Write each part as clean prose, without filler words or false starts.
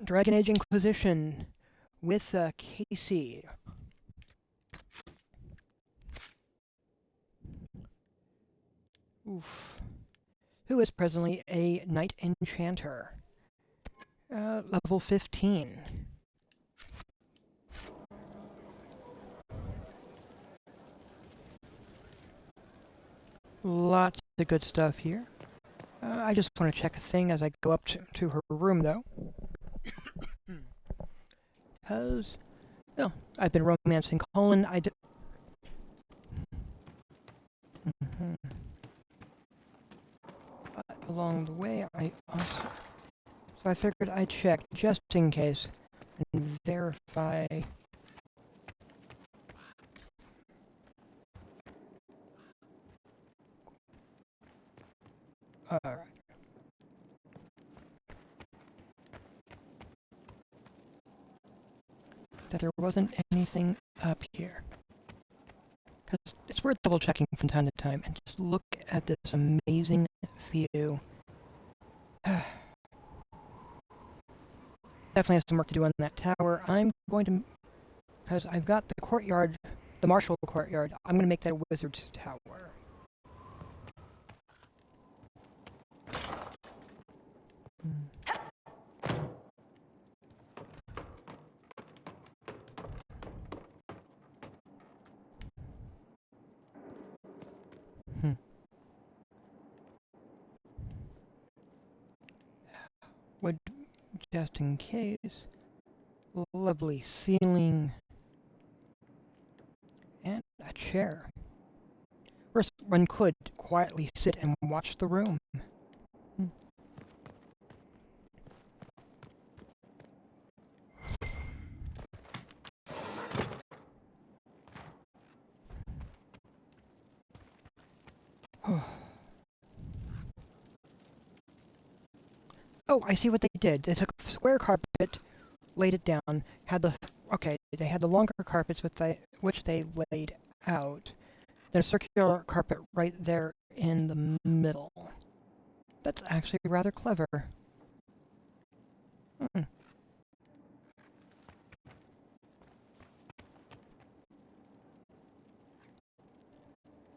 Dragon Age Inquisition with Casey. Oof. Who is presently a Knight Enchanter. Level 15. Lots of good stuff here. I just want to check a thing as I go up to her room, though. Because, well, I've been romancing Colin. Along the way, so I figured I'd check just in case and verify. Alright. That there wasn't anything up here. Because it's worth double checking from time to time, and just look at this amazing view. Definitely have some work to do on that tower. I'm going to, because I've got the courtyard, the martial courtyard, I'm going to make that a wizard's tower. Would, just in case, lovely ceiling, and a chair. First, one could quietly sit and watch the room. Oh, I see what they did. They took a square carpet, laid it down, they had the longer carpets which they laid out. Then a circular carpet right there in the middle. That's actually rather clever.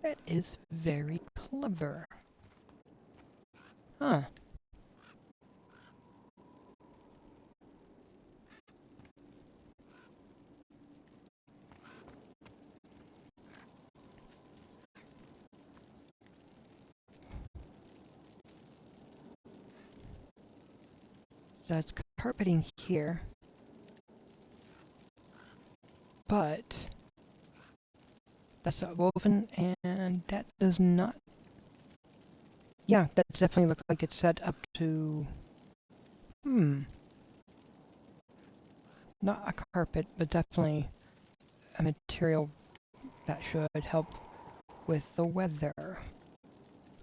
That is very clever. Huh. That's carpeting here. But that's woven, and that does not. Yeah, that definitely looks like it's set up to. Not a carpet, but definitely a material that should help with the weather.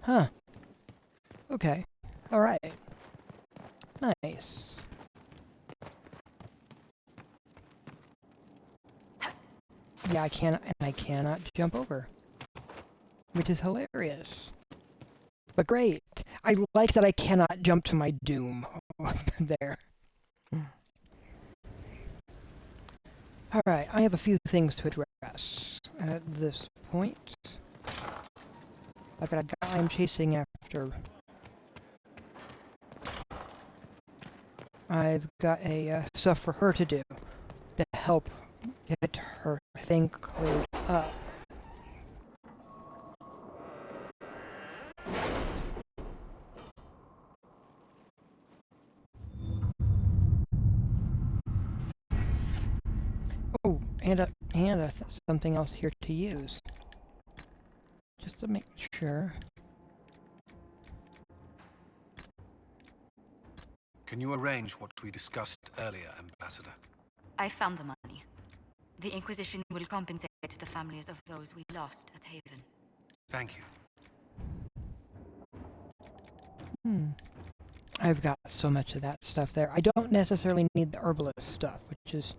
Huh. Okay. Alright. Nice. Yeah, I cannot jump over. Which is hilarious. But great. I like that I cannot jump to my doom. There. Alright, I have a few things to address at this point. I've got a guy I'm chasing after. I've got stuff for her to do to help get her thing cleared up. Oh, and something else here to use. Just to make sure. Can you arrange what we discussed earlier, Ambassador? I found the money. The Inquisition will compensate the families of those we lost at Haven. Thank you. I've got so much of that stuff there. I don't necessarily need the herbalist stuff, which is...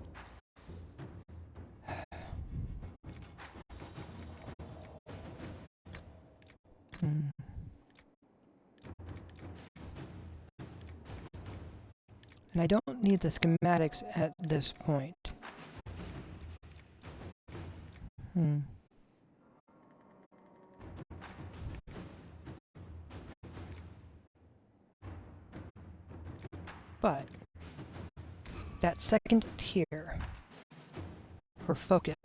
And I don't need the schematics at this point. But that second tier for focus,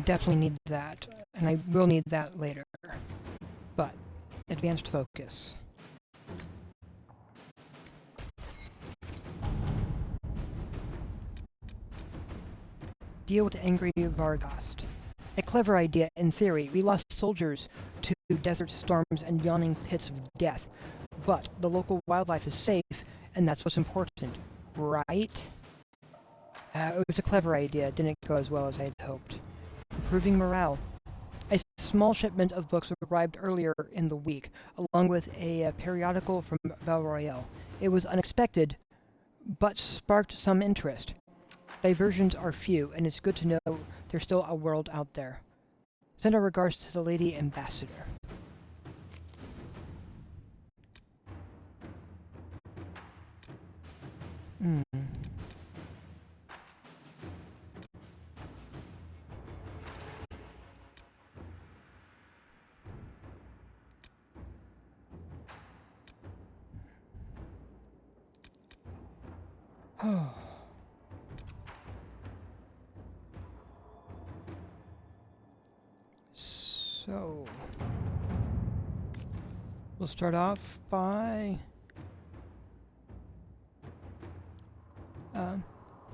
definitely need that, and I will need that later. But advanced focus. Deal with angry Vargast. A clever idea in theory. We lost soldiers to desert storms and yawning pits of death. But the local wildlife is safe, and that's what's important, right? It was a clever idea. It didn't go as well as I had hoped. Improving morale. A small shipment of books arrived earlier in the week, along with a periodical from Val Royale. It was unexpected, but sparked some interest. Diversions are few, and it's good to know there's still a world out there. Send our regards to the Lady Ambassador. So, we'll start off by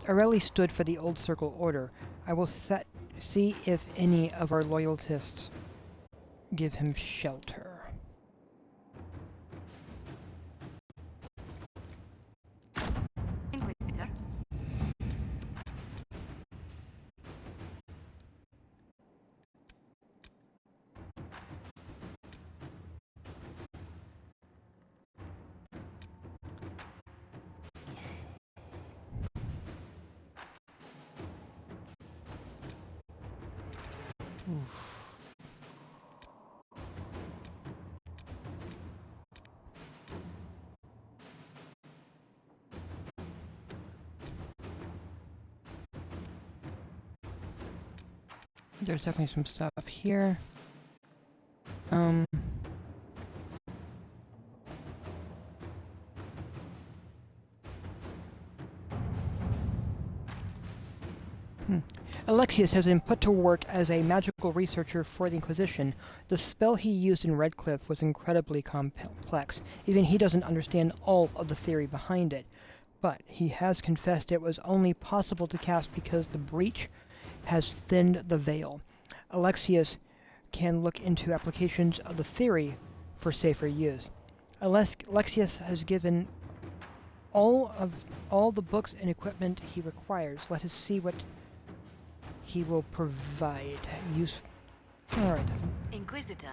Arelli stood for the Old Circle Order. I will see if any of our loyalists give him shelter. Inquisitor. There's definitely some stuff here. Alexius has been put to work as a magical researcher for the Inquisition. The spell he used in Redcliffe was incredibly complex. Even he doesn't understand all of the theory behind it. But he has confessed it was only possible to cast because the breach has thinned the veil. Alexius can look into applications of the theory for safer use. Alexius has given all the books and equipment he requires. Let us see what he will provide. Alright. Inquisitor.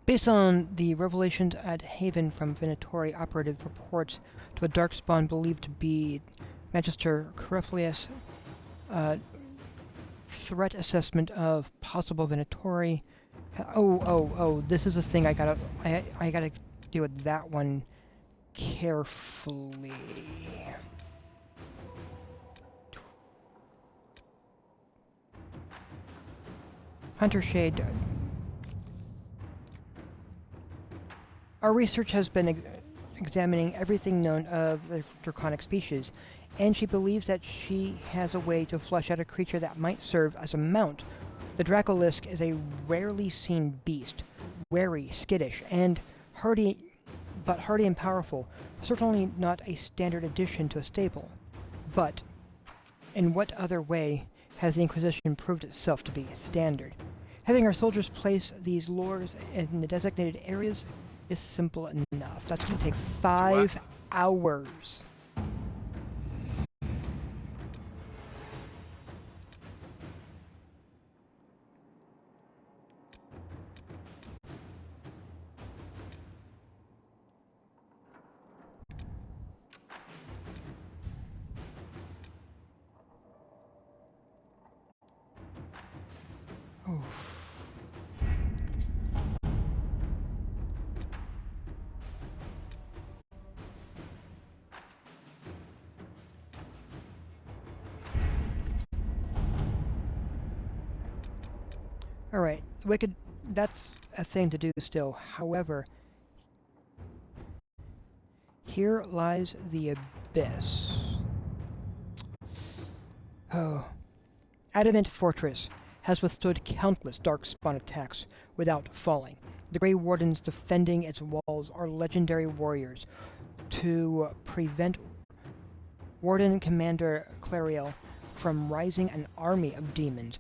Based on the revelations at Haven from Venatori operative reports to a darkspawn believed to be Magister Coreflius, threat assessment of possible Venatori. This is a thing I gotta deal with that one carefully. Hunter Shade. Our research has been examining everything known of the draconic species, and she believes that she has a way to flesh out a creature that might serve as a mount. The Dracolisk is a rarely seen beast, wary, skittish, and hardy and powerful. Certainly not a standard addition to a stable. But in what other way has the Inquisition proved itself to be standard? Having our soldiers place these lures in the designated areas is simple enough. That's going to take 5 hours. Oof. Alright, that's a thing to do still. However, here lies the abyss. Oh. Adamant Fortress has withstood countless darkspawn attacks without falling. The Grey Wardens defending its walls are legendary warriors. To prevent Warden Commander Clariel from rising an army of demons,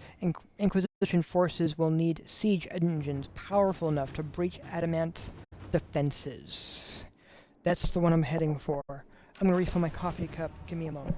Inquisition forces will need siege engines powerful enough to breach Adamant's defenses. That's the one I'm heading for. I'm gonna refill my coffee cup. Give me a moment.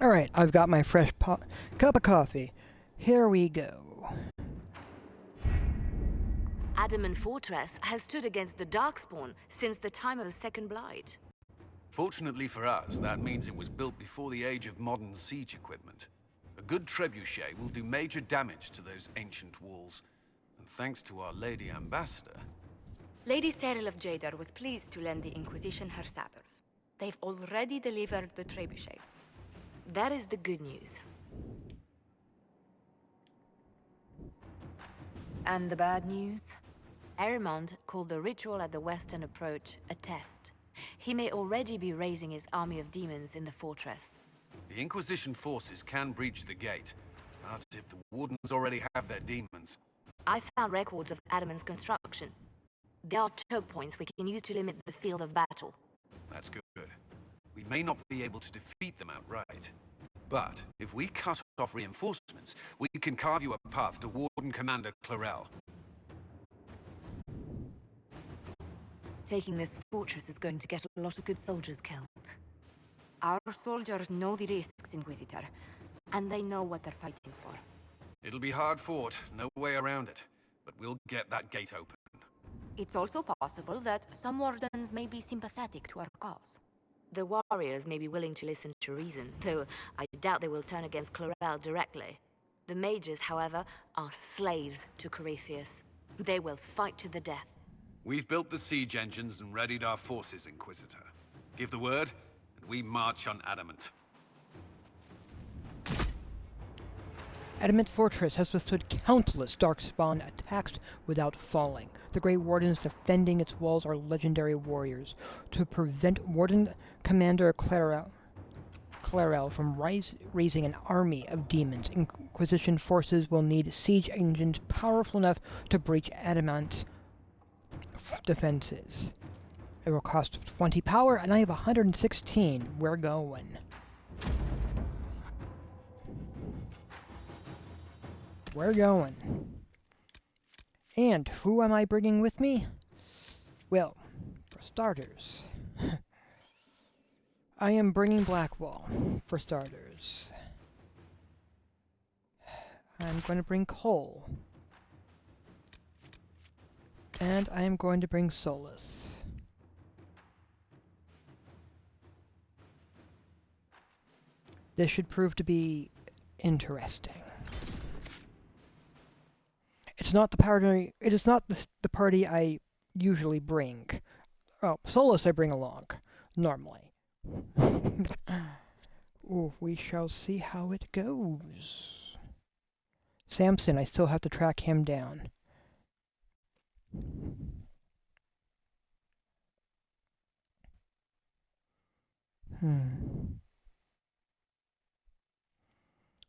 Alright, I've got my fresh cup of coffee. Here we go. Adamant Fortress has stood against the Darkspawn since the time of the Second Blight. Fortunately for us, that means it was built before the age of modern siege equipment. A good trebuchet will do major damage to those ancient walls. And thanks to our Lady Ambassador... Lady Cyril of Jadar was pleased to lend the Inquisition her sappers. They've already delivered the trebuchets. That is the good news. And the bad news? Arimond called the ritual at the western approach a test. He may already be raising his army of demons in the fortress. The Inquisition forces can breach the gate, but if the Wardens already have their demons... I found records of Adamant's construction. There are choke points we can use to limit the field of battle. That's good. We may not be able to defeat them outright. But if we cut off reinforcements, we can carve you a path to Warden Commander Clarel. Taking this fortress is going to get a lot of good soldiers killed. Our soldiers know the risks, Inquisitor, and they know what they're fighting for. It'll be hard fought, no way around it, but we'll get that gate open. It's also possible that some Wardens may be sympathetic to our cause. The warriors may be willing to listen to reason, though I doubt they will turn against Clarel directly. The mages, however, are slaves to Corypheus. They will fight to the death. We've built the siege engines and readied our forces, Inquisitor. Give the word, and we march on Adamant. Adamant Fortress has withstood countless darkspawn attacks without falling. The Grey Wardens defending its walls are legendary warriors. To prevent Warden Commander Clarel from raising an army of demons, Inquisition forces will need siege engines powerful enough to breach Adamant's defenses. It will cost 20 power, and I have 116. We're going. We're going. And who am I bringing with me? Well, for starters, I am bringing Blackwall, for starters. I'm going to bring Cole. And I am going to bring Solus. This should prove to be interesting. It's not the party. It is not the party I usually bring. Oh, Solus I bring along normally. Ooh, we shall see how it goes. Samson, I still have to track him down.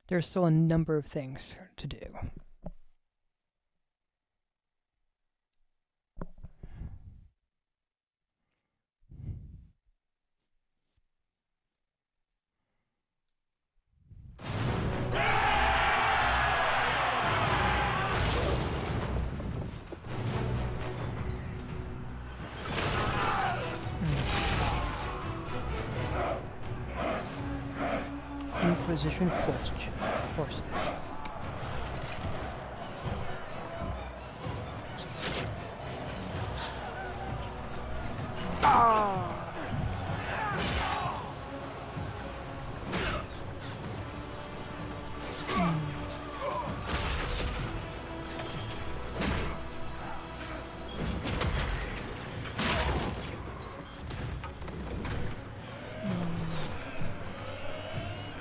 There's still a number of things to do. Inquisition forces.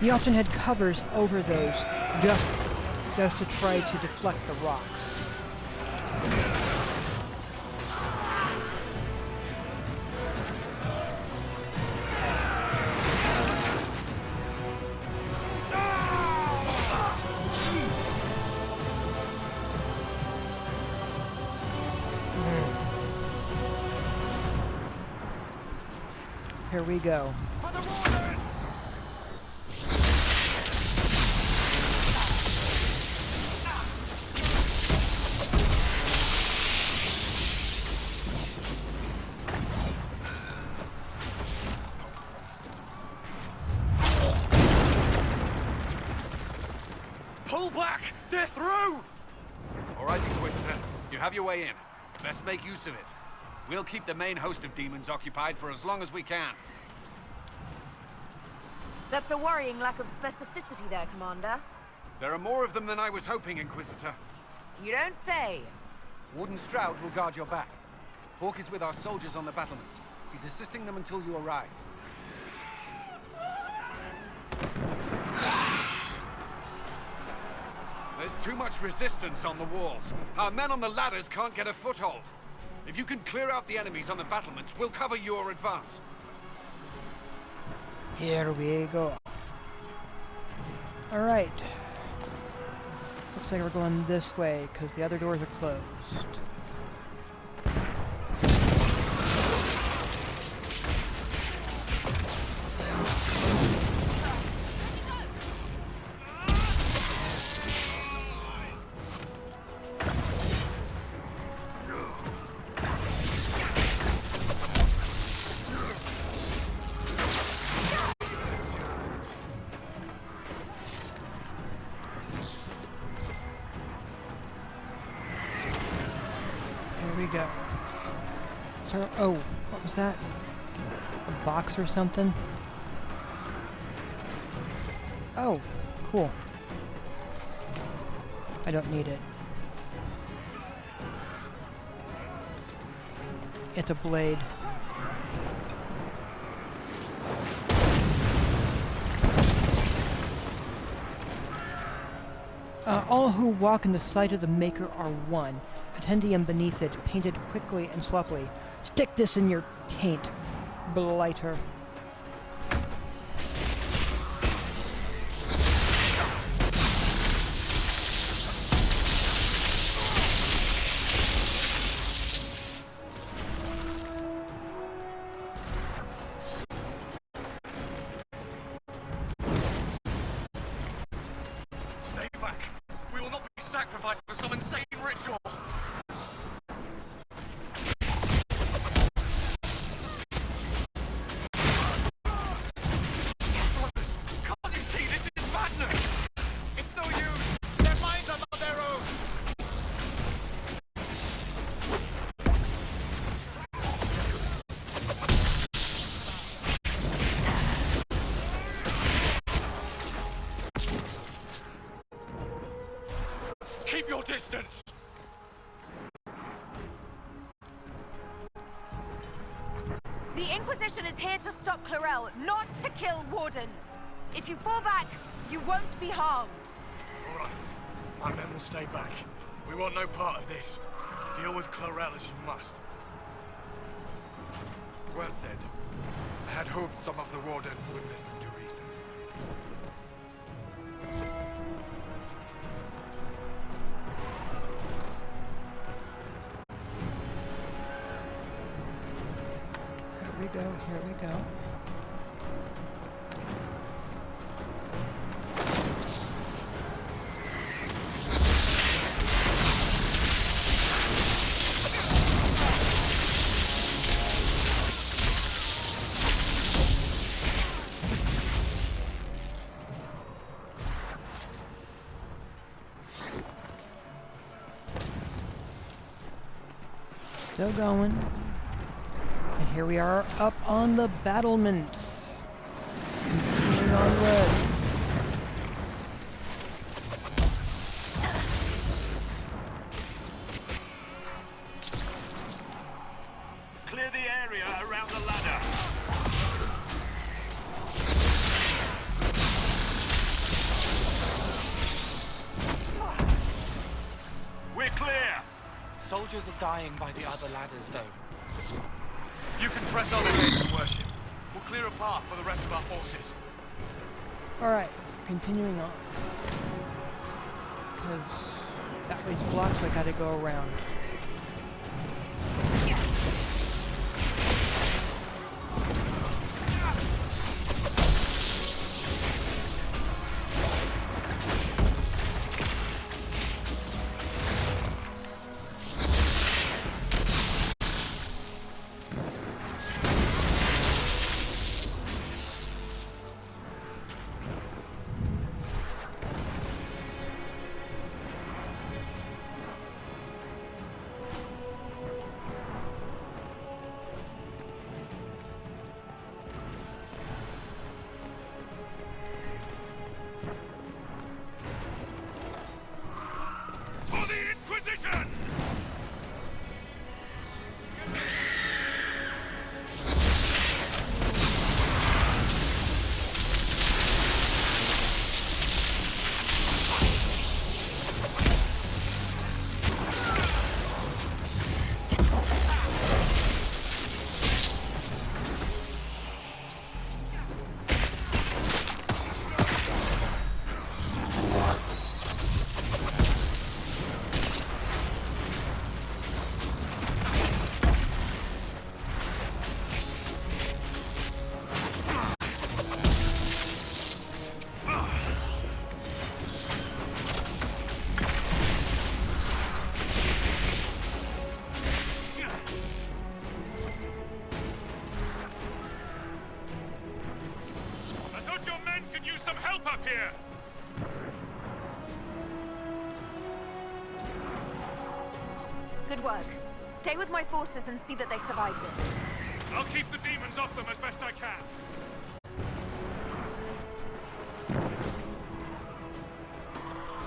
He often had covers over those just to try to deflect the rocks. Here we go. Pull back! They're through! All right, Inquisitor. You have your way in. Best make use of it. We'll keep the main host of demons occupied for as long as we can. That's a worrying lack of specificity there, Commander. There are more of them than I was hoping, Inquisitor. You don't say. Warden Stroud will guard your back. Hawk is with our soldiers on the battlements. He's assisting them until you arrive. There's too much resistance on the walls. Our men on the ladders can't get a foothold. If you can clear out the enemies on the battlements, we'll cover your advance. Here we go. Alright. Looks like we're going this way, because the other doors are closed. Here we go. So, oh, what was that? A box or something? Oh, cool. I don't need it. It's a blade. All who walk in the sight of the Maker are one. Attendium beneath it, painted quickly and sloppily. Stick this in your taint, blighter. Stay back. We will not be sacrificed for some insane ritual. your distance! The Inquisition is here to stop Clarel, not to kill Wardens. If you fall back, you won't be harmed. All right. My men will stay back. We want no part of this. Deal with Clarel as you must. Well said. I had hoped some of the Wardens would listen to reason. Here we go, here we go. Still going. And here we are up on the battlements. Continuing onward. Clear the area around the ladder. We're clear! Soldiers are dying by the other ladders, though. You can press on ahead and worship. We'll clear a path for the rest of our forces. Alright, continuing on. Because that way's blocked, so I gotta go around. For the Inquisition! Here! Good work. Stay with my forces and see that they survive this. I'll keep the demons off them as best I can.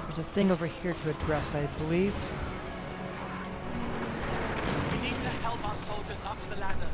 There's a thing over here to address, I believe. We need to help our soldiers up the ladder.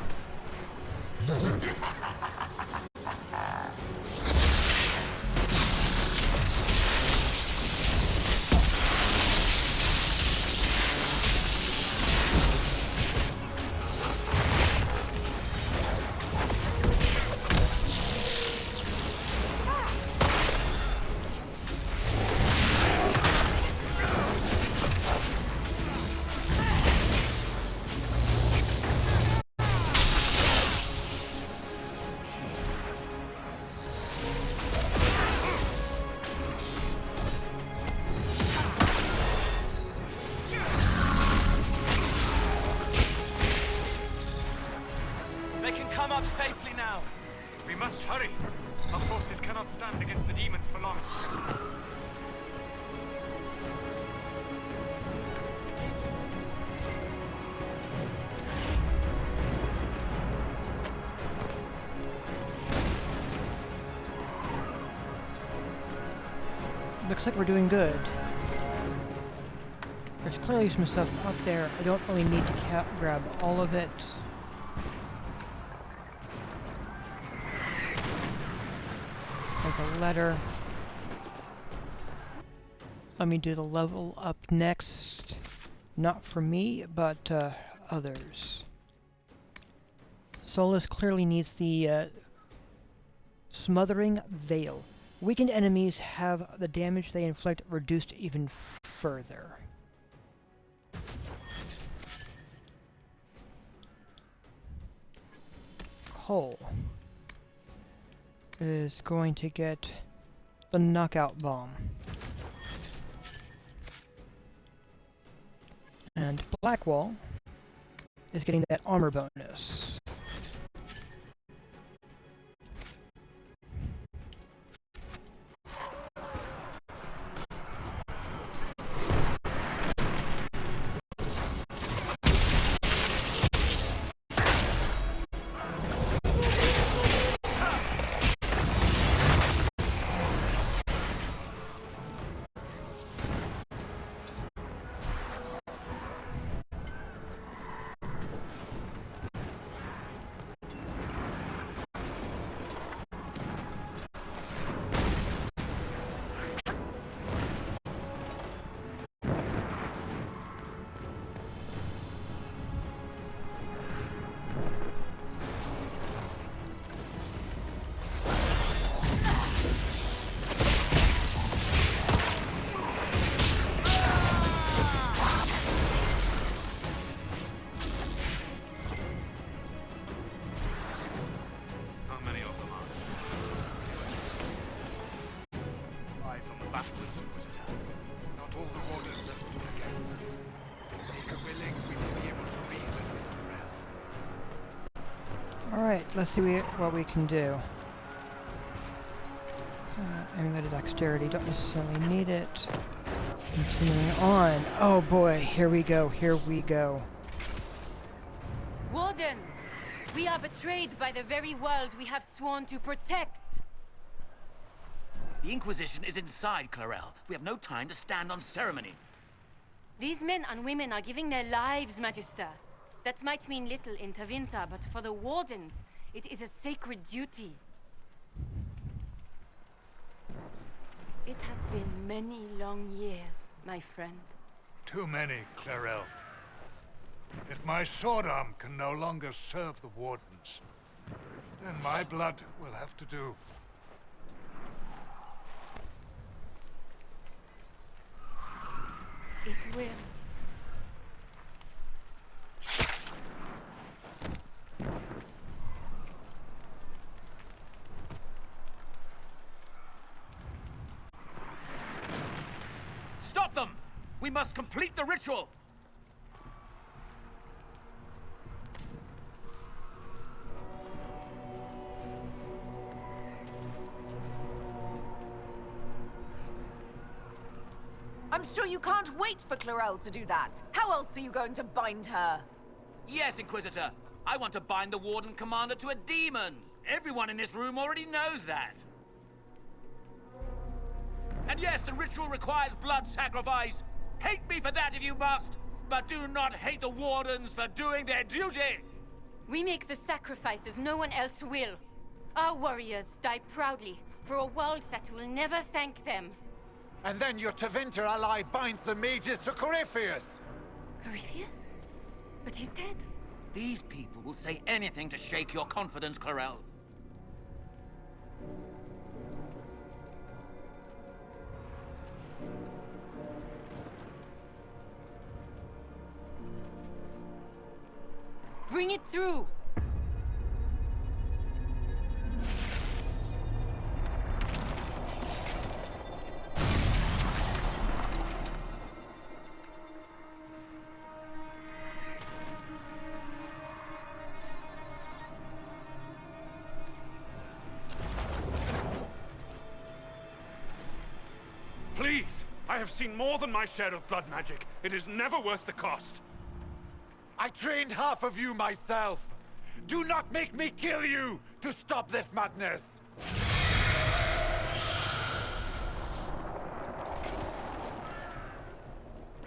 Come up safely now. We must hurry. Our forces cannot stand against the demons for long. Looks like we're doing good. There's clearly some stuff up there. I don't really need to grab all of it. There's a letter. Let me do the level up next. Not for me, but others. Solus clearly needs the Smothering Veil. Weakened enemies have the damage they inflict reduced even further. Cole is going to get the Knockout Bomb. And Blackwall is getting that armor bonus. Not all the wardens have stood against us. Make a willing, we may be able to reason with Corel. Alright, let's see what we can do. Emulated dexterity, don't necessarily need it. Continuing on. Oh boy, here we go, here we go. Wardens! We are betrayed by the very world we have sworn to protect. The Inquisition is inside Clarel. We have no time to stand on ceremony. These men and women are giving their lives, Magister. That might mean little in Tevinter, but for the Wardens, it is a sacred duty. It has been many long years, my friend. Too many, Clarel. If my sword arm can no longer serve the Wardens, then my blood will have to do. It will. Stop them! We must complete the ritual! I'm sure you can't wait for Clarel to do that. How else are you going to bind her? Yes, Inquisitor. I want to bind the Warden Commander to a demon. Everyone in this room already knows that. And yes, the ritual requires blood sacrifice. Hate me for that if you must, but do not hate the Wardens for doing their duty. We make the sacrifices no one else will. Our warriors die proudly for a world that will never thank them. And then your Tevinter ally binds the mages to Corypheus! Corypheus? But he's dead. These people will say anything to shake your confidence, Clarel. Bring it through! Please! I have seen more than my share of blood magic. It is never worth the cost. I trained half of you myself! Do not make me kill you to stop this madness!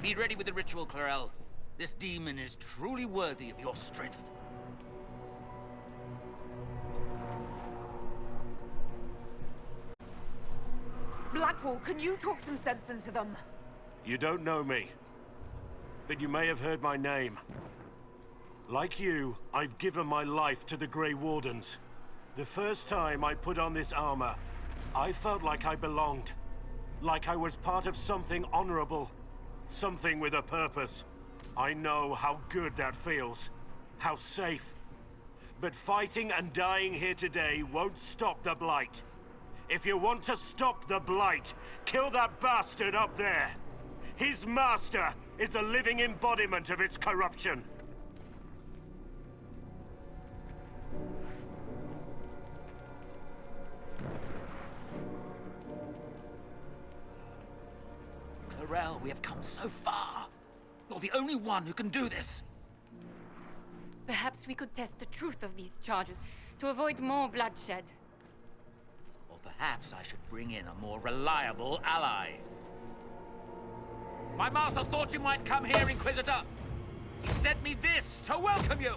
Be ready with the ritual, Clarel. This demon is truly worthy of your strength. Blackwall, can you talk some sense into them? You don't know me, but you may have heard my name. Like you, I've given my life to the Grey Wardens. The first time I put on this armor, I felt like I belonged. Like I was part of something honorable. Something with a purpose. I know how good that feels. How safe. But fighting and dying here today won't stop the Blight. If you want to stop the Blight, kill that bastard up there. His master is the living embodiment of its corruption. Clarel, we have come so far. You're the only one who can do this. Perhaps we could test the truth of these charges to avoid more bloodshed. Or perhaps I should bring in a more reliable ally. My master thought you might come here, Inquisitor. He sent me this to welcome you.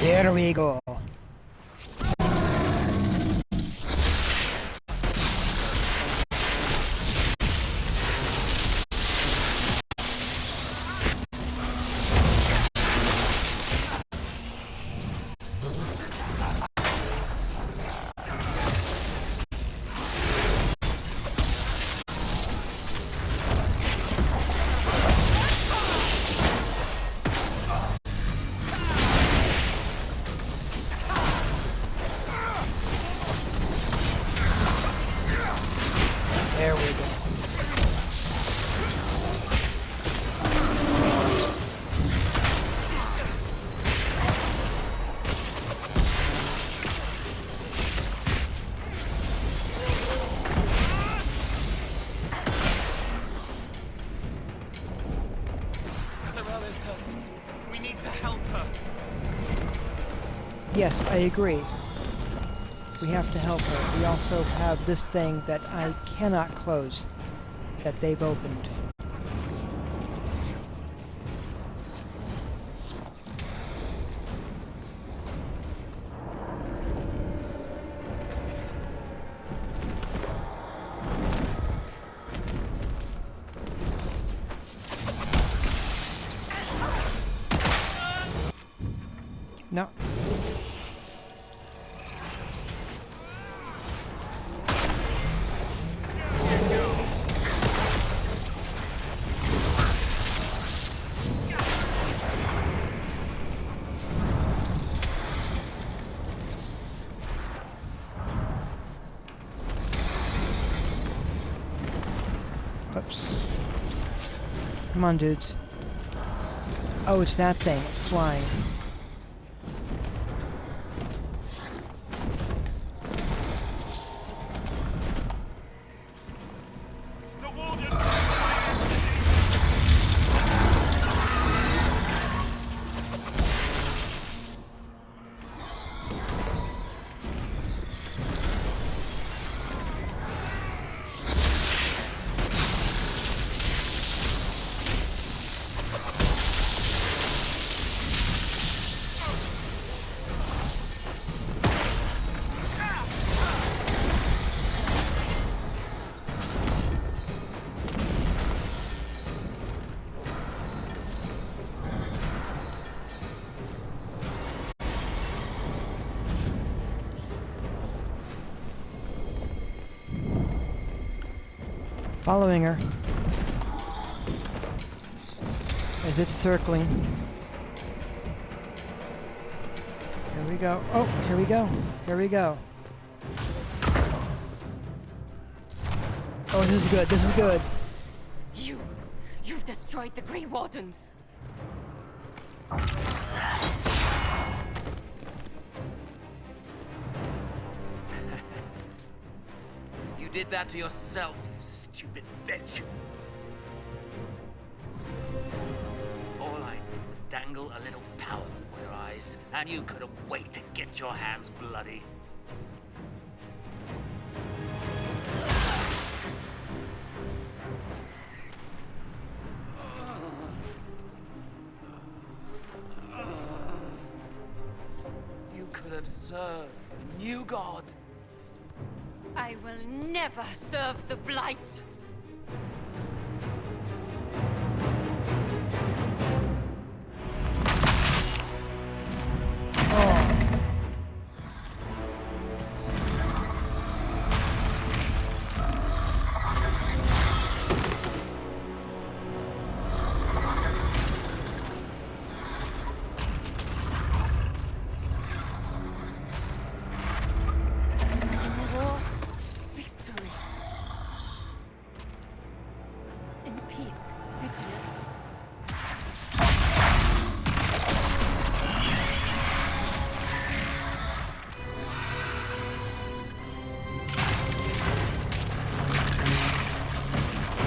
Here we go. There we go. Clarel is hurting. We need to help her. Yes, I agree. We have to help her. We also have this thing that I cannot close, that they've opened. No. Oops. Come on, dudes. Oh, it's that thing. It's flying. Following her. As it's circling. Here we go. Oh, here we go. Here we go. Oh, this is good. This is good. You've destroyed the Grey Wardens. You did that to yourself, you stupid bitch. All I did was dangle a little power before your eyes, and you couldn't wait to get your hands bloody. You could have served the new god. I will never serve the Blight.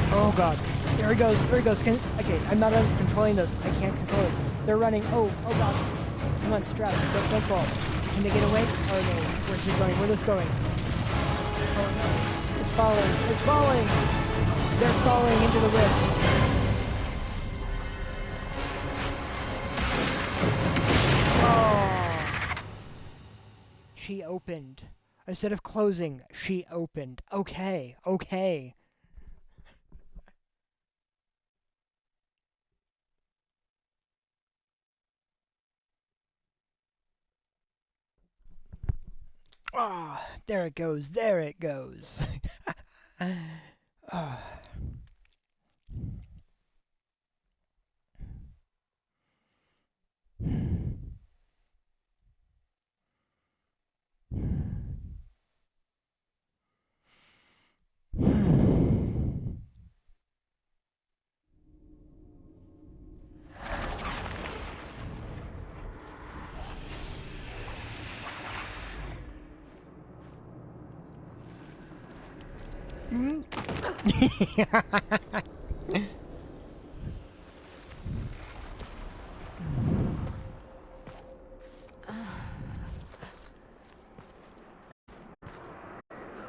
Oh god. There he goes. There he goes. Okay, I'm not controlling this. I can't control it. They're running. Oh god. Come on, Strap. Don't fall. Can they get away? Oh no. Where's this going? Where's this going? Oh no. It's falling. It's falling! They're falling into the rift. Oh. She opened. Instead of closing, she opened. Okay. Okay. Ah, oh, there it goes. There it goes. Oh.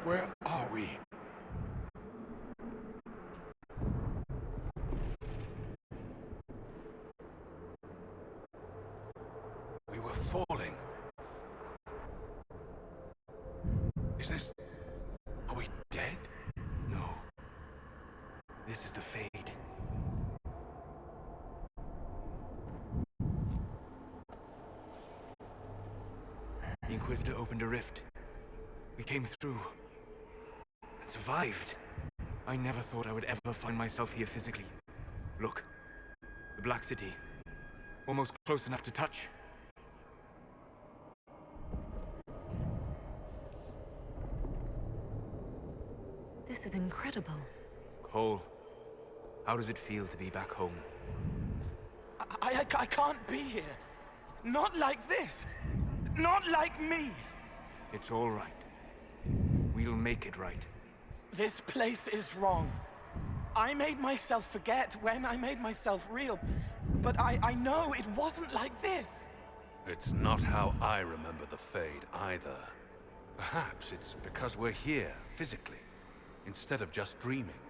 Where are we? We were falling. Is this... Are we dead? No. This is the Fade. The Inquisitor opened a rift. We came through. And survived. I never thought I would ever find myself here physically. Look. The Black City. Almost close enough to touch. This is incredible. Cole, how does it feel to be back home? I can't be here. Not like this. Not like me. It's all right. We'll make it right. This place is wrong. I made myself forget when I made myself real. But I know it wasn't like this. It's not how I remember the Fade either. Perhaps it's because we're here, physically, instead of just dreaming.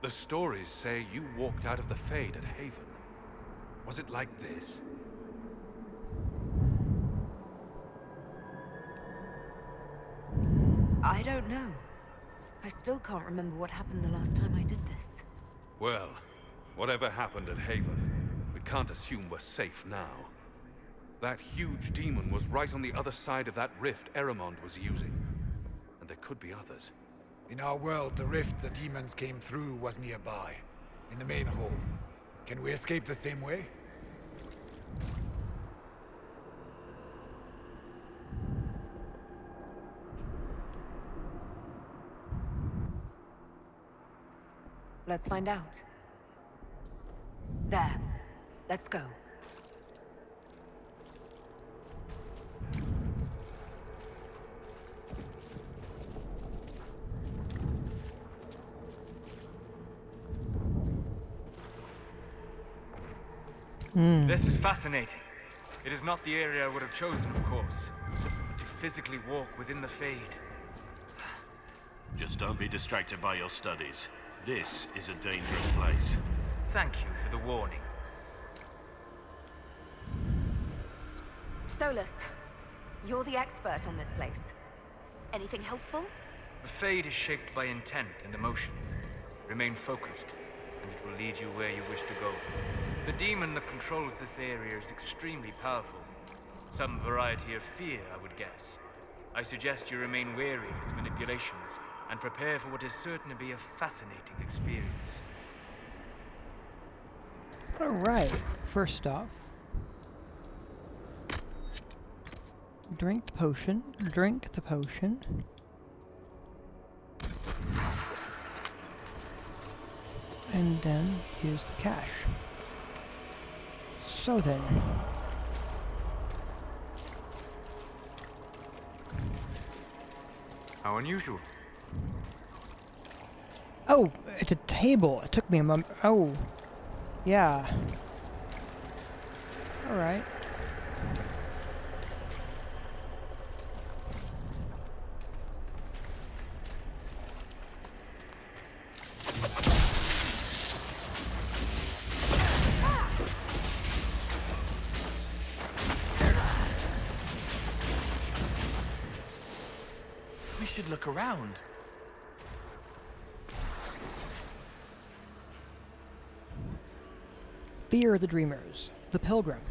The stories say you walked out of the Fade at Haven. Was it like this? I don't know. I still can't remember what happened the last time I did this. Well, whatever happened at Haven, we can't assume we're safe now. That huge demon was right on the other side of that rift Eramond was using. And there could be others. In our world, the rift the demons came through was nearby, in the main hall. Can we escape the same way? Let's find out. There. Let's go. This is fascinating. It is not the area I would have chosen, of course. But to physically walk within the Fade. Just don't be distracted by your studies. This is a dangerous place. Thank you for the warning. Solus, you're the expert on this place. Anything helpful? The Fade is shaped by intent and emotion. Remain focused, and it will lead you where you wish to go. The demon that controls this area is extremely powerful. Some variety of fear, I would guess. I suggest you remain wary of its manipulations, and prepare for what is certain to be a fascinating experience. Alright, first off, drink the potion, and then use the cash. So then, How unusual. oh, it's a table. It took me a moment. Oh, yeah. Alright. We should look around. Fear the dreamers, the pilgrim.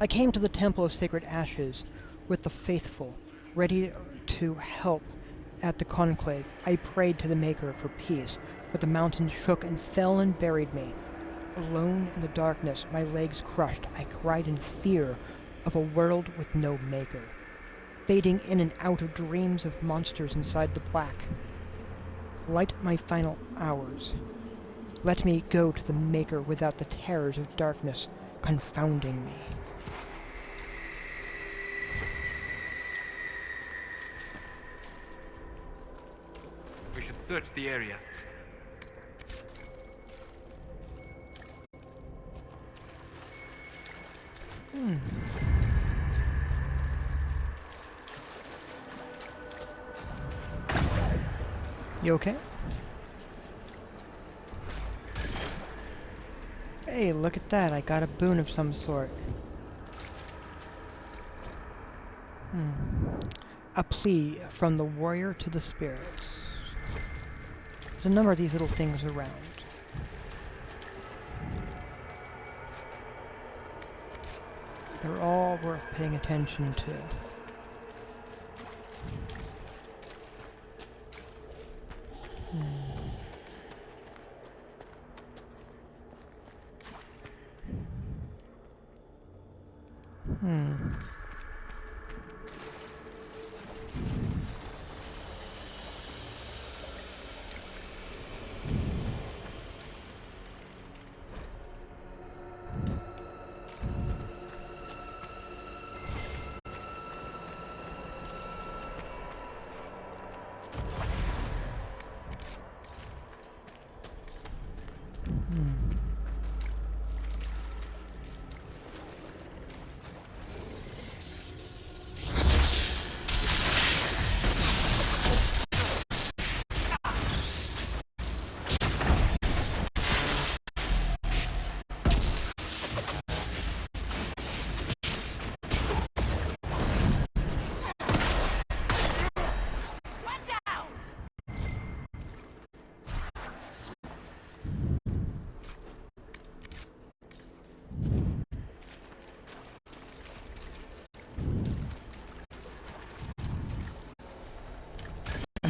I came to the Temple of Sacred Ashes with the faithful, ready to help at the conclave. I prayed to the Maker for peace, but the mountain shook and fell and buried me. Alone in the darkness, my legs crushed, I cried in fear of a world with no Maker, fading in and out of dreams of monsters inside the black. Light my final hours. Let me go to the Maker without the terrors of darkness confounding me. We should search the area. You okay? Hey, look at that. I got a boon of some sort. A plea from the warrior to the spirits. There's a number of these little things around. They're all worth paying attention to.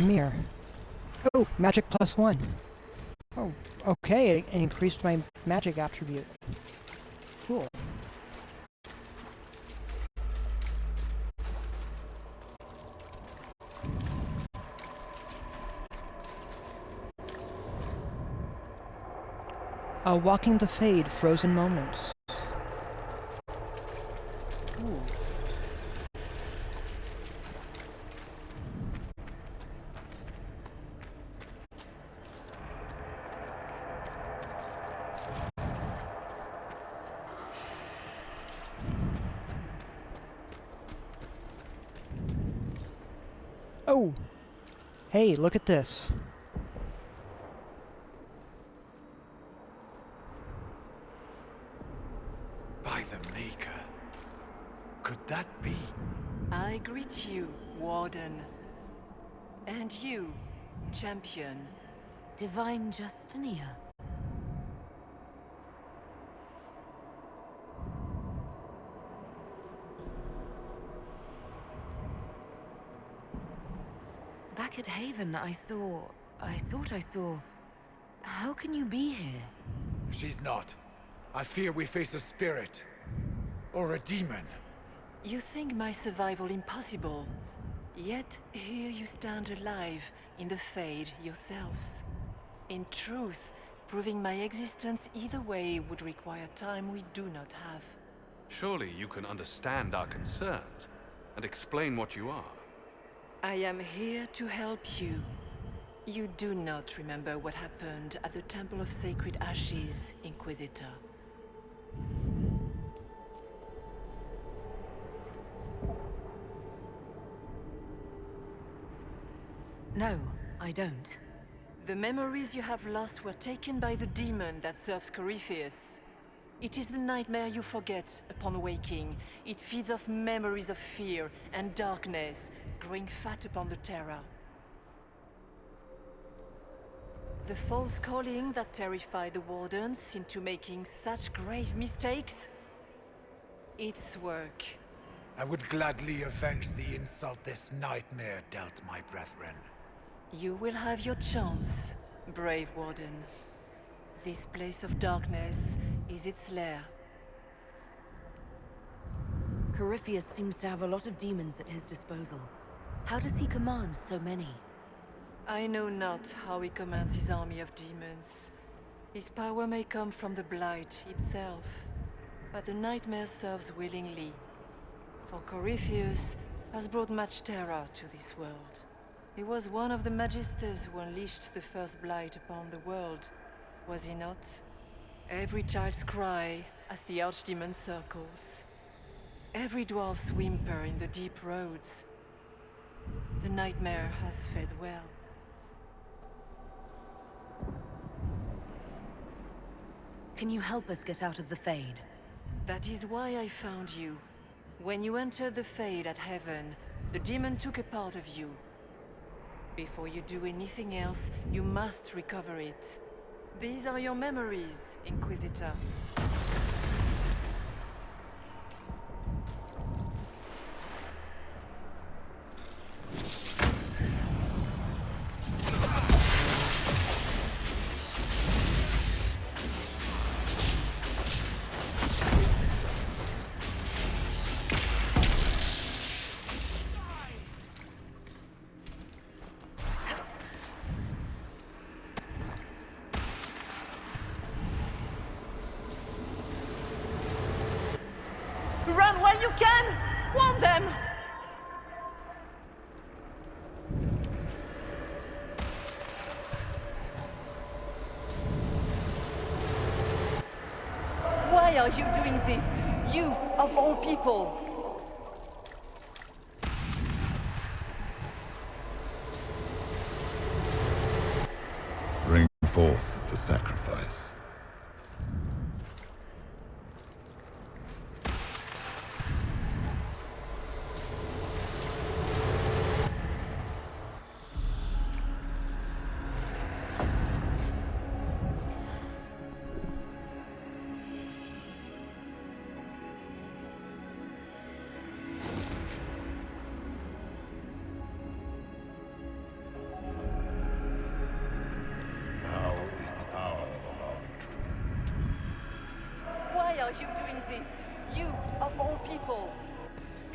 Mirror. Oh, Oh, magic +1. Oh, okay, it increased my magic attribute. Cool. Walking the Fade, Frozen Moments. Ooh. Oh! Hey, look at this. By the Maker. Could that be? I greet you, Warden. And you, Champion. Divine Justinia. Back at Haven, I thought I saw... How can you be here? She's not. I fear we face a spirit. Or a demon. You think my survival impossible. Yet here you stand alive in the Fade yourselves. In truth, proving my existence either way would require time we do not have. Surely you can understand our concerns and explain what you are. I am here to help you. You do not remember what happened at the Temple of Sacred Ashes, Inquisitor. No, I don't. The memories you have lost were taken by the demon that serves Corypheus. It is the nightmare you forget upon waking. It feeds off memories of fear and darkness, growing fat upon the terror. The false calling that terrified the Wardens into making such grave mistakes? Its work. I would gladly avenge the insult this nightmare dealt my brethren. You will have your chance, brave Warden. This place of darkness is its lair. Corypheus seems to have a lot of demons at his disposal. How does he command so many? I know not how he commands his army of demons. His power may come from the Blight itself, but the nightmare serves willingly. For Corypheus has brought much terror to this world. He was one of the Magisters who unleashed the first Blight upon the world, was he not? Every child's cry as the Archdemon circles. Every dwarf's whimper in the deep roads. The nightmare has fed well. Can you help us get out of the Fade? That is why I found you. When you entered the Fade at Heaven, the demon took a part of you. Before you do anything else, you must recover it. These are your memories, Inquisitor. Run while you can! Warn them! Why are you doing this? You, of all people! Bring forth the sacrifice. are you doing this? You, of all people!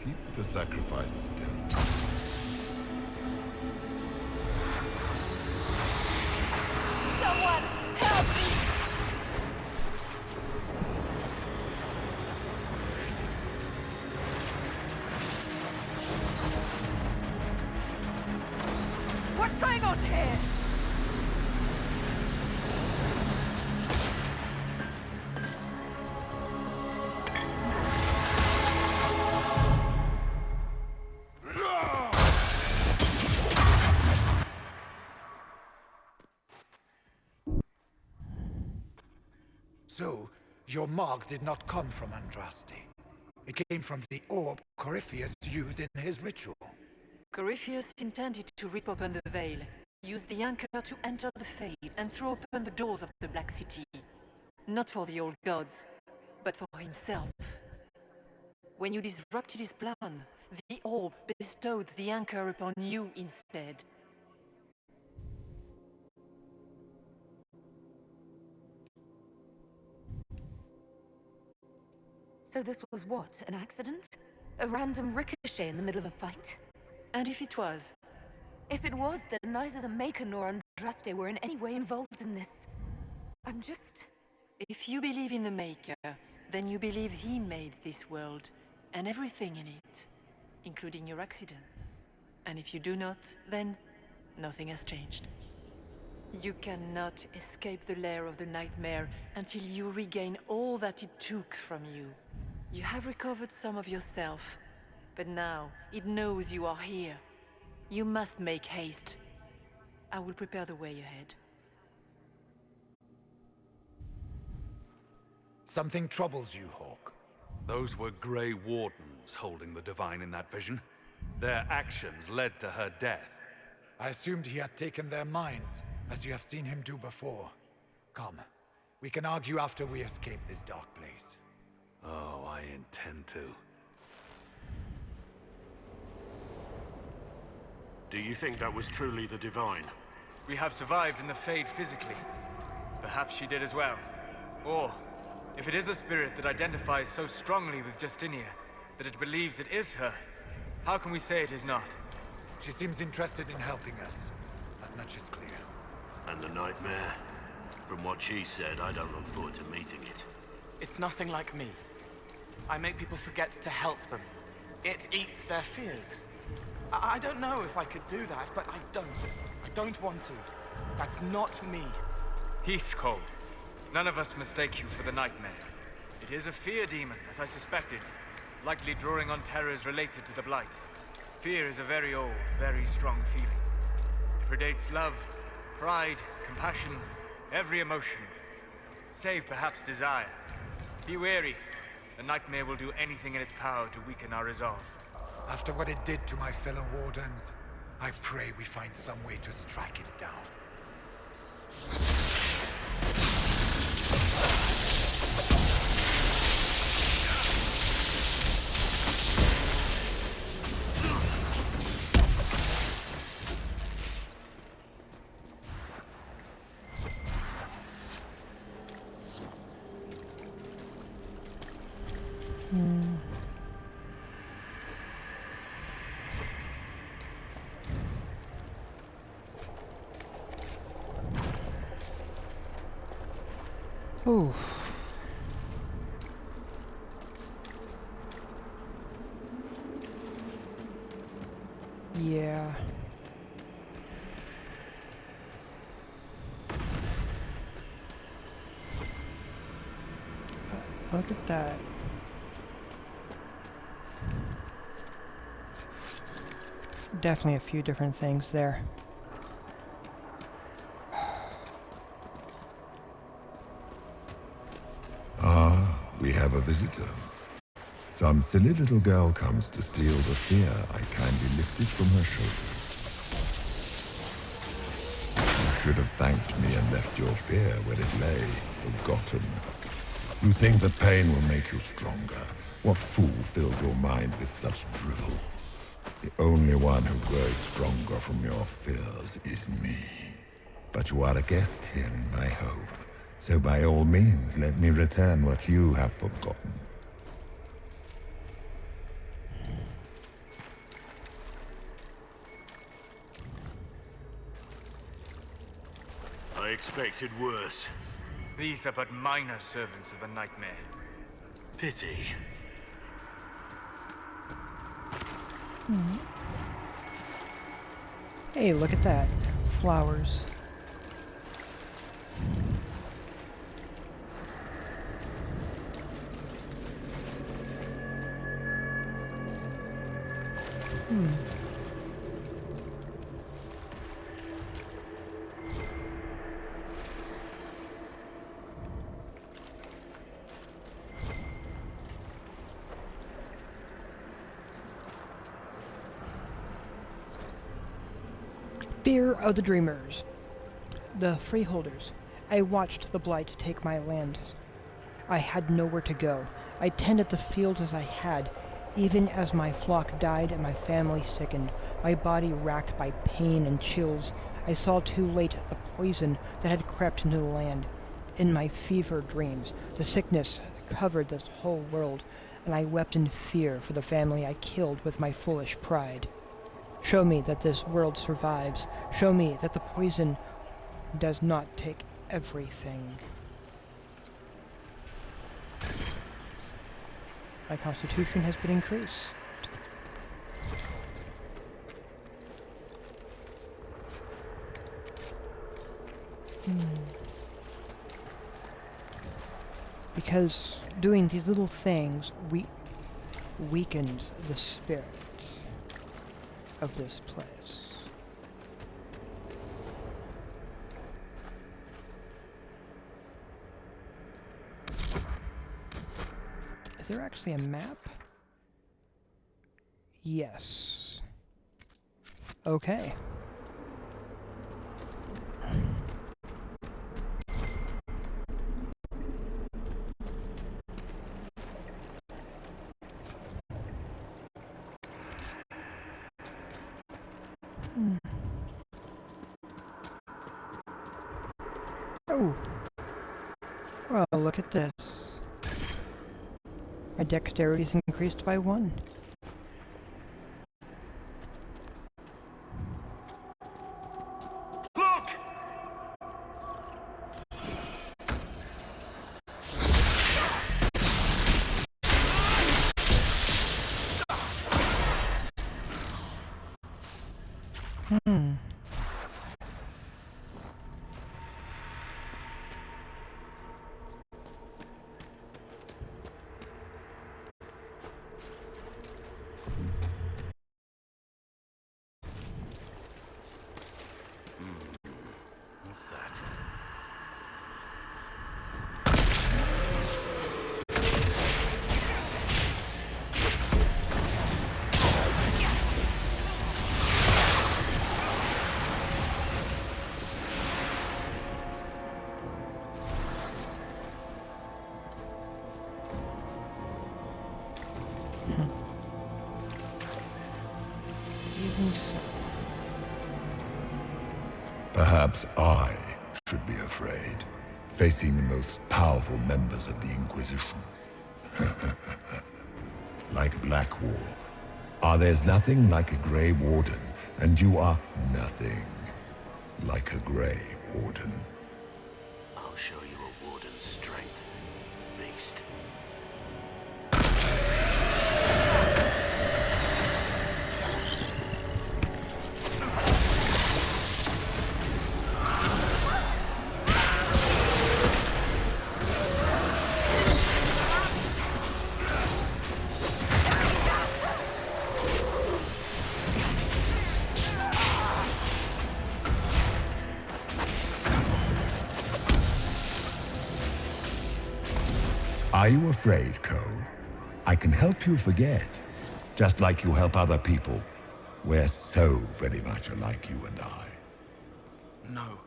Keep the sacrifice still. Someone, help me! What's going on here? So, your mark did not come from Andraste. It came from the orb Corypheus used in his ritual. Corypheus intended to rip open the veil, use the anchor to enter the Fade, and throw open the doors of the Black City. Not for the old gods, but for himself. When you disrupted his plan, the orb bestowed the anchor upon you instead. So this was what? An accident? A random ricochet in the middle of a fight? And if it was? If it was, then neither the Maker nor Andraste were in any way involved in this. I'm just... If you believe in the Maker, then you believe he made this world, and everything in it, including your accident. And if you do not, then nothing has changed. You cannot escape the lair of the Nightmare until you regain all that it took from you. You have recovered some of yourself, but now it knows you are here. You must make haste. I will prepare the way ahead. Something troubles you, Hawk. Those were Grey Wardens holding the Divine in that vision. Their actions led to her death. I assumed he had taken their minds, as you have seen him do before. Come, we can argue after we escape this dark place. Oh, I intend to. Do you think that was truly the Divine? We have survived in the Fade physically. Perhaps she did as well. Or, if it is a spirit that identifies so strongly with Justinia that it believes it is her, how can we say it is not? She seems interested in helping us. That much is clear. And the Nightmare? From what she said, I don't look forward to meeting it. It's nothing like me. I make people forget to help them. It eats their fears. I don't know if I could do that, but I don't. I don't want to. That's not me. He's cold. None of us mistake you for the Nightmare. It is a fear demon, as I suspected, likely drawing on terrors related to the Blight. Fear is a very old, very strong feeling. It predates love, pride, compassion, every emotion. Save perhaps desire. Be wary. The Nightmare will do anything in its power to weaken our resolve. After what it did to my fellow Wardens, I pray we find some way to strike it down. Ooh. Yeah. Look at that. Definitely a few different things there. Ah, we have a visitor. Some silly little girl comes to steal the fear I kindly lifted from her shoulders. You should have thanked me and left your fear where it lay, forgotten. You think that pain will make you stronger. What fool filled your mind with such drivel? The only one who grows stronger from your fears is me. But you are a guest here in my home, So by all means, let me return what you have forgotten. I expected worse. These are but minor servants of the nightmare. Pity. Hey, look at that. Flowers. Fear of the Dreamers. The freeholders. I watched the blight take my land. I had nowhere to go. I tended the fields as I had, even as my flock died and my family sickened, my body racked by pain and chills. I saw too late the poison that had crept into the land. In my fever dreams, the sickness covered this whole world, and I wept in fear for the family I killed with my foolish pride. Show me that this world survives. Show me that the poison does not take everything. My constitution has been increased. Because doing these little things weakens the spirit of this place. Is there actually a map? Yes. Okay. Oh. Well, look at this. My dexterity is increased by 1. Look! What's that? Even so. Perhaps I should be afraid, facing the most powerful members of the Inquisition. Like Blackwall, there's nothing like a Grey Warden, and you are nothing like a Grey Warden. I'll show you a warden's strength, beast. Are you afraid, Cole? I can help you forget, just like you help other people. We're so very much alike, you and I. No.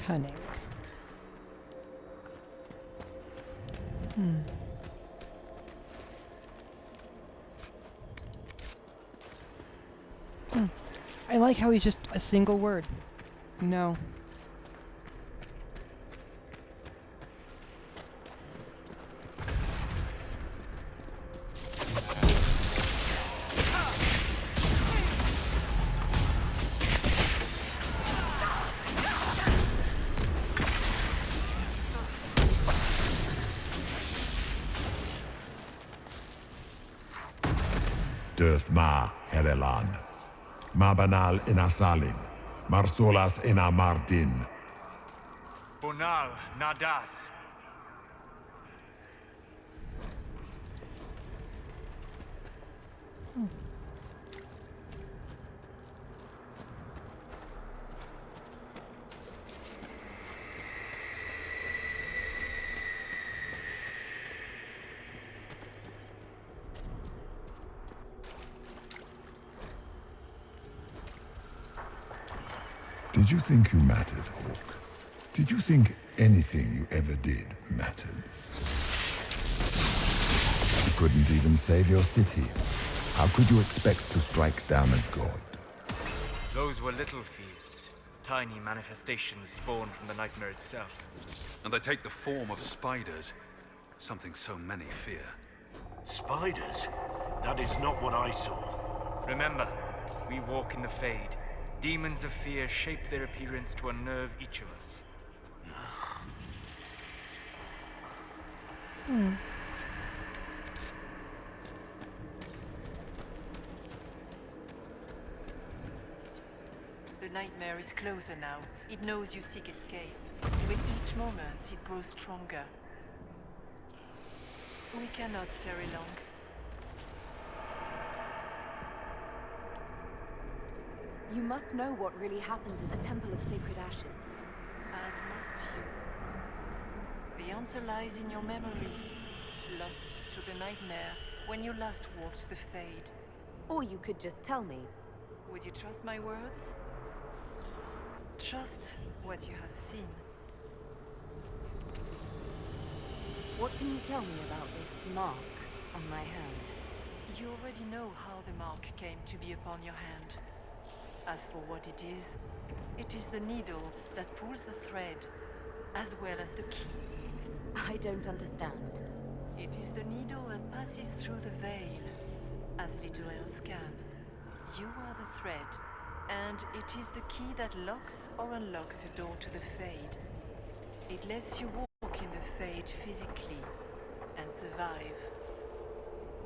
Cunning. I like how he's just a single word. No. Döth ma Herelan. Mabanal inasalin. Marsolas ina Mardin. Bonal Nadas. Did you think you mattered, Hawk? Did you think anything you ever did mattered? You couldn't even save your city. How could you expect to strike down a god? Those were little fears. Tiny manifestations spawned from the nightmare itself. And they take the form of spiders. Something so many fear. Spiders? That is not what I saw. Remember, we walk in the Fade. Demons of fear shape their appearance to unnerve each of us. The nightmare is closer now. It knows you seek escape. With each moment, it grows stronger. We cannot tarry long. You must know what really happened at the Temple of Sacred Ashes. As must you. The answer lies in your memories. Lost to the nightmare when you last walked the Fade. Or you could just tell me. Would you trust my words? Trust what you have seen. What can you tell me about this mark on my hand? You already know how the mark came to be upon your hand. As for what it is the needle that pulls the thread, as well as the key. I don't understand. It is the needle that passes through the veil, as little else can. You are the thread, and it is the key that locks or unlocks a door to the Fade. It lets you walk in the Fade physically, and survive.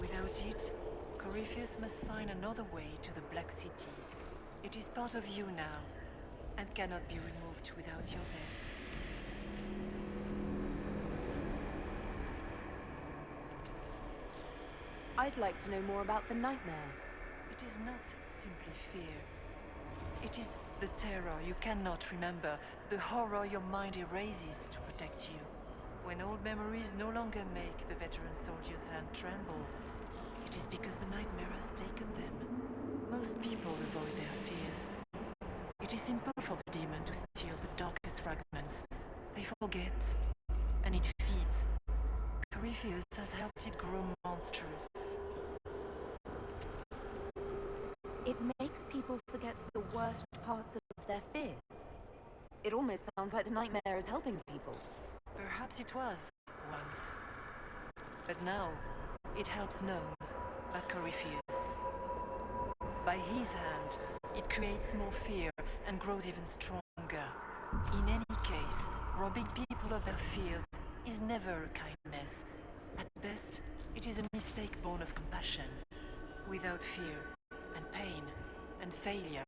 Without it, Corypheus must find another way to the Black City. It is part of you now, and cannot be removed without your death. I'd like to know more about the nightmare. It is not simply fear. It is the terror you cannot remember, the horror your mind erases to protect you. When old memories no longer make the veteran soldier's hand tremble, it is because the nightmare has taken them. Most people avoid their fears. It is simple for the demon to steal the darkest fragments. They forget, and it feeds. Corypheus has helped it grow monstrous. It makes people forget the worst parts of their fears. It almost sounds like the nightmare is helping people. Perhaps it was, once. But now, it helps none but Corypheus. By his hand, it creates more fear and grows even stronger. In any case, robbing people of their fears is never a kindness. At best, it is a mistake born of compassion. Without fear, and pain, and failure,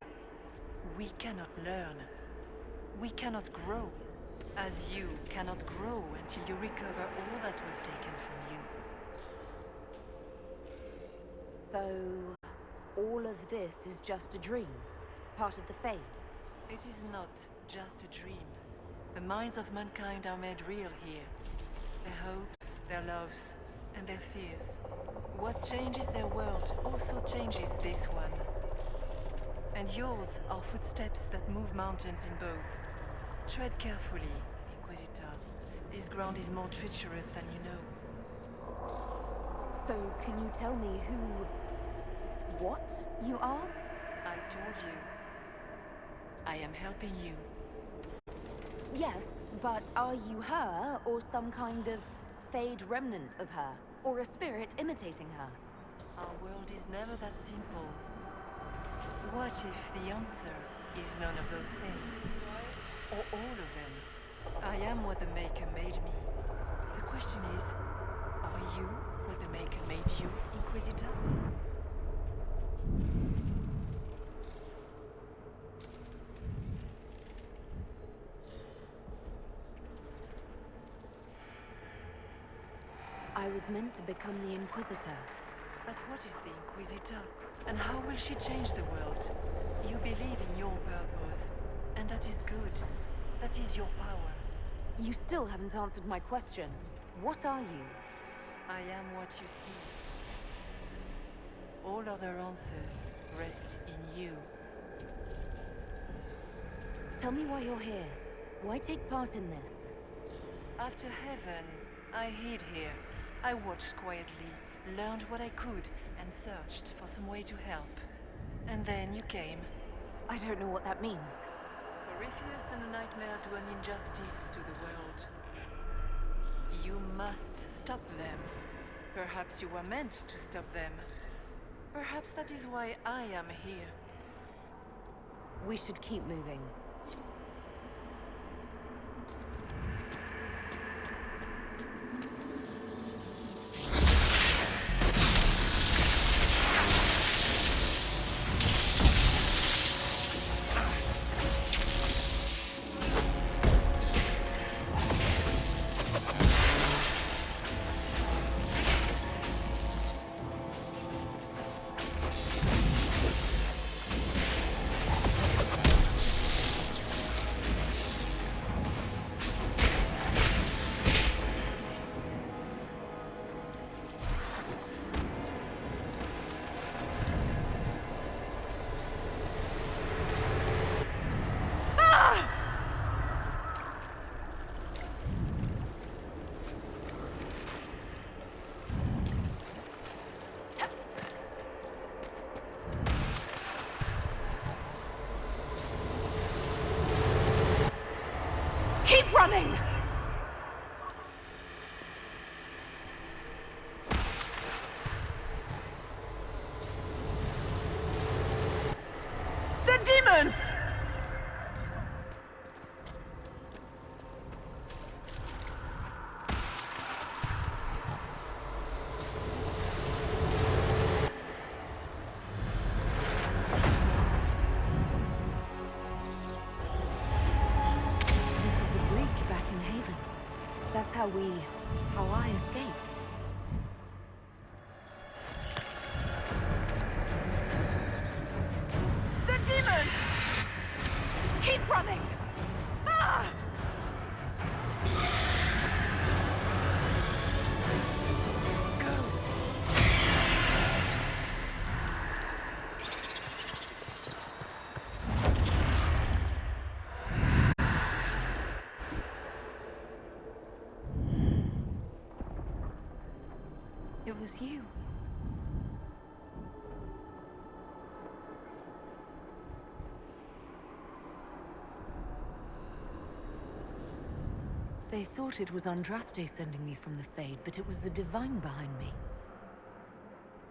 we cannot learn. We cannot grow, as you cannot grow until you recover all that was taken from you. So, all of this is just a dream? Part of the Fade? It is not just a dream. The minds of mankind are made real here. Their hopes, their loves, and their fears. What changes their world also changes this one. And yours are footsteps that move mountains in both. Tread carefully, Inquisitor. This ground is more treacherous than you know. So, can you tell me what you are? I told you. I am helping you. Yes, but are you her, or some kind of Fade remnant of her? Or a spirit imitating her? Our world is never that simple. What if the answer is none of those things? Or all of them? I am what the Maker made me. The question is, are you what the Maker made you, Inquisitor? I was meant to become the Inquisitor. But what is the Inquisitor? And how will she change the world? You believe in your purpose, and that is good. That is your power. You still haven't answered my question. What are you? I am what you see. All other answers rest in you. Tell me why you're here. Why take part in this? After heaven, I hid here. I watched quietly, learned what I could, and searched for some way to help. And then you came. I don't know what that means. Corypheus and the Nightmare do an injustice to the world. You must stop them. Perhaps you were meant to stop them. Perhaps that is why I am here. We should keep moving. Keep running! The demons! That's how I escaped. The demons! Keep running! Ah! It was you. They thought it was Andraste sending me from the Fade, but it was the Divine behind me.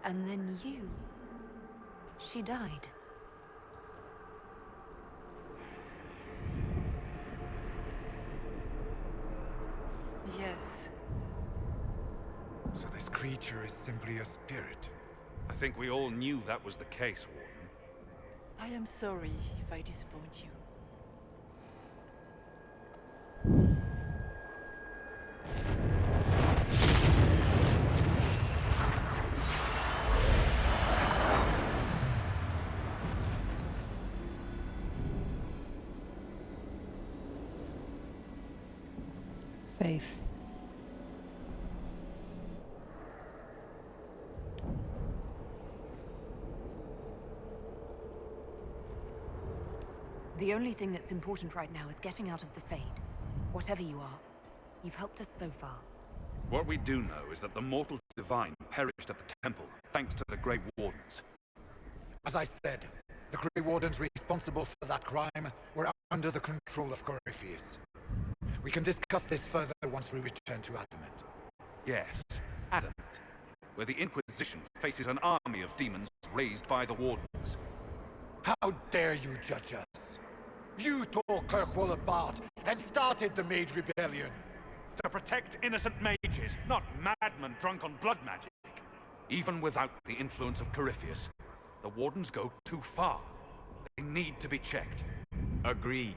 And then you... She died. Yes. So this creature is simply a spirit. I think we all knew that was the case, Warden. I am sorry if I disappoint you. Faith. The only thing that's important right now is getting out of the Fade. Whatever you are, you've helped us so far. What we do know is that the mortal divine perished at the temple, thanks to the Grey Wardens. As I said, The Grey Wardens responsible for that crime were under the control of Corypheus. We can discuss this further once we return to Adamant. Yes, Adamant, where the Inquisition faces an army of demons raised by the Wardens. How dare you judge us? You tore Kirkwall apart and started the Mage Rebellion. To protect innocent mages, not madmen drunk on blood magic. Even without the influence of Corypheus, the Wardens go too far. They need to be checked. Agreed.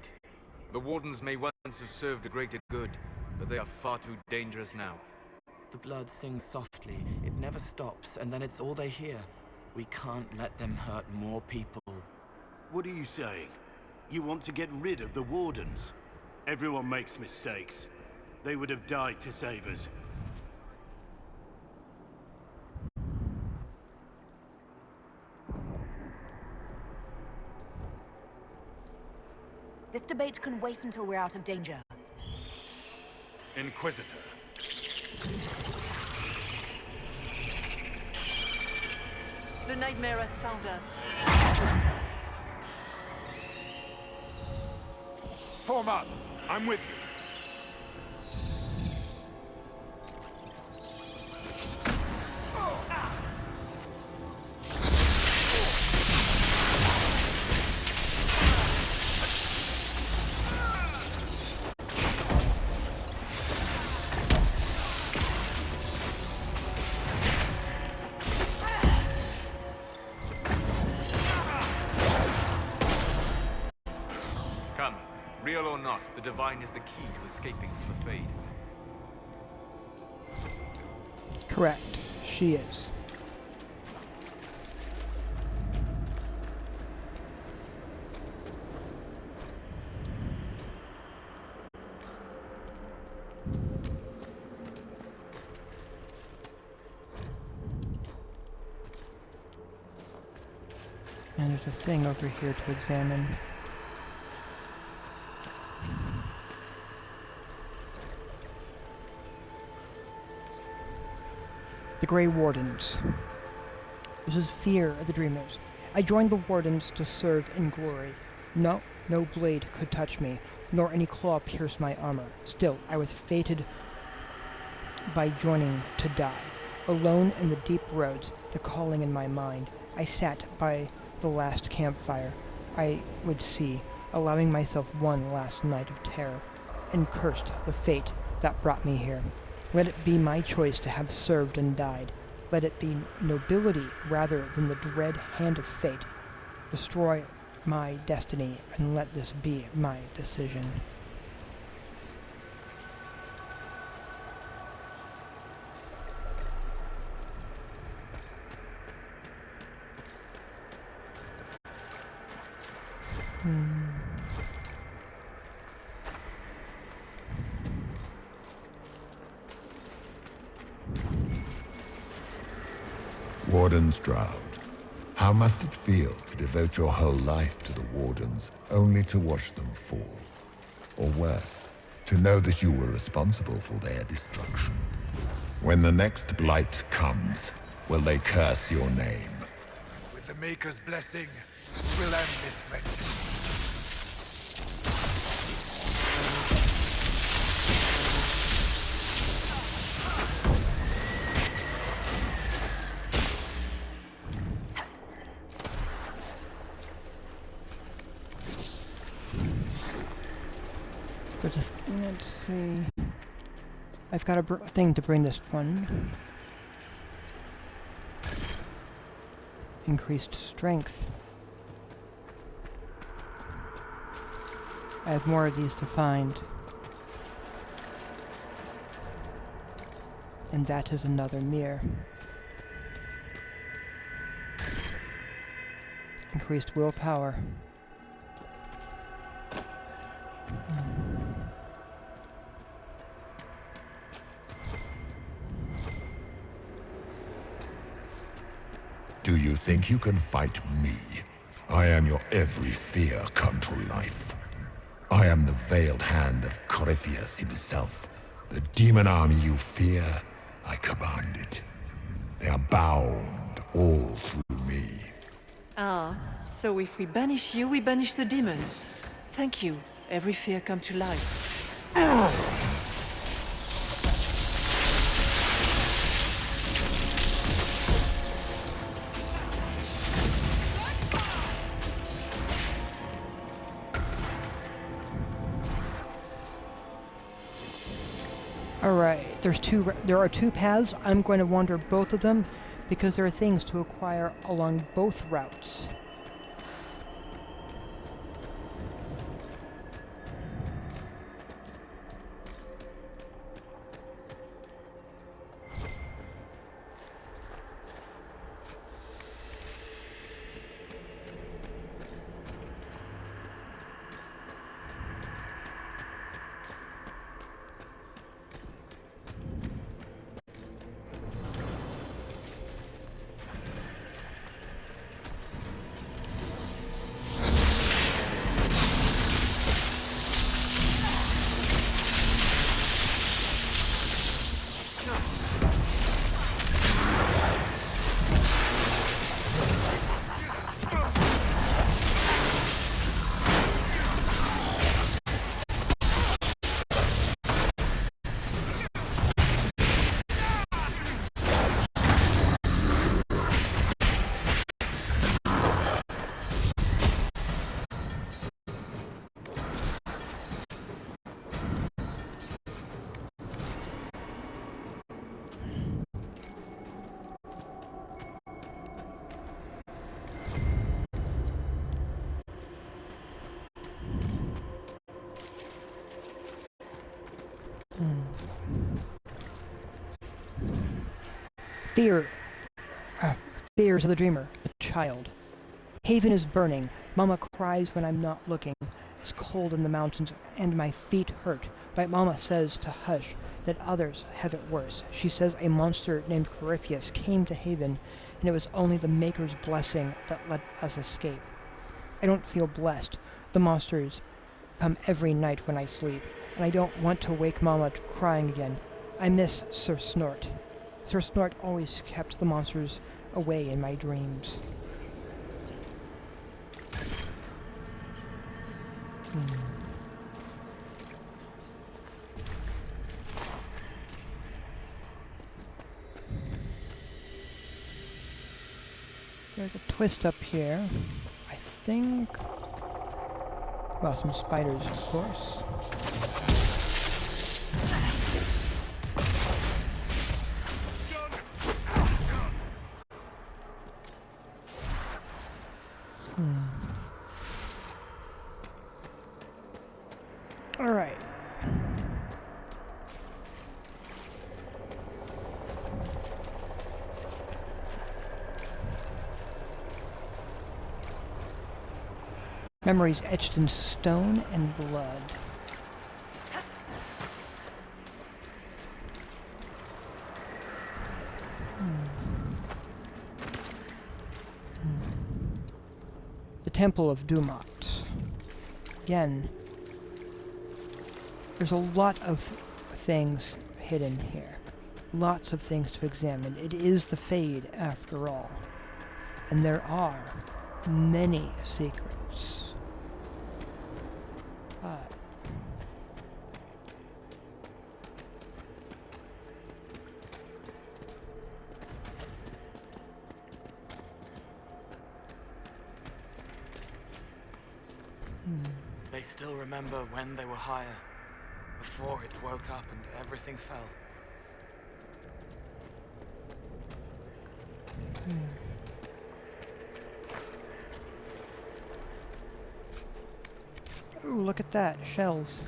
The Wardens may once have served a greater good, but they are far too dangerous now. The blood sings softly, it never stops, and then it's all they hear. We can't let them hurt more people. What are you saying? You want to get rid of the Wardens? Everyone makes mistakes. They would have died to save us. This debate can wait until we're out of danger. Inquisitor. The nightmare has found us. Form up. I'm with you. Come, real or not, the Divine is the key to escaping from the Fade. Correct. She is. And there's a thing over here to examine. The Grey Wardens. This is fear of the Dreamers. I joined the Wardens to serve in glory. No blade could touch me, nor any claw pierce my armor. Still, I was fated by joining to die. Alone in the deep roads, the calling in my mind, I sat by the last campfire I would see, allowing myself one last night of terror, and cursed the fate that brought me here. Let it be my choice to have served and died. Let it be nobility rather than the dread hand of fate. Destroy my destiny, and let this be my decision. Warden Stroud, how must it feel to devote your whole life to the Wardens, only to watch them fall? Or worse, to know that you were responsible for their destruction? When the next blight comes, will they curse your name? With the Maker's blessing, we'll end this friendship. Let's see. I've got a thing to bring this one. Increased strength. I have more of these to find. And that is another mirror. Increased willpower. Do you think you can fight me? I am your every fear come to life. I am the veiled hand of Corypheus himself. The demon army you fear, I command it. They are bound all through me. Ah, so if we banish you, we banish the demons. Thank you. Every fear come to life. Alright, there are two paths. I'm going to wander both of them because there are things to acquire along both routes. Fears of the dreamer, the child. Haven is burning. Mama cries when I'm not looking. It's cold in the mountains and my feet hurt. But Mama says to hush, that others have it worse. She says a monster named Corypheus came to Haven, and it was only the Maker's blessing that let us escape. I don't feel blessed. The monsters come every night when I sleep, and I don't want to wake Mama crying again. I miss Sir Snort. Sir Snort always kept the monsters away in my dreams. There's a twist up here, I think. Well, some spiders, of course. All right. Memories etched in stone and blood. The Temple of Dumat. Again, there's a lot of things hidden here. Lots of things to examine. It is the Fade, after all. And there are many secrets. But They still remember when they were higher, before it woke up and everything fell. ooh, look at that, shells.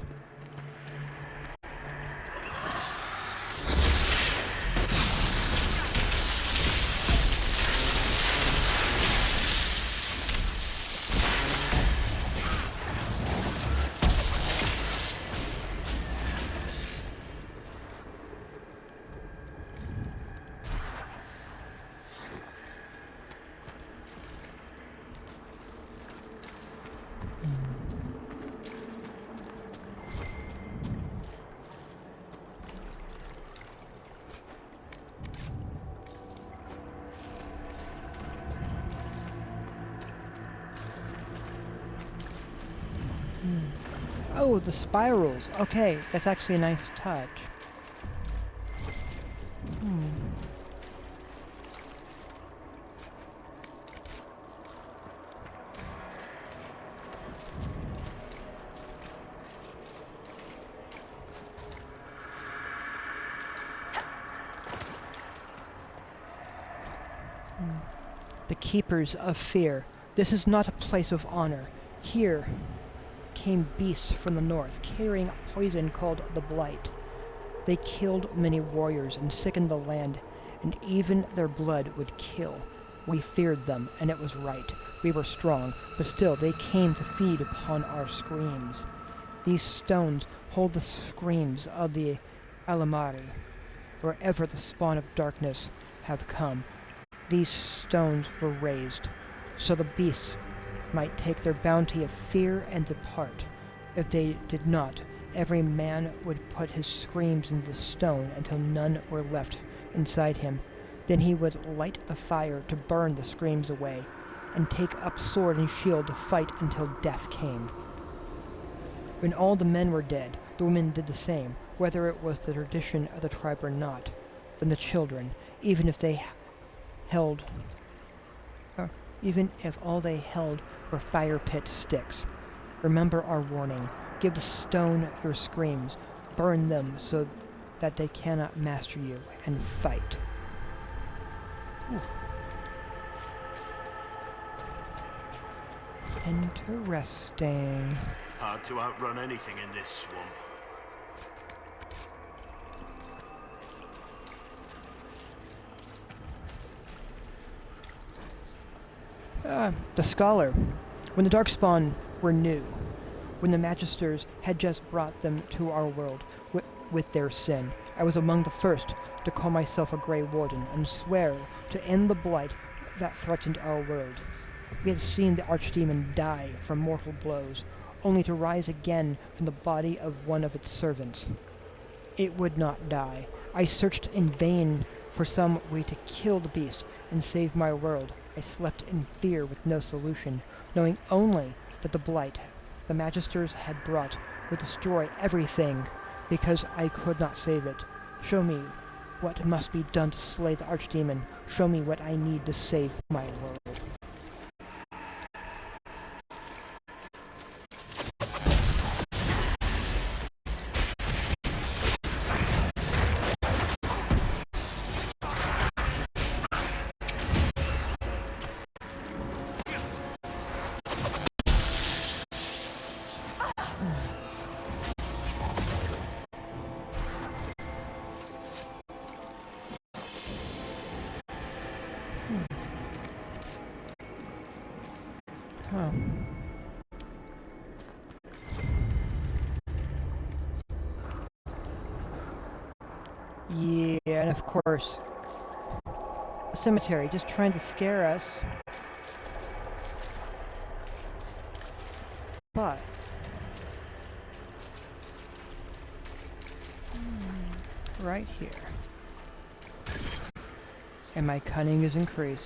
Oh, the spirals. Okay, that's actually a nice touch. The Keepers of Fear. This is not a place of honor. Here came beasts from the north, carrying a poison called the Blight. They killed many warriors and sickened the land, and even their blood would kill. We feared them, and it was right. We were strong, but still they came to feed upon our screams. These stones hold the screams of the Alamari, wherever the spawn of darkness have come. These stones were raised, so the beasts might take their bounty of fear and depart. If they did not, every man would put his screams in the stone until none were left inside him. Then he would light a fire to burn the screams away, and take up sword and shield to fight until death came. When all the men were dead, the women did the same, whether it was the tradition of the tribe or not. Then the children, even if all they held were fire pit sticks. Remember our warning. Give the stone your screams. Burn them so that they cannot master you, and fight. Ooh. Interesting. Hard to outrun anything in this swamp. The Scholar. When the Darkspawn were new, when the Magisters had just brought them to our world with their sin, I was among the first to call myself a Grey Warden and swear to end the blight that threatened our world. We had seen the Archdemon die from mortal blows, only to rise again from the body of one of its servants. It would not die. I searched in vain for some way to kill the beast and save my world. I slept in fear with no solution, knowing only that the blight the Magisters had brought would destroy everything, because I could not save it. Show me what must be done to slay the Archdemon. Show me what I need to save my world. Oh. Yeah, and of course, a cemetery just trying to scare us. But right here. And my cunning is increased.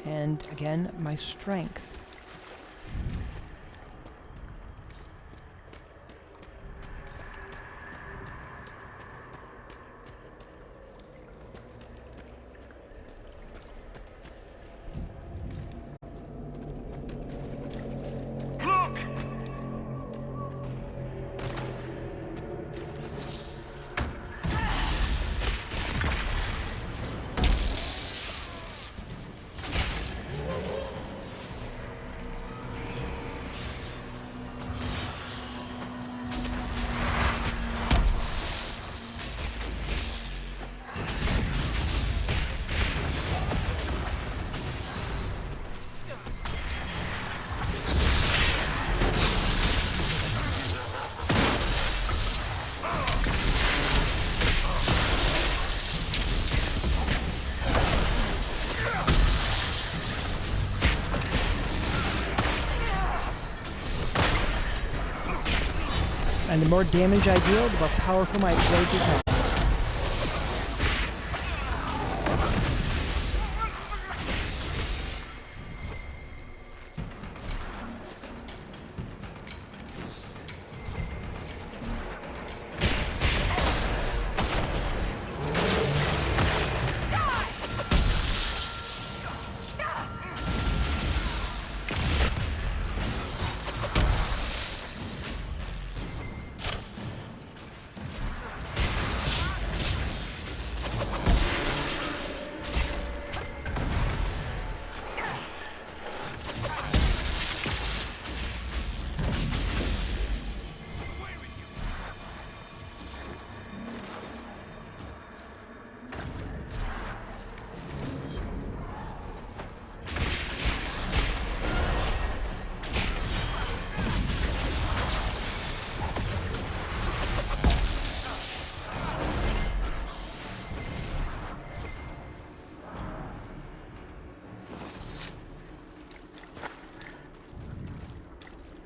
And again, my strength. And the more damage I deal, the more powerful my blade becomes.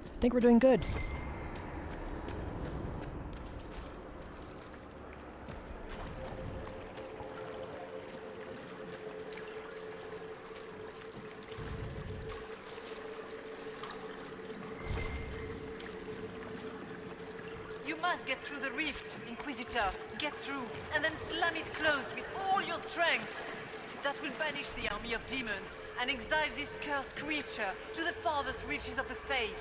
I think we're doing good. You must get through the rift, Inquisitor. Get through, and then slam it closed with all your strength. That will banish the army of demons and exile this cursed creature to the farthest reaches of the Fade.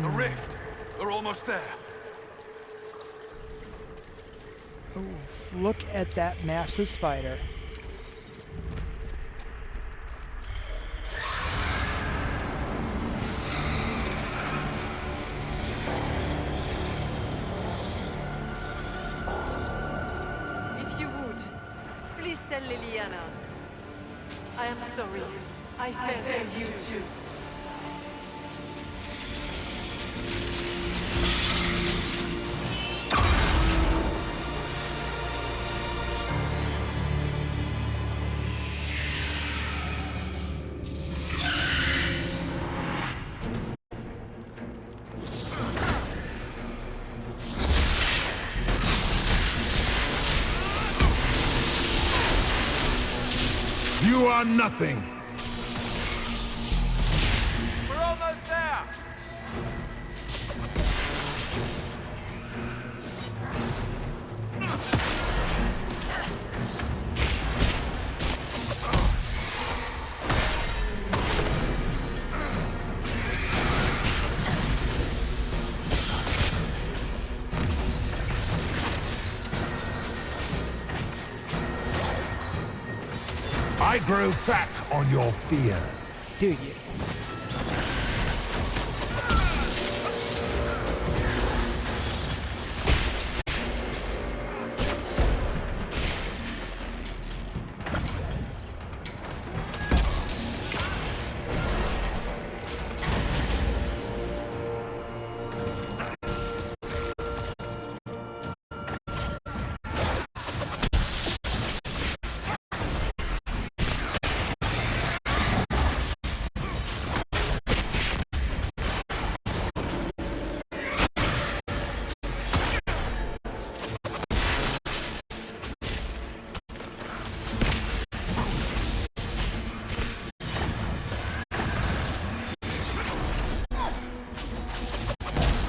The rift! We're almost there. Ooh, look at that massive spider. If you would, please tell Liliana. I am sorry. I failed you too. You are nothing! We're almost there! I grow fat on your fear. Do you?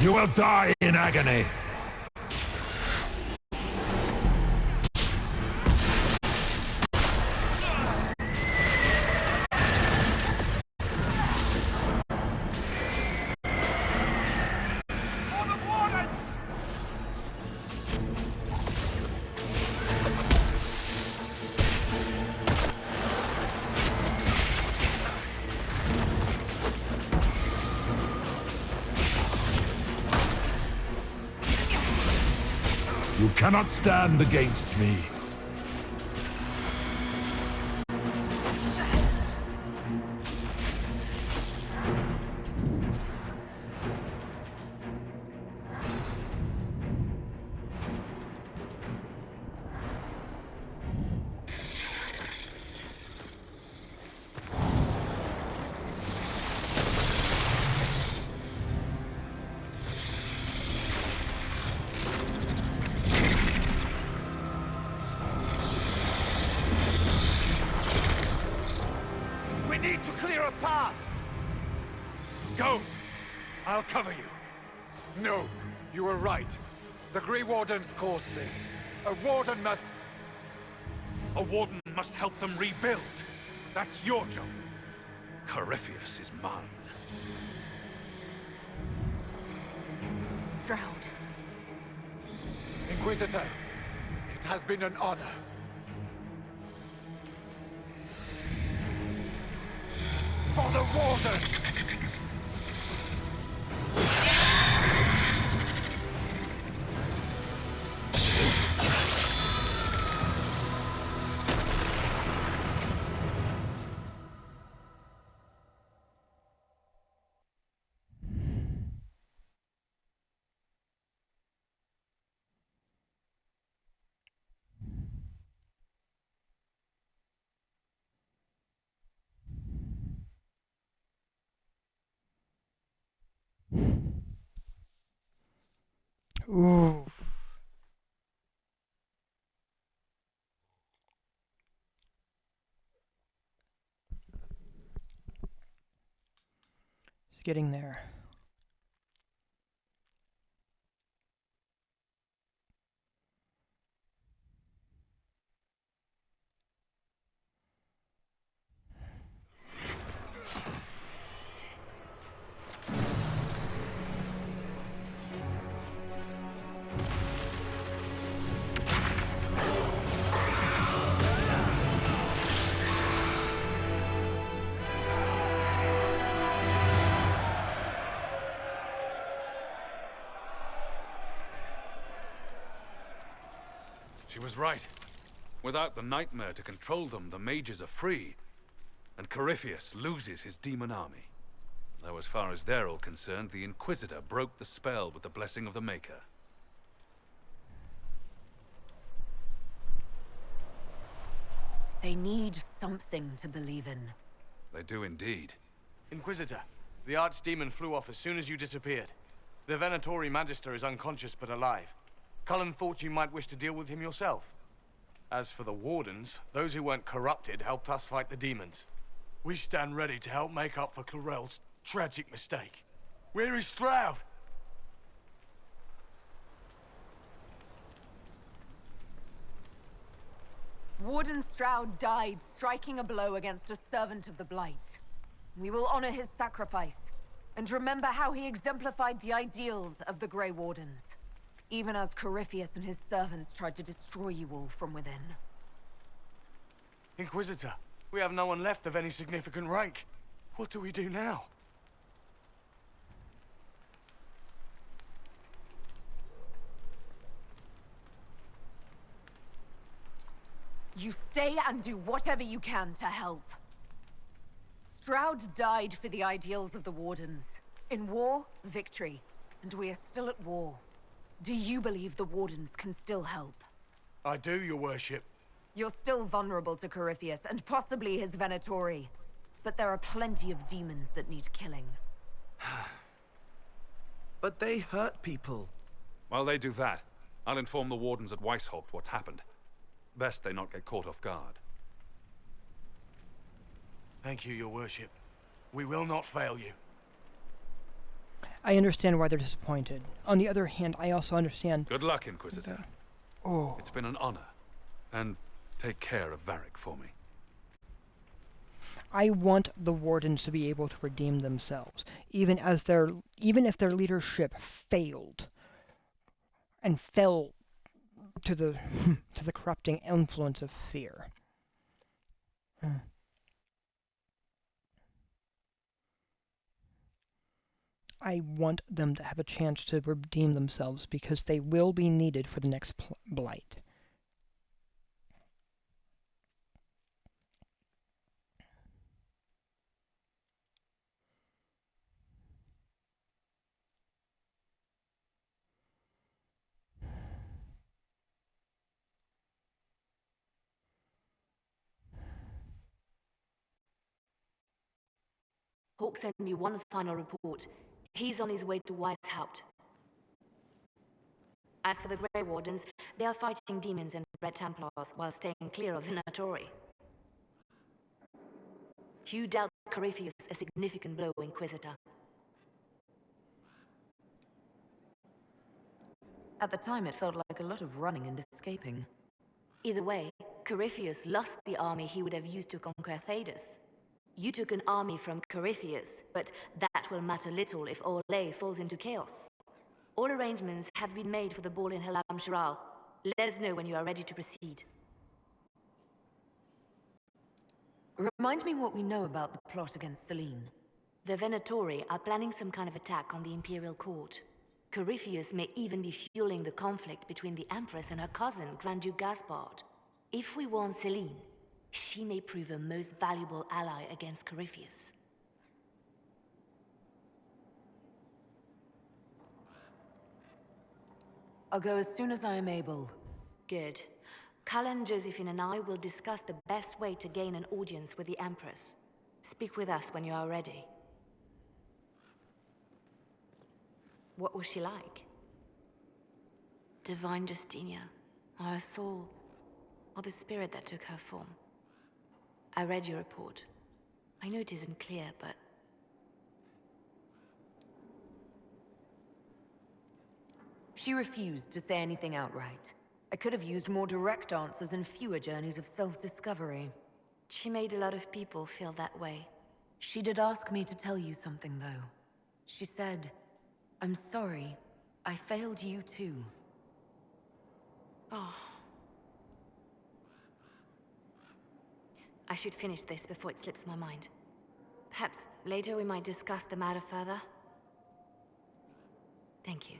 You will die in agony. You cannot stand against me. Go! I'll cover you. No, you were right. The Grey Wardens caused this. A warden must... A warden must help them rebuild. That's your job. Corypheus is mine. Stroud. Inquisitor, it has been an honor. For the Warden! Ooh. It's getting there. She was right. Without the nightmare to control them, the mages are free. And Corypheus loses his demon army. Though as far as they're all concerned, the Inquisitor broke the spell with the blessing of the Maker. They need something to believe in. They do indeed. Inquisitor, the Archdemon flew off as soon as you disappeared. The Venatori Magister is unconscious but alive. Cullen thought you might wish to deal with him yourself. As for the Wardens, those who weren't corrupted helped us fight the demons. We stand ready to help make up for Clarel's tragic mistake. Where is Stroud? Warden Stroud died striking a blow against a servant of the Blight. We will honor his sacrifice, and remember how he exemplified the ideals of the Grey Wardens. Even as Corypheus and his servants tried to destroy you all from within. Inquisitor, we have no one left of any significant rank. What do we do now? You stay and do whatever you can to help. Stroud died for the ideals of the Wardens. In war, victory. And we are still at war. Do you believe the Wardens can still help? I do, your worship. You're still vulnerable to Corypheus, and possibly his Venatori. But there are plenty of demons that need killing. But they hurt people. While they do that, I'll inform the Wardens at Weishaupt what's happened. Best they not get caught off guard. Thank you, your worship. We will not fail you. I understand why they're disappointed. On the other hand, I also understand... Good luck, Inquisitor. Oh. It's been an honor. And take care of Varric for me. I want the Wardens to be able to redeem themselves, even if their leadership failed and fell to the to the corrupting influence of fear. I want them to have a chance to redeem themselves because they will be needed for the next blight. Hawk sent me one final report. He's on his way to Weishaupt. As for the Grey Wardens, they are fighting demons and Red Templars while staying clear of Venatori. You dealt Corypheus a significant blow, Inquisitor. At the time, it felt like a lot of running and escaping. Either way, Corypheus lost the army he would have used to conquer Thedas. You took an army from Corypheus, but that will matter little if Orlais falls into chaos. All arrangements have been made for the ball in Halam Shiral. Let us know when you are ready to proceed. Remind me what we know about the plot against Selene. The Venatori are planning some kind of attack on the Imperial Court. Corypheus may even be fueling the conflict between the Empress and her cousin, Grand Duke Gaspard. If we warn Selene, she may prove a most valuable ally against Corypheus. I'll go as soon as I am able. Good. Cullen, Josephine, and I will discuss the best way to gain an audience with the Empress. Speak with us when you are ready. What was she like? Divine Justinia, or her soul, or the spirit that took her form. I read your report. I know it isn't clear, but... She refused to say anything outright. I could have used more direct answers and fewer journeys of self-discovery. She made a lot of people feel that way. She did ask me to tell you something, though. She said, "I'm sorry. I failed you too." Oh. I should finish this before it slips my mind. Perhaps later we might discuss the matter further. Thank you.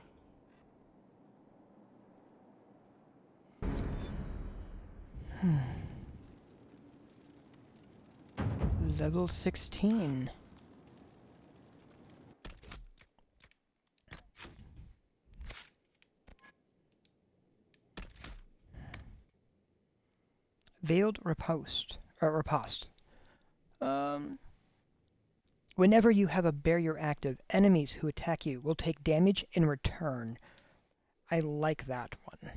Level 16. Veiled Riposte. Whenever you have a barrier active, enemies who attack you will take damage in return. I like that one.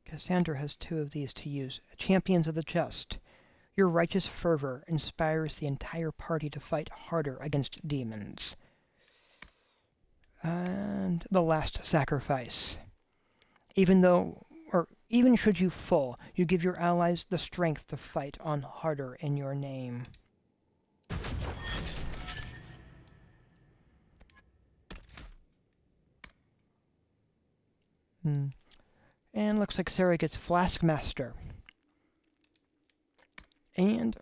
Cassandra has 2 of these to use. Champions of the Just. Your righteous fervor inspires the entire party to fight harder against demons. And the Last Sacrifice. Even should you fall, you give your allies the strength to fight on harder in your name. And looks like Sarah gets Flask Master. And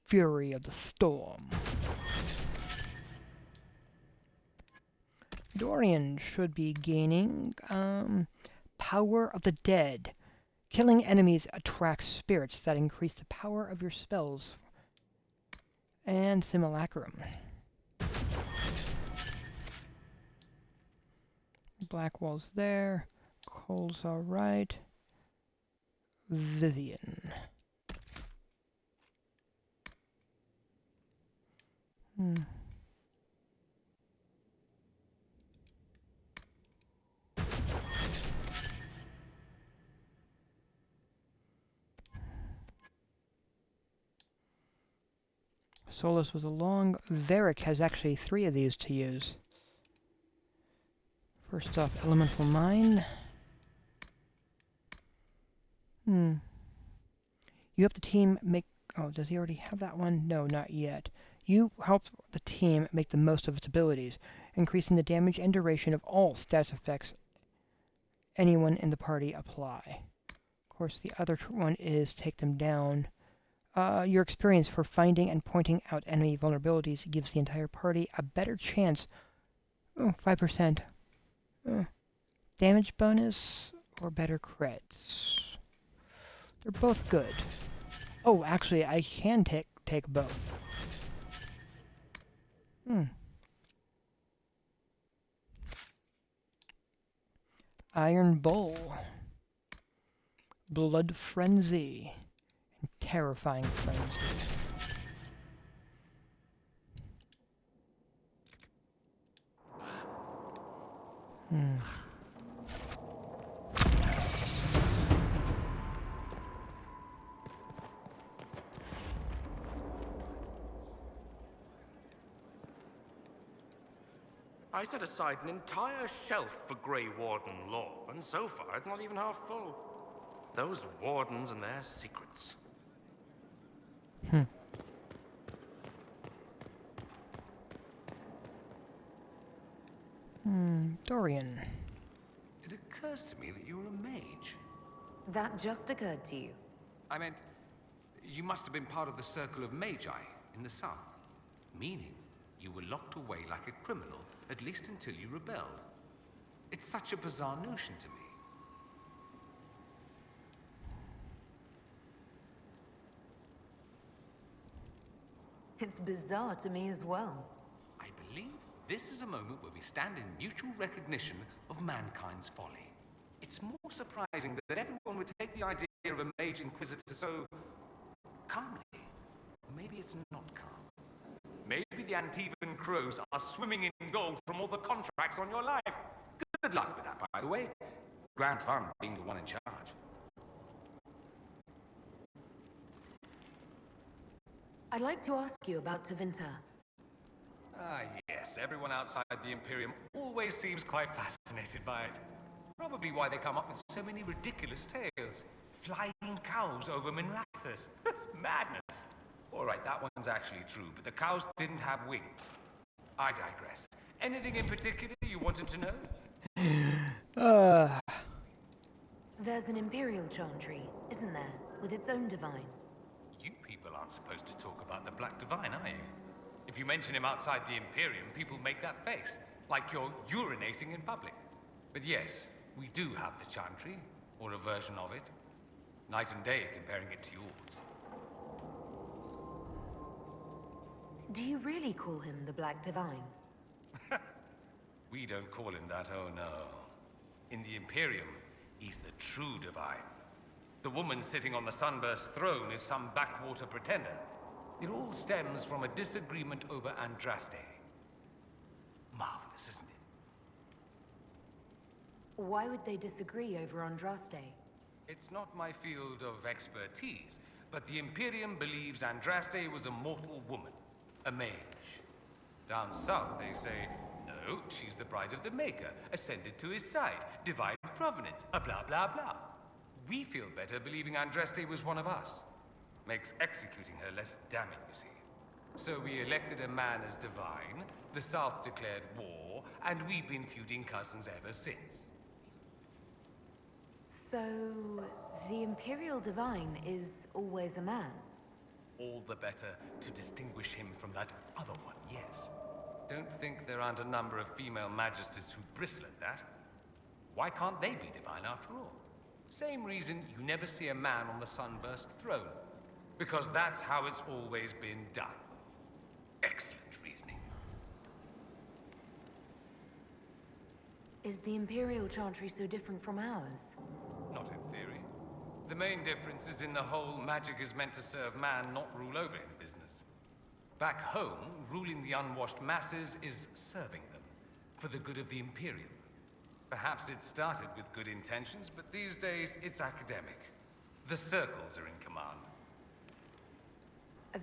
Fury of the Storm. Dorian should be gaining Power of the Dead. Killing enemies attracts spirits that increase the power of your spells. And Simulacrum. Blackwall's there. Cole's alright. Vivian. Solus was along. Varric has actually 3 of these to use. First off, Elemental Mine. You help the team make... Oh, does he already have that one? No, not yet. You help the team make the most of its abilities, increasing the damage and duration of all status effects anyone in the party apply. Of course, the other one is take them down. Your experience for finding and pointing out enemy vulnerabilities gives the entire party a better chance. 5%. Damage bonus or better crits. They're both good. Oh, actually, I can take both. Iron Bull. Blood Frenzy. And Terrifying Frenzy. I set aside an entire shelf for Grey Warden lore, and so far it's not even half full. Those wardens and their secrets. Dorian. It occurs to me that you're a mage. That just occurred to you. I meant, you must have been part of the Circle of Magi in the south. Meaning, you were locked away like a criminal, at least until you rebelled. It's such a bizarre notion to me. It's bizarre to me as well. I believe this is a moment where we stand in mutual recognition of mankind's folly. It's more surprising that everyone would take the idea of a mage inquisitor so calmly. Maybe it's not calm. Maybe the Antivan crows are swimming in gold from all the contracts on your life. Good luck with that, by the way. Grand fun being the one in charge. I'd like to ask you about Tevinter. Ah, yes. Everyone outside the Imperium always seems quite fascinated by it. Probably why they come up with so many ridiculous tales. Flying cows over Minrathous. That's madness. All right, that one's actually true, but the cows didn't have wings. I digress. Anything in particular you wanted to know? There's an Imperial Chantry, isn't there? With its own divine. You people aren't supposed to talk about the Black Divine, are you? If you mention him outside the Imperium, people make that face, like you're urinating in public. But yes, we do have the Chantry, or a version of it. Night and day comparing it to yours. Do you really call him the Black Divine? We don't call him that, oh no. In the Imperium, he's the true divine. The woman sitting on the Sunburst throne is some backwater pretender. It all stems from a disagreement over Andraste. Marvelous, isn't it? Why would they disagree over Andraste? It's not my field of expertise, but the Imperium believes Andraste was a mortal woman, a mage. Down south, they say, no, she's the bride of the Maker, ascended to his side, divine provenance, a blah blah blah. We feel better believing Andraste was one of us. Makes executing her less damning, you see. So we elected a man as divine, the South declared war, and we've been feuding cousins ever since. So, the Imperial Divine is always a man? All the better to distinguish him from that other one, yes. Don't think there aren't a number of female magisters who bristle at that. Why can't they be divine after all? Same reason you never see a man on the Sunburst throne. Because that's how it's always been done. Excellent reasoning. Is the Imperial Chantry so different from ours? Not in theory. The main difference is in the whole magic is meant to serve man, not rule over him business. Back home, ruling the unwashed masses is serving them, for the good of the Imperium. Perhaps it started with good intentions, but these days it's academic. The circles are in command.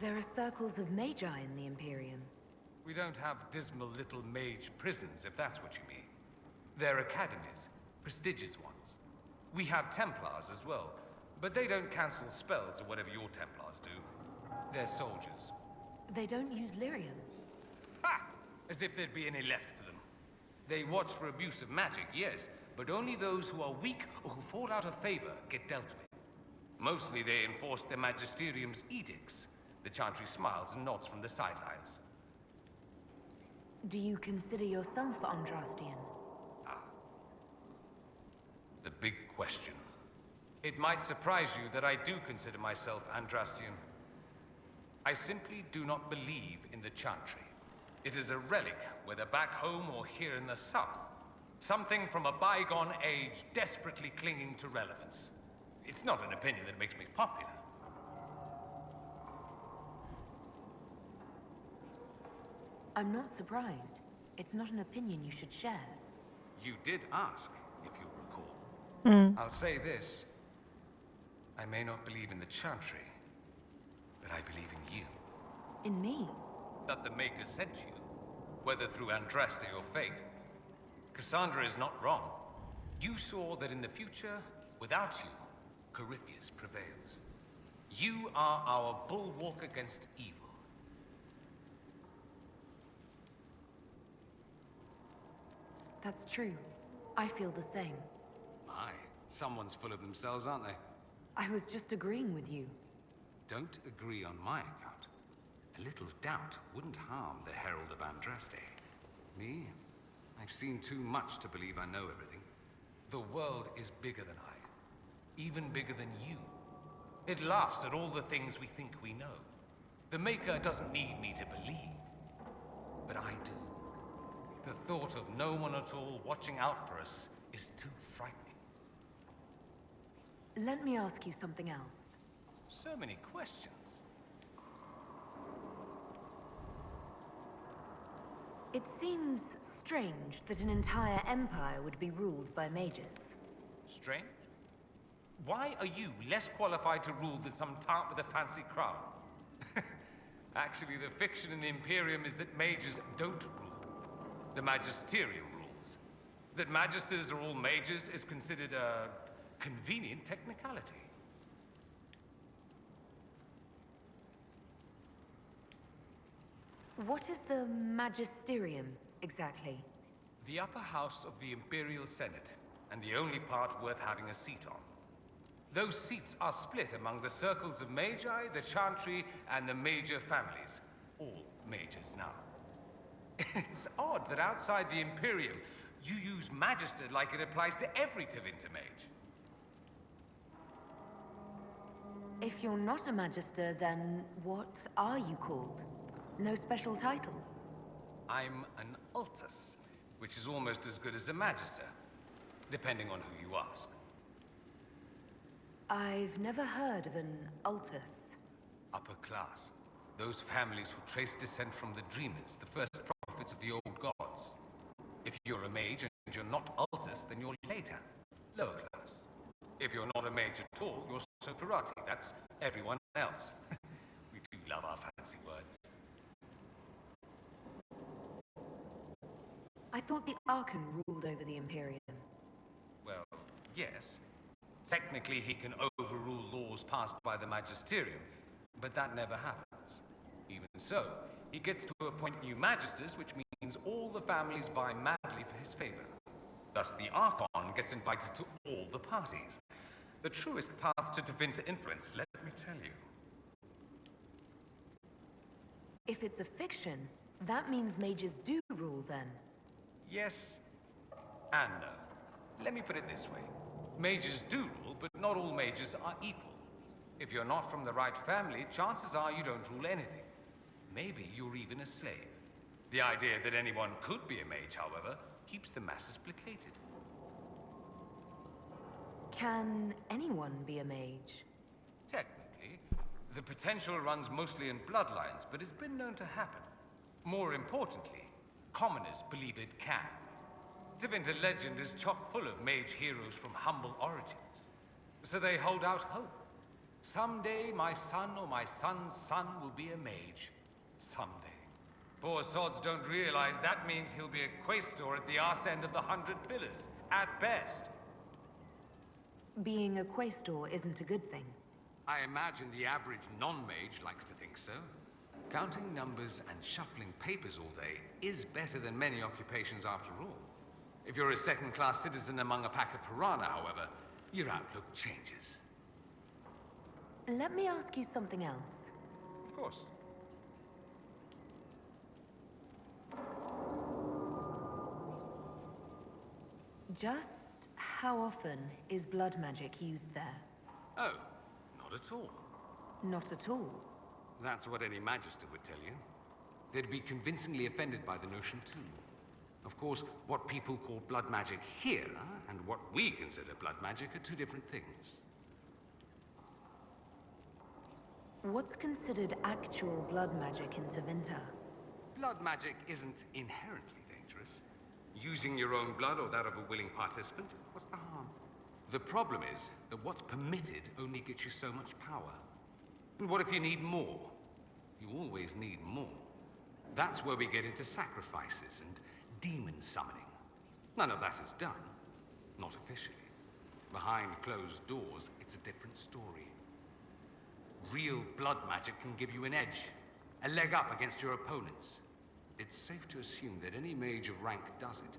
There are circles of magi in the Imperium. We don't have dismal little mage prisons, if that's what you mean. They're academies, prestigious ones. We have Templars as well, but they don't cancel spells or whatever your Templars do. They're soldiers. They don't use lyrium. Ha! As if there'd be any left for them. They watch for abuse of magic, yes, but only those who are weak or who fall out of favor get dealt with. Mostly they enforce the Magisterium's edicts. The Chantry smiles and nods from the sidelines. Do you consider yourself Andrastian? The big question. It might surprise you that I do consider myself Andrastian. I simply do not believe in the Chantry. It is a relic, whether back home or here in the south. Something from a bygone age desperately clinging to relevance. It's not an opinion that makes me popular. I'm not surprised. It's not an opinion you should share. You did ask, if you recall. I'll say this. I may not believe in the Chantry, but I believe in you. In me? That the Maker sent you. whether through Andraste or fate. Cassandra is not wrong. You saw that in the future, without you, Corypheus prevails. You are our bulwark against evil. That's true. I feel the same. My, someone's full of themselves, aren't they? I was just agreeing with you. Don't agree on my account. A little doubt wouldn't harm the Herald of Andraste. Me? I've seen too much to believe I know everything. The world is bigger than I. Even bigger than you. It laughs at all the things we think we know. The Maker doesn't need me to believe. But I do. The thought of no one at all watching out for us is too frightening. Let me ask you something else. So many questions. It seems strange that an entire empire would be ruled by mages. Strange? Why are you less qualified to rule than some tart with a fancy crown? Actually, the fiction in the Imperium is that mages don't rule. The Magisterium rules. That magisters are all mages is considered a convenient technicality. What is the Magisterium, exactly? The upper house of the Imperial Senate, and the only part worth having a seat on. Those seats are split among the circles of Magi, the Chantry, and the major families. All mages now. It's odd that outside the Imperium, you use Magister like it applies to every Tevinter mage. If you're not a Magister, then what are you called? No special title? I'm an Altus, which is almost as good as a Magister, depending on who you ask. I've never heard of an Altus. Upper class. Those families who trace descent from the Dreamers, the first prophets of the old gods. If you're a mage and you're not Altus, then you're later. Lower class. If you're not a mage at all, you're Soperati. That's everyone else. We do love our fancy words. I thought the Archon ruled over the Imperium. Well, yes. Technically, he can overrule laws passed by the Magisterium, but that never happens. Even so, he gets to appoint new Magisters, which means all the families vie madly for his favor. Thus, the Archon gets invited to all the parties. The truest path to Tevinter influence, let me tell you. If it's a fiction, that means mages do rule then. Yes and no. Let me put it this way. Mages do rule, but not all mages are equal. If you're not from the right family, chances are you don't rule anything. Maybe you're even a slave. The idea that anyone could be a mage, however, keeps the masses placated. Can anyone be a mage? Technically, the potential runs mostly in bloodlines, but it's been known to happen. More importantly, commoners believe it can. Tevinter legend is chock full of mage heroes from humble origins. So they hold out hope. Someday my son or my son's son will be a mage. Someday. Poor sods don't realize that means he'll be a quaestor at the arse end of the 100 Pillars, at best. Being a quaestor isn't a good thing. I imagine the average non-mage likes to think so. Counting numbers and shuffling papers all day is better than many occupations after all. If you're a second-class citizen among a pack of piranha, however, your outlook changes. Let me ask you something else. Of course. Just how often is blood magic used there? Oh, not at all. Not at all. That's what any Magister would tell you. They'd be convincingly offended by the notion too. Of course, what people call blood magic here, and what we consider blood magic, are two different things. What's considered actual blood magic in Tevinter? Blood magic isn't inherently dangerous. Using your own blood or that of a willing participant, what's the harm? The problem is that what's permitted only gets you so much power. And what if you need more? You always need more. That's where we get into sacrifices and demon summoning. None of that is done. Not officially. Behind closed doors, it's a different story. Real blood magic can give you an edge, a leg up against your opponents. It's safe to assume that any mage of rank does it.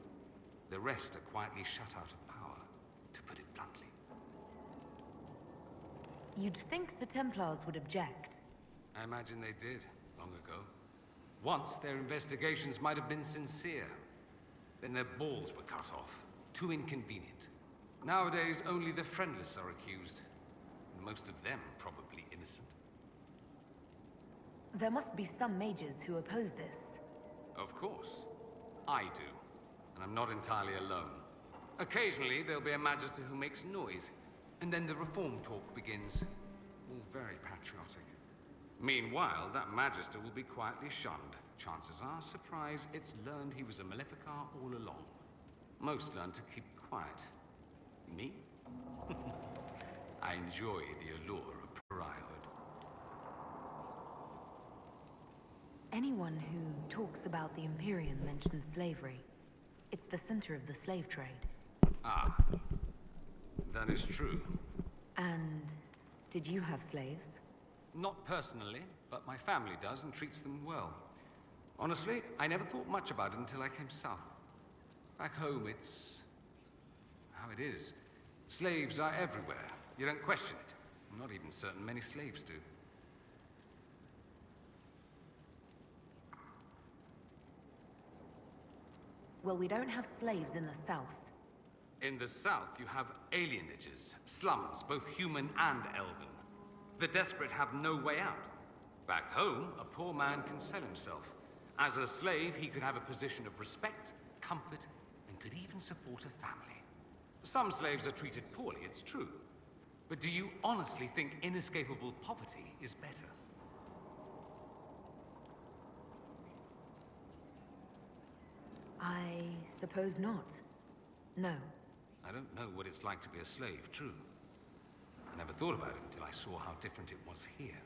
The rest are quietly shut out of power, to put it bluntly. You'd think the Templars would object. I imagine they did, long ago. Once, their investigations might have been sincere. Then their balls were cut off. Too inconvenient. Nowadays, only the friendless are accused. And most of them probably innocent. There must be some mages who oppose this. Of course. I do. And I'm not entirely alone. Occasionally, there'll be a magister who makes noise. And then the reform talk begins. All very patriotic. Meanwhile, that magister will be quietly shunned. Chances are, surprise, it's learned he was a Maleficar all along. Most learn to keep quiet. Me? I enjoy the allure of pariahhood. Anyone who talks about the Imperium mentions slavery. It's the center of the slave trade. Ah, that is true. And did you have slaves? Not personally, but my family does and treats them well. Honestly, I never thought much about it until I came south. Back home, it's how it is. Slaves are everywhere. You don't question it. I'm not even certain many slaves do. Well, we don't have slaves in the south. In the south, you have alienages, slums, both human and elven. The desperate have no way out. Back home, a poor man can sell himself. As a slave, he could have a position of respect, comfort, and could even support a family. Some slaves are treated poorly, it's true. But do you honestly think inescapable poverty is better? I suppose not. No. I don't know what it's like to be a slave, true. I never thought about it until I saw how different it was here.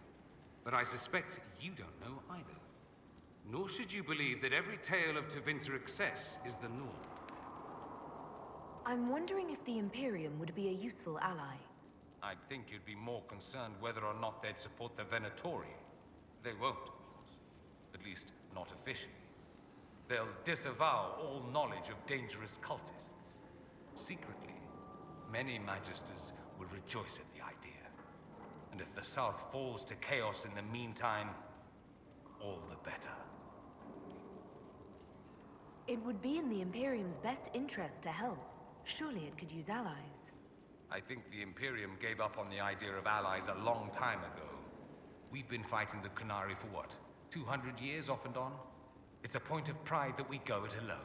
But I suspect you don't know either. Nor should you believe that every tale of Tevinter excess is the norm. I'm wondering if the Imperium would be a useful ally. I'd think you'd be more concerned whether or not they'd support the Venatori. They won't, of course. At least, not officially. They'll disavow all knowledge of dangerous cultists. Secretly, many magisters will rejoice at the idea. And if the South falls to chaos in the meantime, all the better. It would be in the Imperium's best interest to help. Surely it could use allies. I think the Imperium gave up on the idea of allies a long time ago. We've been fighting the Qunari for what? 200 years off and on? It's a point of pride that we go it alone.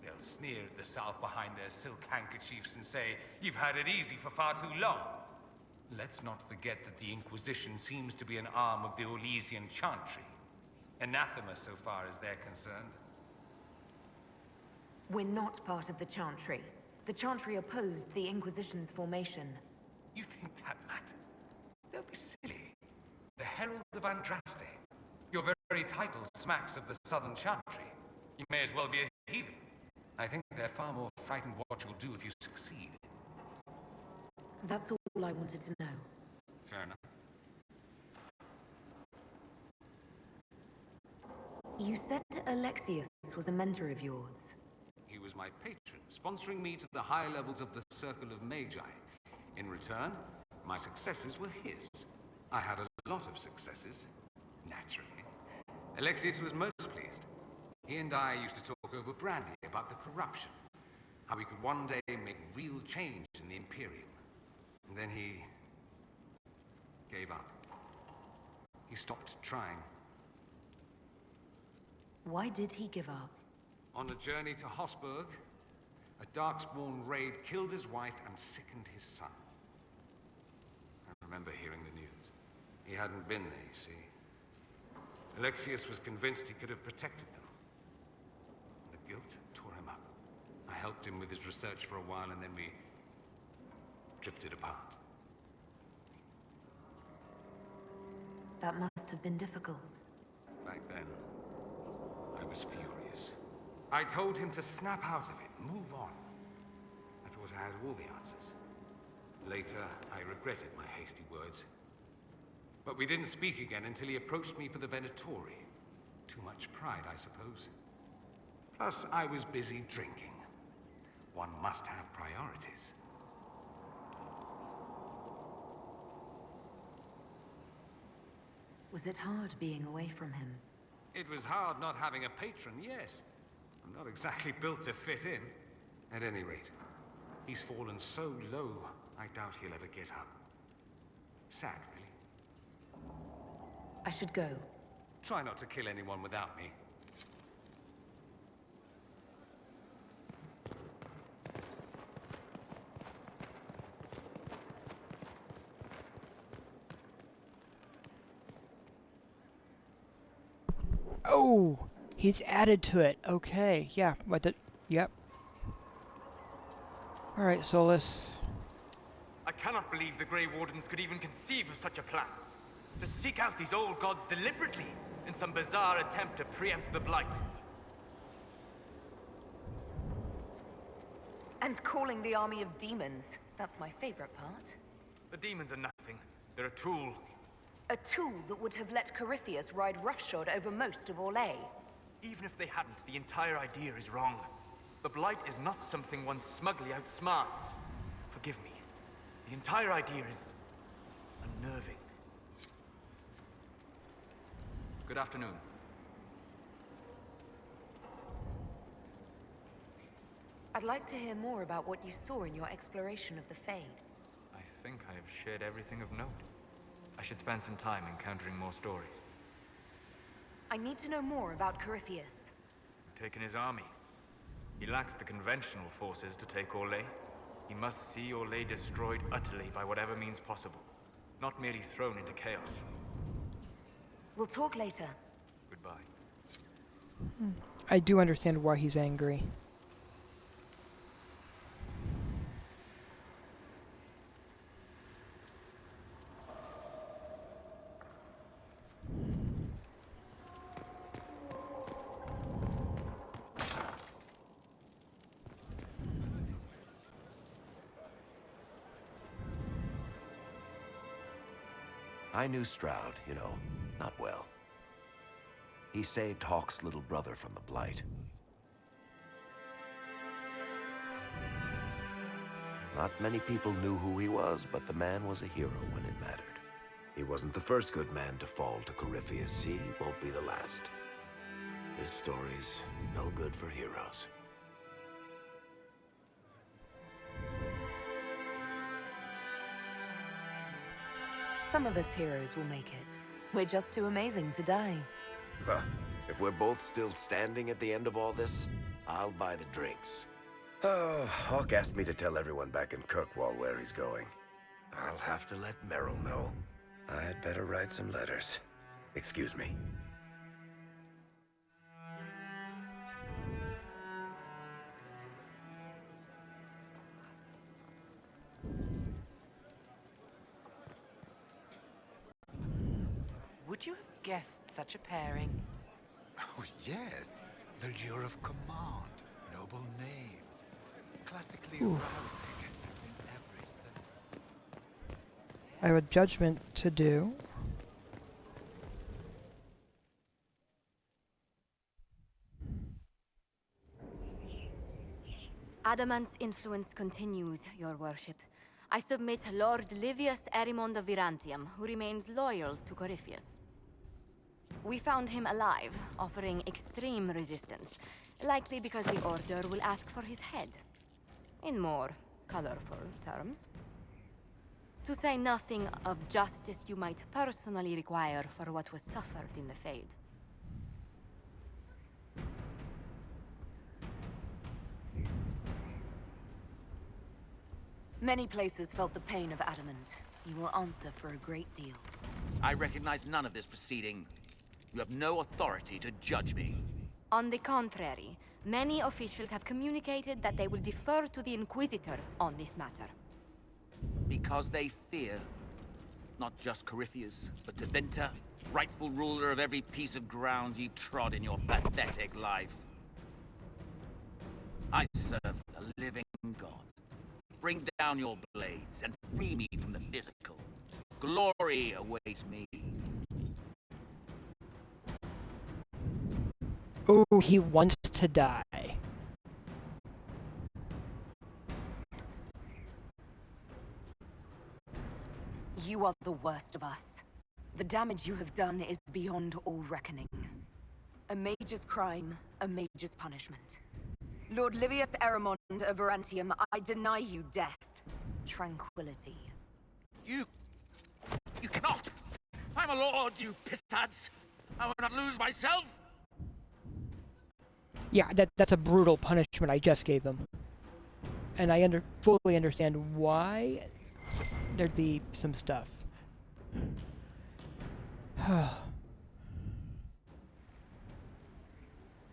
They'll sneer at the South behind their silk handkerchiefs and say, "You've had it easy for far too long." Let's not forget that the Inquisition seems to be an arm of the Orlesian Chantry. Anathema so far as they're concerned. We're not part of the Chantry. The Chantry opposed the Inquisition's formation. You think that matters? Don't be silly. The Herald of Andraste. Your very title smacks of the Southern Chantry. You may as well be a heathen. I think they're far more frightened what you'll do if you succeed. That's all I wanted to know. Fair enough. You said Alexius was a mentor of yours. He was my patron, sponsoring me to the high levels of the Circle of Magi. In return, my successes were his. I had a lot of successes, naturally. Alexius was most pleased. He and I used to talk over brandy about the corruption, how we could one day make real change in the Imperium. And then he gave up. He stopped trying. Why did he give up? On a journey to Hosburg, a Darkspawn raid killed his wife and sickened his son. I remember hearing the news. He hadn't been there, you see. Alexius was convinced he could have protected them. The guilt tore him up. I helped him with his research for a while, and then we drifted apart. That must have been difficult. Back then. I was furious. I told him to snap out of it, move on. I thought I had all the answers. Later, I regretted my hasty words. But we didn't speak again until he approached me for the Venatori. Too much pride, I suppose. Plus, I was busy drinking. One must have priorities. Was it hard being away from him? It was hard not having a patron, yes. I'm not exactly built to fit in. At any rate, he's fallen so low, I doubt he'll ever get up. Sad, really. I should go. Try not to kill anyone without me. Oh, he's added to it. Okay, yeah, but yep. All right, Solus. I cannot believe the Grey Wardens could even conceive of such a plan. To seek out these old gods deliberately in some bizarre attempt to preempt the Blight. And calling the army of demons. That's my favorite part. The demons are nothing. They're a tool. A tool that would have let Corypheus ride roughshod over most of Orlais. Even if they hadn't, the entire idea is wrong. The Blight is not something one smugly outsmarts. Forgive me. The entire idea is unnerving. Good afternoon. I'd like to hear more about what you saw in your exploration of the Fade. I think I have shared everything of note. I should spend some time encountering more stories. I need to know more about Corypheus. We've taken his army. He lacks the conventional forces to take Orlais. He must see Orlais destroyed utterly by whatever means possible, not merely thrown into chaos. We'll talk later. Goodbye. I do understand why he's angry. I knew Stroud, you know, not well. He saved Hawke's little brother from the Blight. Not many people knew who he was, but the man was a hero when it mattered. He wasn't the first good man to fall to Corypheus. He won't be the last. This story's no good for heroes. Some of us heroes will make it. We're just too amazing to die. Huh. If we're both still standing at the end of all this, I'll buy the drinks. Oh, Hawke asked me to tell everyone back in Kirkwall where he's going. I'll have to let Merrill know. I'd better write some letters. Excuse me. Would you have guessed such a pairing? Oh, yes. The lure of command. Noble names. Classically Ooh. arousing in every sense. I have a judgment to do. Adamant's influence continues, your worship. I submit Lord Livius Erimond of Virantium, who remains loyal to Corypheus. We found him alive, offering extreme resistance, likely because the Order will ask for his head. In more colorful terms. To say nothing of justice you might personally require for what was suffered in the Fade. Many places felt the pain of adamant. You will answer for a great deal. I recognize none of this proceeding. You have no authority to judge me. On the contrary, many officials have communicated that they will defer to the Inquisitor on this matter. Because they fear. Not just Corypheus, but Tevinter, rightful ruler of every piece of ground you trod in your pathetic life. I serve the living God. Bring down your blades and free me from the physical. Glory awaits me. Oh, he wants to die. You are the worst of us. The damage you have done is beyond all reckoning. A mage's crime, a mage's punishment. Lord Livius Eramond of Varantium, I deny you death. Tranquility. You cannot! I'm a lord, you pistards! I will not lose myself! Yeah, that's a brutal punishment I just gave them. And I fully understand why there'd be some stuff.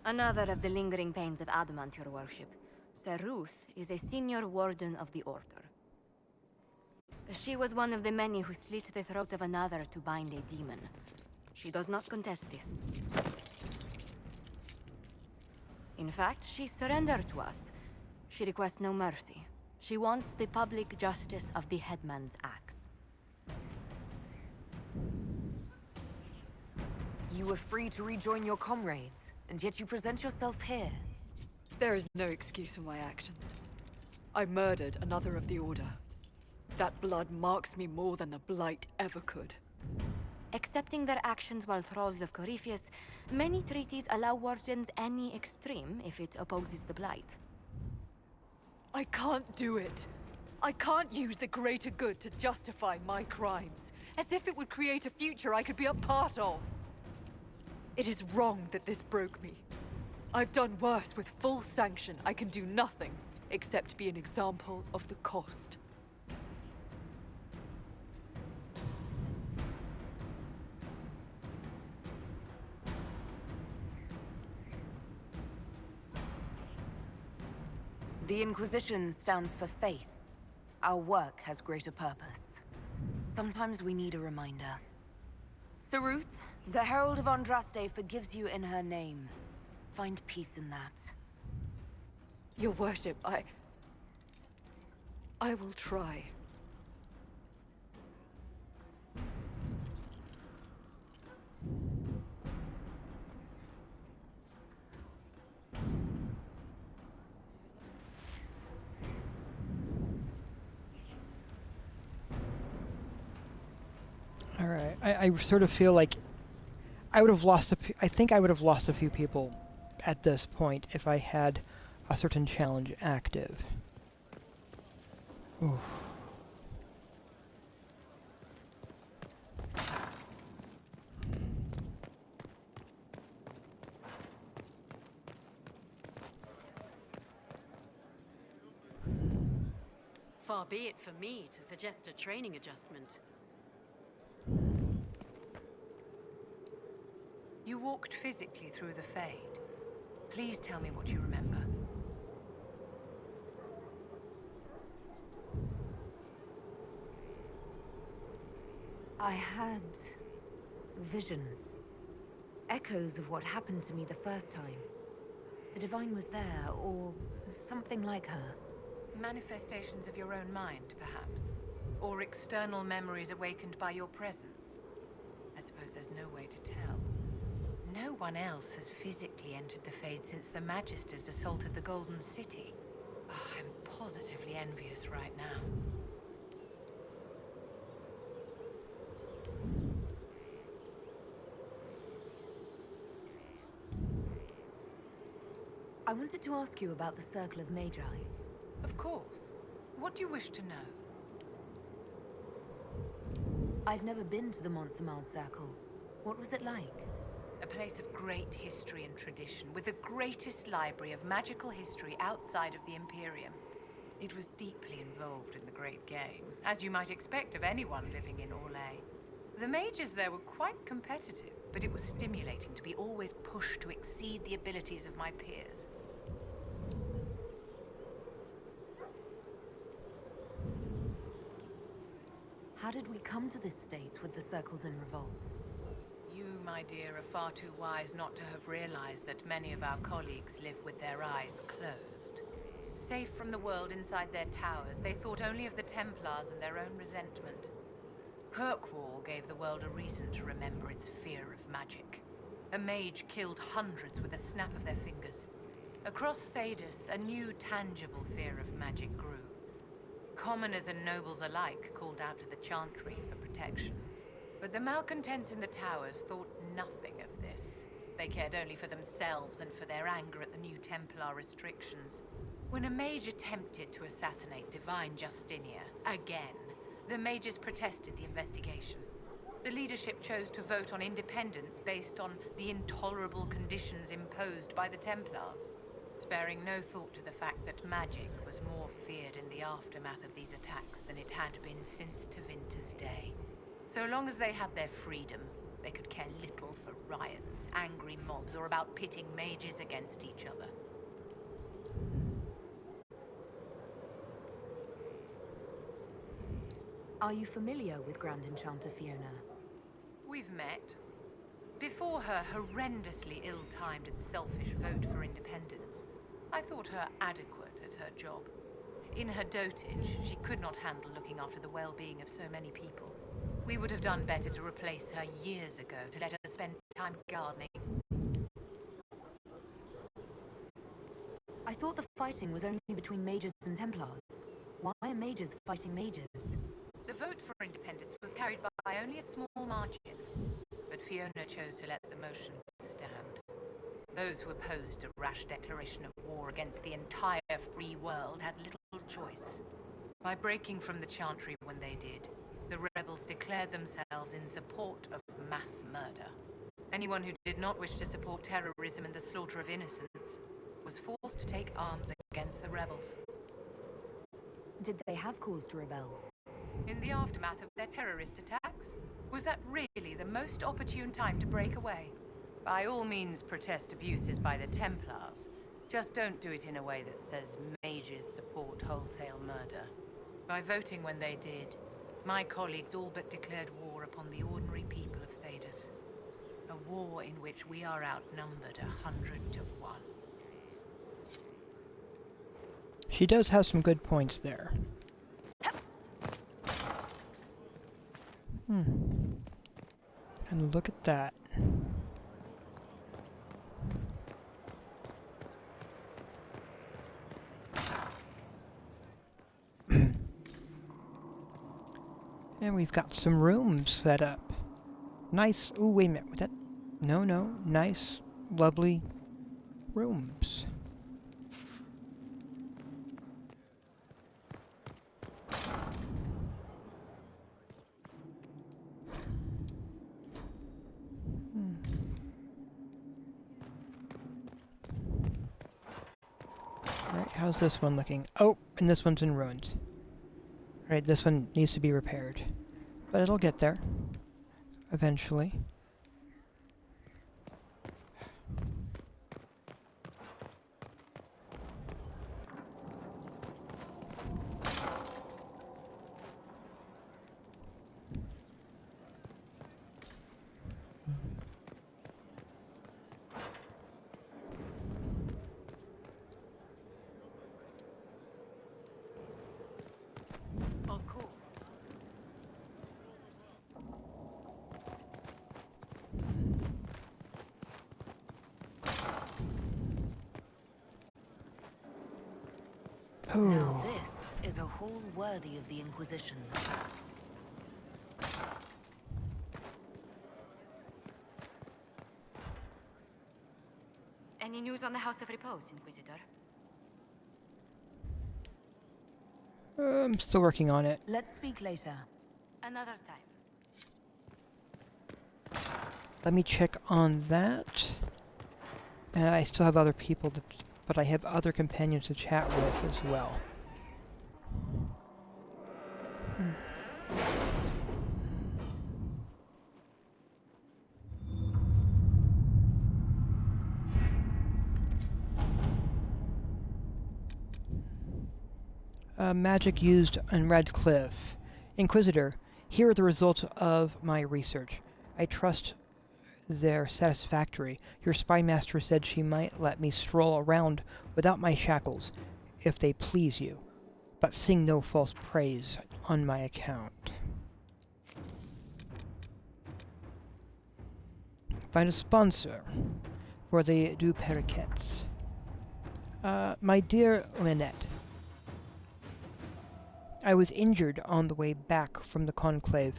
Another of the lingering pains of adamant, your worship. Sir Ruth is a senior warden of the Order. She was one of the many who slit the throat of another to bind a demon. She does not contest this. In fact, she surrendered to us. She requests no mercy. She wants the public justice of the headman's axe. You were free to rejoin your comrades, and yet you present yourself here. There is no excuse for my actions. I murdered another of the Order. That blood marks me more than the Blight ever could. Accepting their actions while thralls of Corypheus, many treaties allow wardens any extreme if it opposes the Blight. I can't do it. I can't use the greater good to justify my crimes, as if it would create a future I could be a part of. It is wrong that this broke me. I've done worse with full sanction. I can do nothing except be an example of the cost. The Inquisition stands for faith. Our work has greater purpose. Sometimes we need a reminder. Sir Ruth, the Herald of Andraste forgives you in her name. Find peace in that. Your worship, I will try. Alright, I sort of feel like I would have lost I think I would have lost a few people at this point if I had a certain challenge active. Oof. Far be it for me to suggest a training adjustment. You walked physically through the Fade. Please tell me what you remember. I had visions. Echoes of what happened to me the first time. The Divine was there, or something like her. Manifestations of your own mind, perhaps? Or external memories awakened by your presence? I suppose there's no way to tell. No one else has physically entered the Fade since the Magisters assaulted the Golden City. Oh, I'm positively envious right now. I wanted to ask you about the Circle of Magi. Of course. What do you wish to know? I've never been to the Montsemard Circle. What was it like? A place of great history and tradition, with the greatest library of magical history outside of the Imperium. It was deeply involved in the Great Game, as you might expect of anyone living in Orlais. The mages there were quite competitive, but it was stimulating to be always pushed to exceed the abilities of my peers. How did we come to this state with the circles in revolt? You, my dear, are far too wise not to have realized that many of our colleagues live with their eyes closed. Safe from the world inside their towers, they thought only of the Templars and their own resentment. Kirkwall gave the world a reason to remember its fear of magic. A mage killed hundreds with a snap of their fingers. Across Thedas, a new, tangible fear of magic grew. Commoners and nobles alike called out to the Chantry for protection. But the malcontents in the towers thought nothing of this. They cared only for themselves and for their anger at the new Templar restrictions. When a mage attempted to assassinate Divine Justinia, again, the mages protested the investigation. The leadership chose to vote on independence based on the intolerable conditions imposed by the Templars, sparing no thought to the fact that magic was more feared in the aftermath of these attacks than it had been since Tevinter's day. So long as they had their freedom, they could care little for riots, angry mobs, or about pitting mages against each other. Are you familiar with Grand Enchanter Fiona? We've met. Before her horrendously ill-timed and selfish vote for independence, I thought her adequate at her job. In her dotage, she could not handle looking after the well-being of so many people. We would have done better to replace her years ago to let her spend time gardening. I thought the fighting was only between mages and Templars. Why are mages fighting mages? The vote for independence was carried by only a small margin, but Fiona chose to let the motion stand. Those who opposed a rash declaration of war against the entire free world had little choice. By breaking from the Chantry when they did, the rebels declared themselves in support of mass murder. Anyone who did not wish to support terrorism and the slaughter of innocents was forced to take arms against the rebels. Did they have cause to rebel? In the aftermath of their terrorist attacks? Was that really the most opportune time to break away? By all means, protest abuses by the Templars. Just don't do it in a way that says mages support wholesale murder. By voting when they did, my colleagues all but declared war upon the ordinary people of Thedas. A war in which we are outnumbered 100 to 1. She does have some good points there. And look at that. And we've got some rooms set up. Nice. Ooh, wait a minute. Was that? No. Nice, lovely rooms. Alright, how's this one looking? Oh, and this one's in ruins. Alright, this one needs to be repaired. But it'll get there. Eventually. Of course. Now this is a hall worthy of the Inquisition. Any news on the House of Repose, Inquisitor? I'm still working on it. Let's speak later. Another time. Let me check on that. And I still have other people, but I have other companions to chat with as well. Magic used in Red Cliff. Inquisitor, Here are the results of my research. I trust they're satisfactory. Your spy master said she might let me stroll around without my shackles, if they please you, but sing no false praise on my account. Find a sponsor for the Du Periquets. My dear Lynette, I was injured on the way back from the Conclave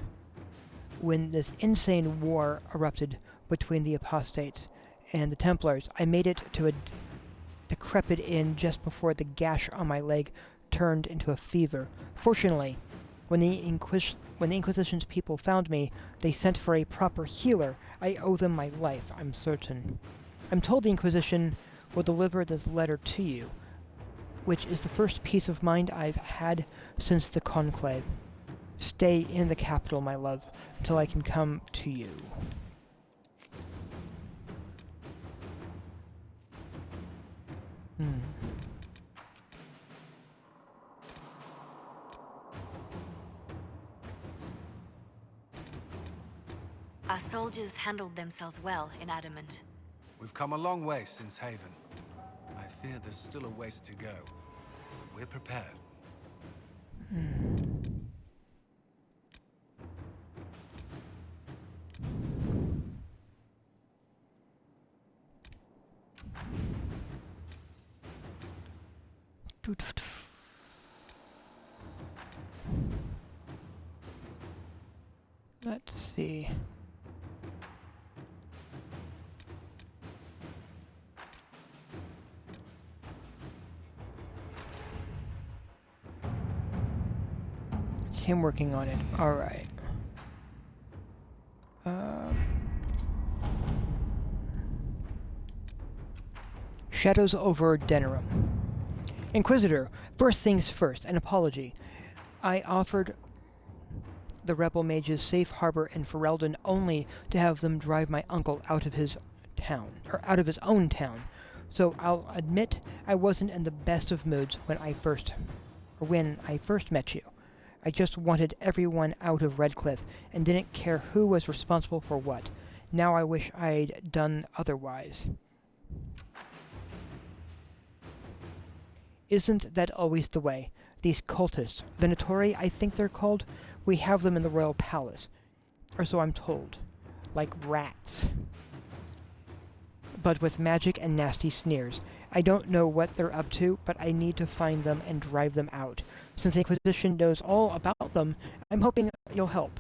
when this insane war erupted between the apostates and the Templars. I made it to a decrepit inn just before the gash on my leg turned into a fever. Fortunately, when the Inquisition's people found me, they sent for a proper healer. I owe them my life, I'm certain. I'm told the Inquisition will deliver this letter to you, which is the first peace of mind I've had since the Conclave. Stay in the capital, my love, until I can come to you. Our soldiers handled themselves well in Adamant. We've come a long way since Haven. I fear there's still a ways to go, but we're prepared. Let's see. It's him working on it. Alright. Shadows over Denerim. Inquisitor, first things first, an apology. I offered the rebel mages safe harbor in Ferelden only to have them drive my uncle out of his town, or out of his own town. So I'll admit I wasn't in the best of moods when I first met you. I just wanted everyone out of Redcliffe and didn't care who was responsible for what. Now I wish I'd done otherwise. Isn't that always the way? These cultists, Venatori, I think they're called, we have them in the royal palace. Or so I'm told. Like rats. But with magic and nasty sneers. I don't know what they're up to, but I need to find them and drive them out. Since the Inquisition knows all about them, I'm hoping you'll help.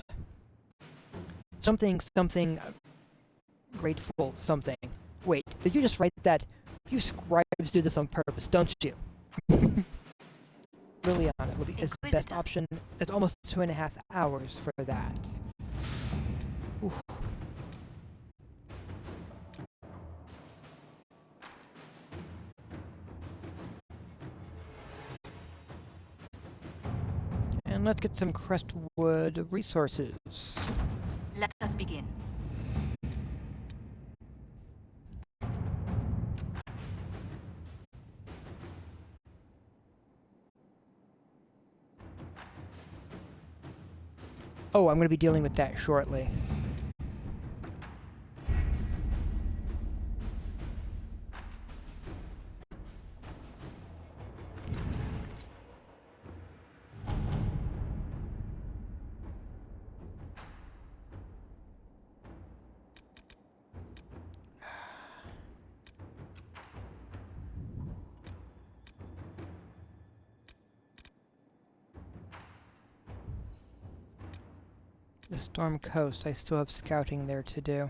Something, grateful, something. Wait, did you just write that? You scribes do this on purpose, don't you? Liliana will be his best option. It's almost 2.5 hours for that. Oof. And let's get some Crestwood resources. Let us begin. Oh, I'm going to be dealing with that shortly. The Storm Coast, I still have scouting there to do.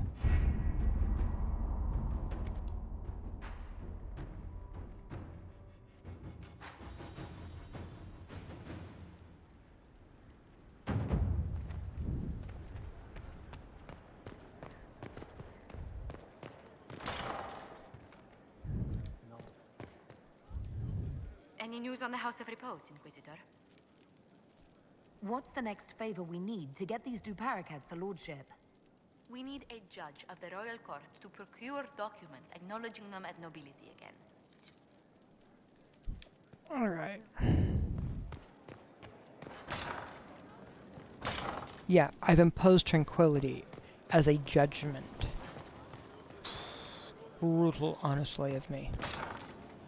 Any news on the House of Repose, Inquisitor? What's the next favor we need to get these Du Paraquets a lordship? We need a judge of the royal court to procure documents acknowledging them as nobility again. All right. Yeah, I've imposed tranquility as a judgment. Brutal, honestly, of me.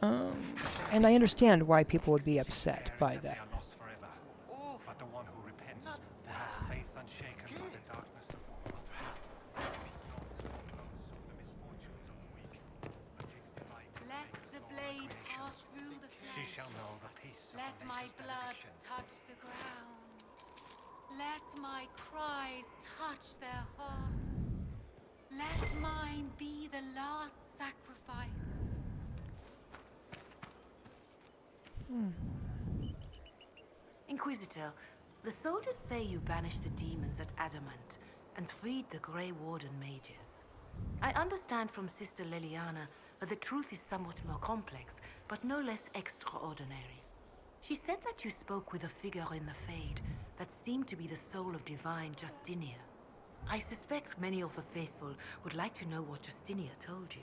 And I understand why people would be upset by that. But the one who repents, who has faith unshaken by the darkness of war, Let the blade pass through the flesh. she shall know the peace of Let the my latest blood benediction. touch the ground. Let my cries touch their hearts. Let mine be the last sacrifice. Inquisitor, the soldiers say you banished the demons at Adamant and freed the Grey Warden mages. I understand from Sister Liliana that the truth is somewhat more complex, but no less extraordinary. She said that you spoke with a figure in the Fade that seemed to be the soul of divine Justinia. I suspect many of the faithful would like to know what Justinia told you.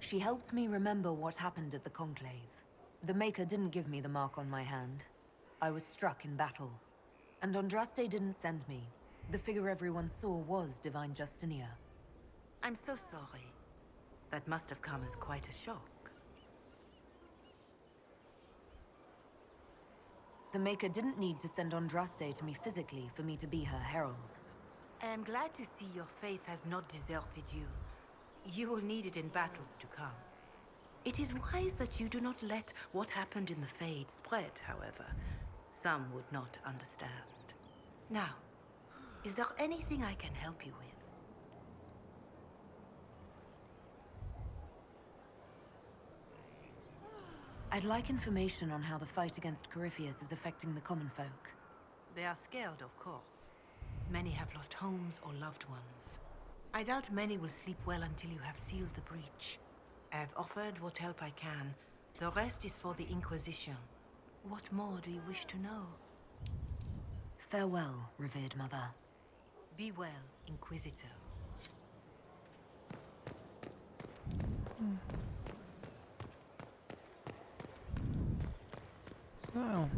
She helped me remember what happened at the Conclave. The Maker didn't give me the mark on my hand. I was struck in battle. And Andraste didn't send me. The figure everyone saw was Divine Justinia. I'm so sorry. That must have come as quite a shock. The Maker didn't need to send Andraste to me physically for me to be her herald. I am glad to see your faith has not deserted you. You will need it in battles to come. It is wise that you do not let what happened in the Fade spread, however. Some would not understand. Now, is there anything I can help you with? I'd like information on how the fight against Corypheus is affecting the common folk. They are scared, of course. Many have lost homes or loved ones. I doubt many will sleep well until you have sealed the breach. I have offered what help I can. The rest is for the Inquisition. What more do you wish to know? Farewell, revered mother. Be well, Inquisitor. Wow.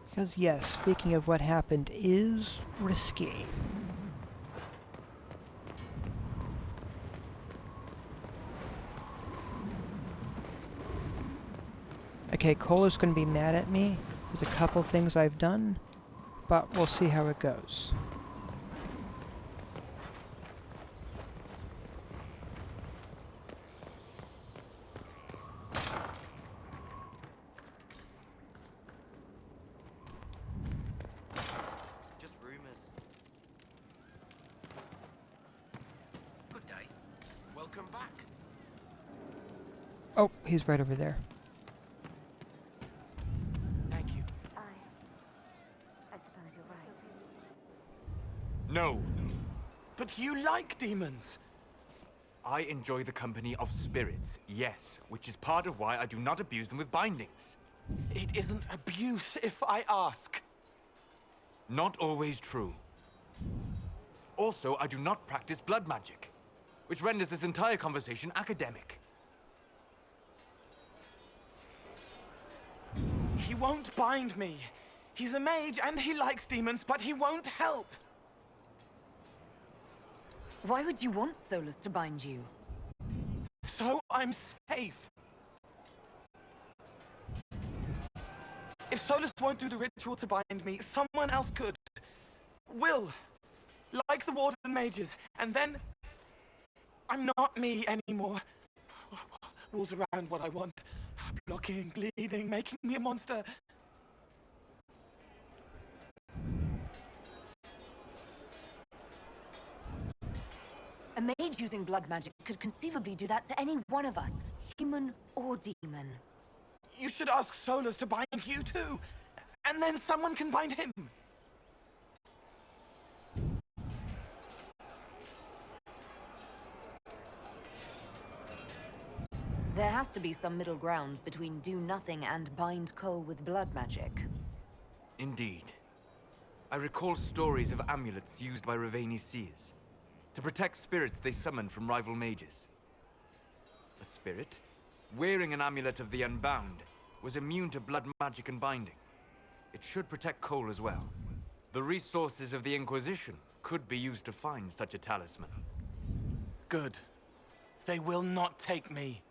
Because yes, speaking of what happened is risky. Okay, Cola's gonna be mad at me. There's a couple things I've done, but we'll see how it goes. Welcome back. Oh, he's right over there. Thank you. I suppose you're right. No. But you like demons. I enjoy the company of spirits, yes, which is part of why I do not abuse them with bindings. It isn't abuse if I ask. Not always true. Also, I do not practice blood magic, which renders this entire conversation academic. He won't bind me. He's a mage and he likes demons, but he won't help. Why would you want Solus to bind you? So I'm safe. If Solus won't do the ritual to bind me, someone else could. Will. Like the Warden mages. And then I'm not me anymore. Rules around what I want. Blocking, bleeding, making me a monster. A mage using blood magic could conceivably do that to any one of us, human or demon. You should ask Solus to bind you too. And then someone can bind him. There has to be some middle ground between do nothing and bind Cole with blood magic. Indeed. I recall stories of amulets used by Raveni seers to protect spirits they summon from rival mages. A spirit, wearing an amulet of the Unbound, was immune to blood magic and binding. It should protect Cole as well. The resources of the Inquisition could be used to find such a talisman. Good. They will not take me.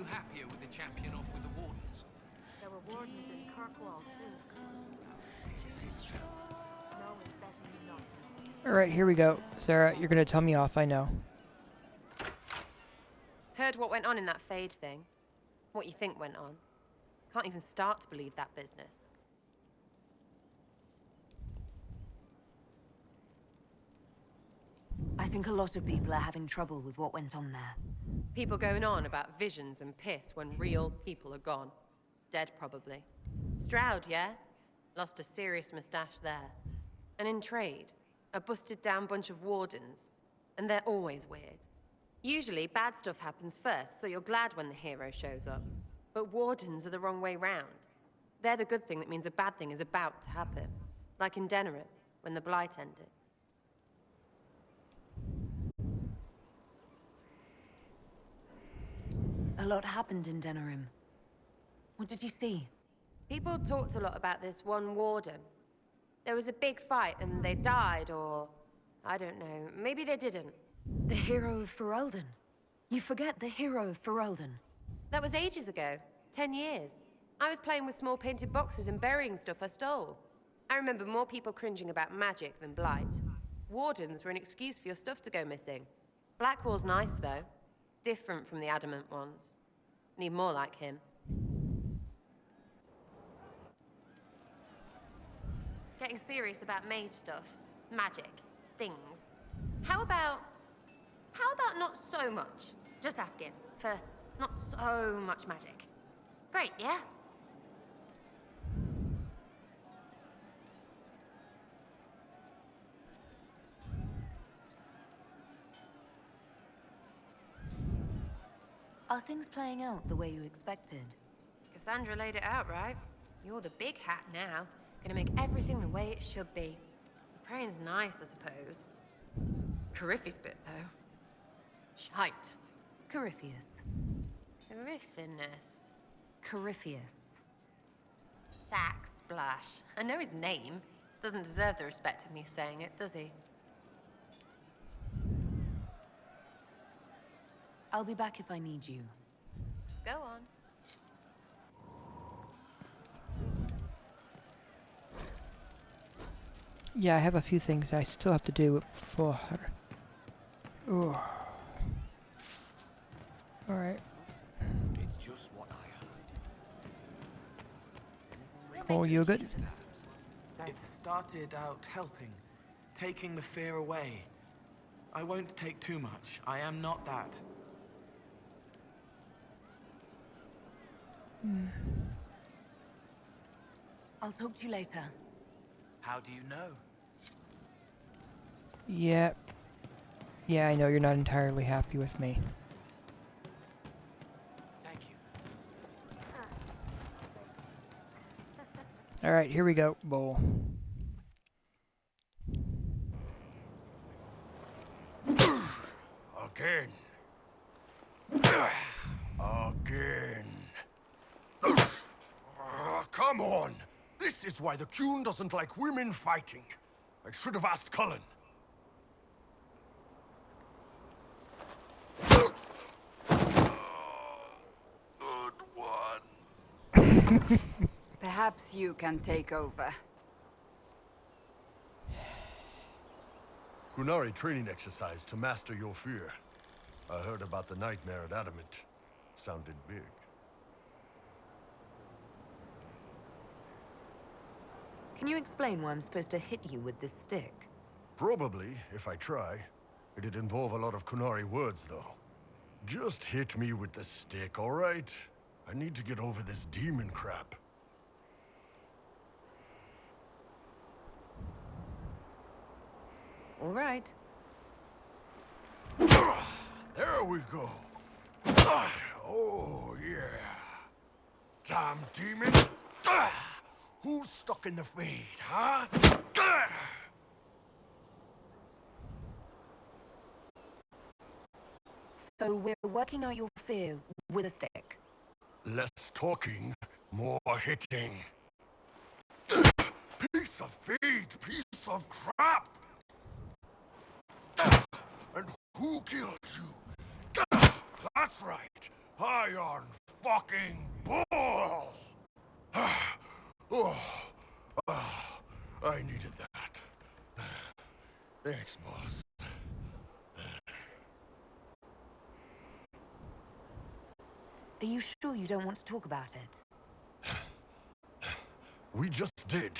Happier with the champion off with the wardens? There were wardens in Kirkwall, too. Alright, here we go. Sarah, you're gonna tell me off, I know. Heard what went on in that Fade thing. What you think went on. Can't even start to believe that business. I think a lot of people are having trouble with what went on there. People going on about visions and piss when real people are gone. Dead, probably. Stroud, yeah? Lost a serious moustache there. And in trade, a busted-down bunch of wardens. And they're always weird. Usually, bad stuff happens first, so you're glad when the hero shows up. But wardens are the wrong way round. They're the good thing that means a bad thing is about to happen. Like in Denerim, when the Blight ended. A lot happened in Denerim. What did you see? People talked a lot about this one warden. There was a big fight and they died, or... I don't know, maybe they didn't. The hero of Ferelden. You forget the hero of Ferelden. That was ages ago. 10 years. I was playing with small painted boxes and burying stuff I stole. I remember more people cringing about magic than Blight. Wardens were an excuse for your stuff to go missing. Blackwall's nice, though. Different from the adamant ones. Need more like him. Getting serious about mage stuff. Magic. Things. How about not so much? Just asking. For not so much magic. Great, yeah? Are things playing out the way you expected? Cassandra laid it out, right? You're the big hat now. Gonna make everything the way it should be. Praying's nice, I suppose. Corypheus bit, though. Shite. Corypheus. Coryphinus. Corypheus. Sack Splash. I know his name. Doesn't deserve the respect of me saying it, does he? I'll be back if I need you. Go on. Yeah, I have a few things I still have to do for her. Ooh. Alright. It's just what I heard. Oh, you good? It started out helping, taking the fear away. I won't take too much. I am not that. I'll talk to you later. How do you know? Yeah. Yeah, I know you're not entirely happy with me. Thank you. Alright, here we go. Bowl. Again. Again. Come on! This is why the Qun doesn't like women fighting. I should have asked Cullen. Good one. Perhaps you can take over. Qunari training exercise to master your fear. I heard about the nightmare at Adamant. Sounded big. Can you explain why I'm supposed to hit you with this stick? Probably, if I try. It'd involve a lot of Kunari words, though. Just hit me with the stick, alright? I need to get over this demon crap. All right. There we go. Oh, yeah. Damn demon. Who's stuck in the fade, huh? So we're working out your fear with a stick. Less talking, more hitting. Piece of feed, piece of crap! And who killed you? That's right, Iron fucking Bull! I needed that. Thanks, boss. Are you sure you don't want to talk about it? We just did.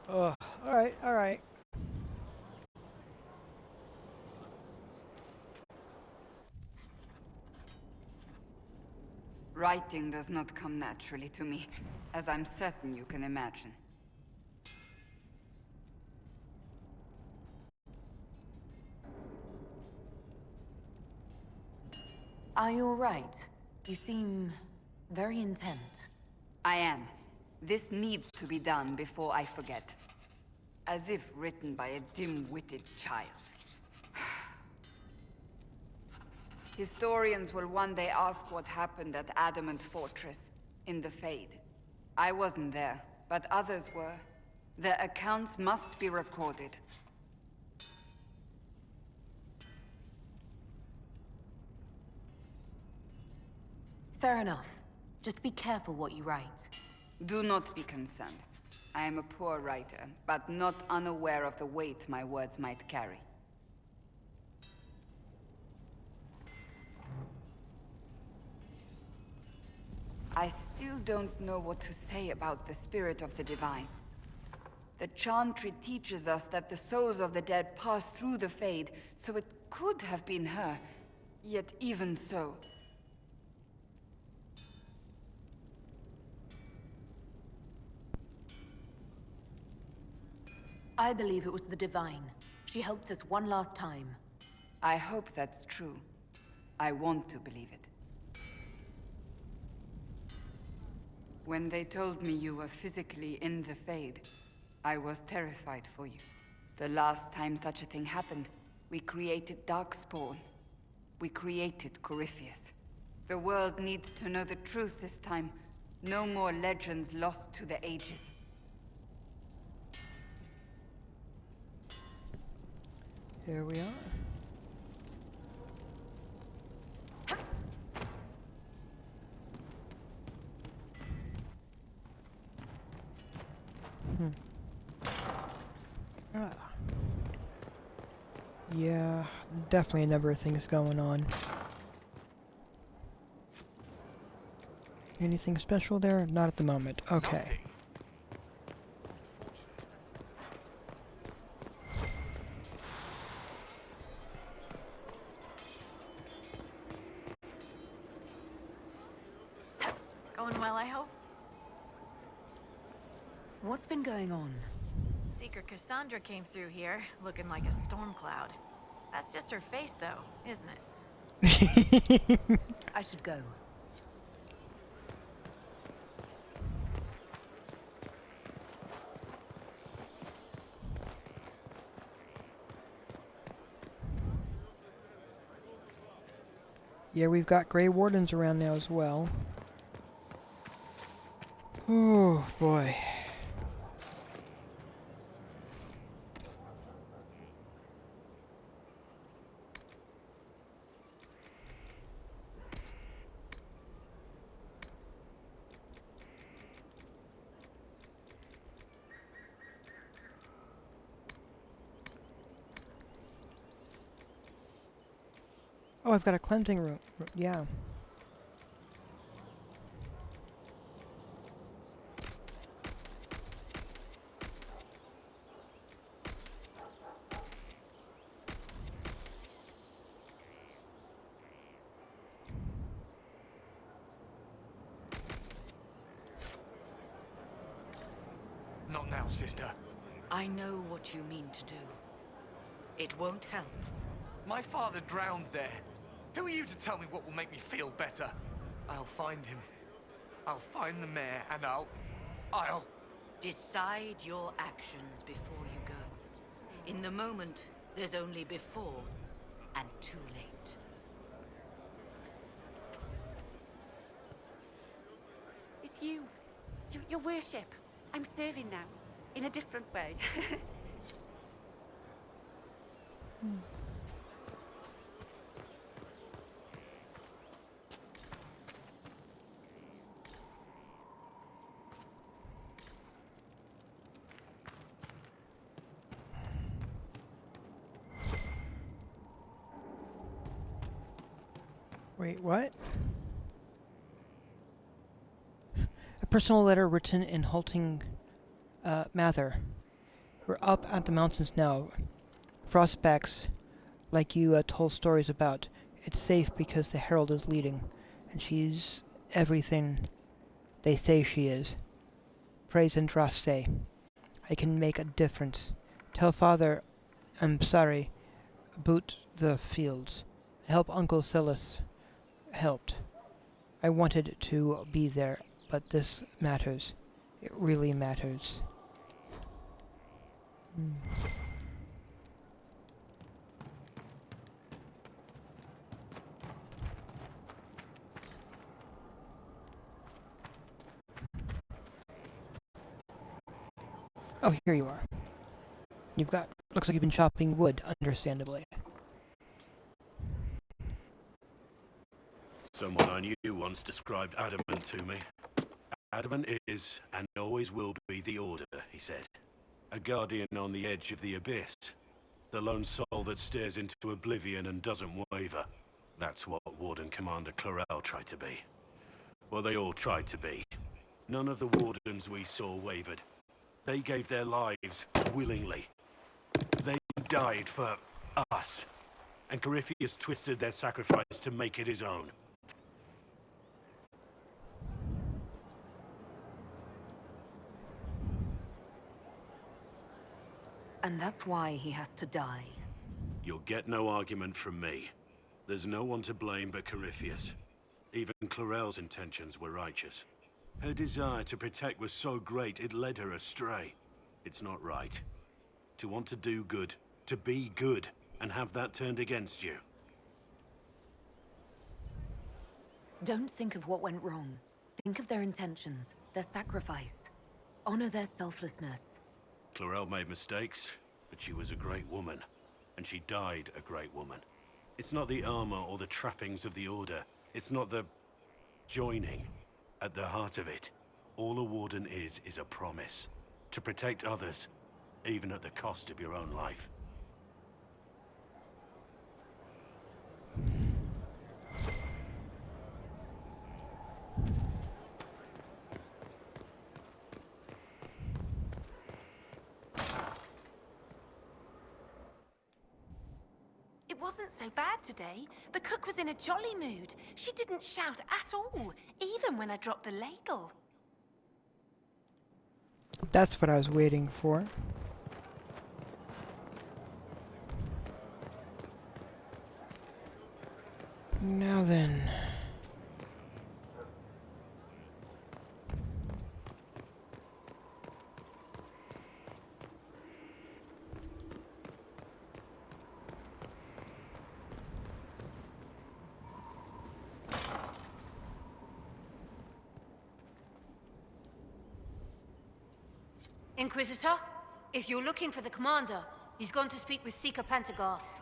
Oh, alright, alright. Writing does not come naturally to me, as I'm certain you can imagine. Are you all right? You seem very intent. I am. This needs to be done before I forget. As if written by a dim-witted child. Historians will one day ask what happened at Adamant Fortress, in the Fade. I wasn't there, but others were. Their accounts must be recorded. Fair enough. Just be careful what you write. Do not be concerned. I am a poor writer, but not unaware of the weight my words might carry. I still don't know what to say about the spirit of the divine. The Chantry teaches us that the souls of the dead pass through the Fade, so it could have been her. Yet even so... I believe it was the Divine. She helped us one last time. I hope that's true. I want to believe it. When they told me you were physically in the Fade, I was terrified for you. The last time such a thing happened, we created Darkspawn. We created Corypheus. The world needs to know the truth this time. No more legends lost to the ages. Here we are. Ah. Yeah, definitely a number of things going on. Anything special there? Not at the moment. Okay. Going well, I hope? What's been going on? Seeker Cassandra came through here, looking like a storm cloud. That's just her face, though, isn't it? I should go. Yeah, we've got Grey Wardens around now as well. Oh, boy. Oh, I've got a cleansing room. Yeah. Not now, sister. I know what you mean to do. It won't help. My father drowned there. Who are you to tell me what will make me feel better? I'll find him. I'll find the mayor, and I'll... Decide your actions before you go. In the moment, there's only before and too late. It's you. Your worship. I'm serving now. In a different way. Wait, what? A personal letter written in halting Mather. We're up at the mountains now. Frostbacks, like you told stories about. It's safe because the Herald is leading, and she's everything they say she is. Praise Andraste. I can make a difference. Tell Father I'm sorry about the fields. Help Uncle Silas helped. I wanted to be there, but this matters. It really matters. Oh, here you are. Looks like you've been chopping wood, understandably. Someone I knew once described adamant to me. Adamant is, and always will be, the Order, he said. A guardian on the edge of the abyss. The lone soul that stares into oblivion and doesn't waver. That's what Warden Commander Clarel tried to be. Well, they all tried to be. None of the Wardens we saw wavered. They gave their lives willingly. They died for us. And Corypheus twisted their sacrifice to make it his own. And that's why he has to die. You'll get no argument from me. There's no one to blame but Corypheus. Even Clarel's intentions were righteous. Her desire to protect was so great it led her astray. It's not right. To want to do good, to be good, and have that turned against you. Don't think of what went wrong. Think of their intentions, their sacrifice. Honor their selflessness. Clarel made mistakes, but she was a great woman. And she died a great woman. It's not the armor or the trappings of the Order. It's not the joining. At the heart of it, all a Warden is a promise. To protect others, even at the cost of your own life. It wasn't so bad today. The cook was in a jolly mood. She didn't shout at all, even when I dropped the ladle. That's what I was waiting for. Now then. Inquisitor, if you're looking for the commander, he's gone to speak with Seeker Pentagast.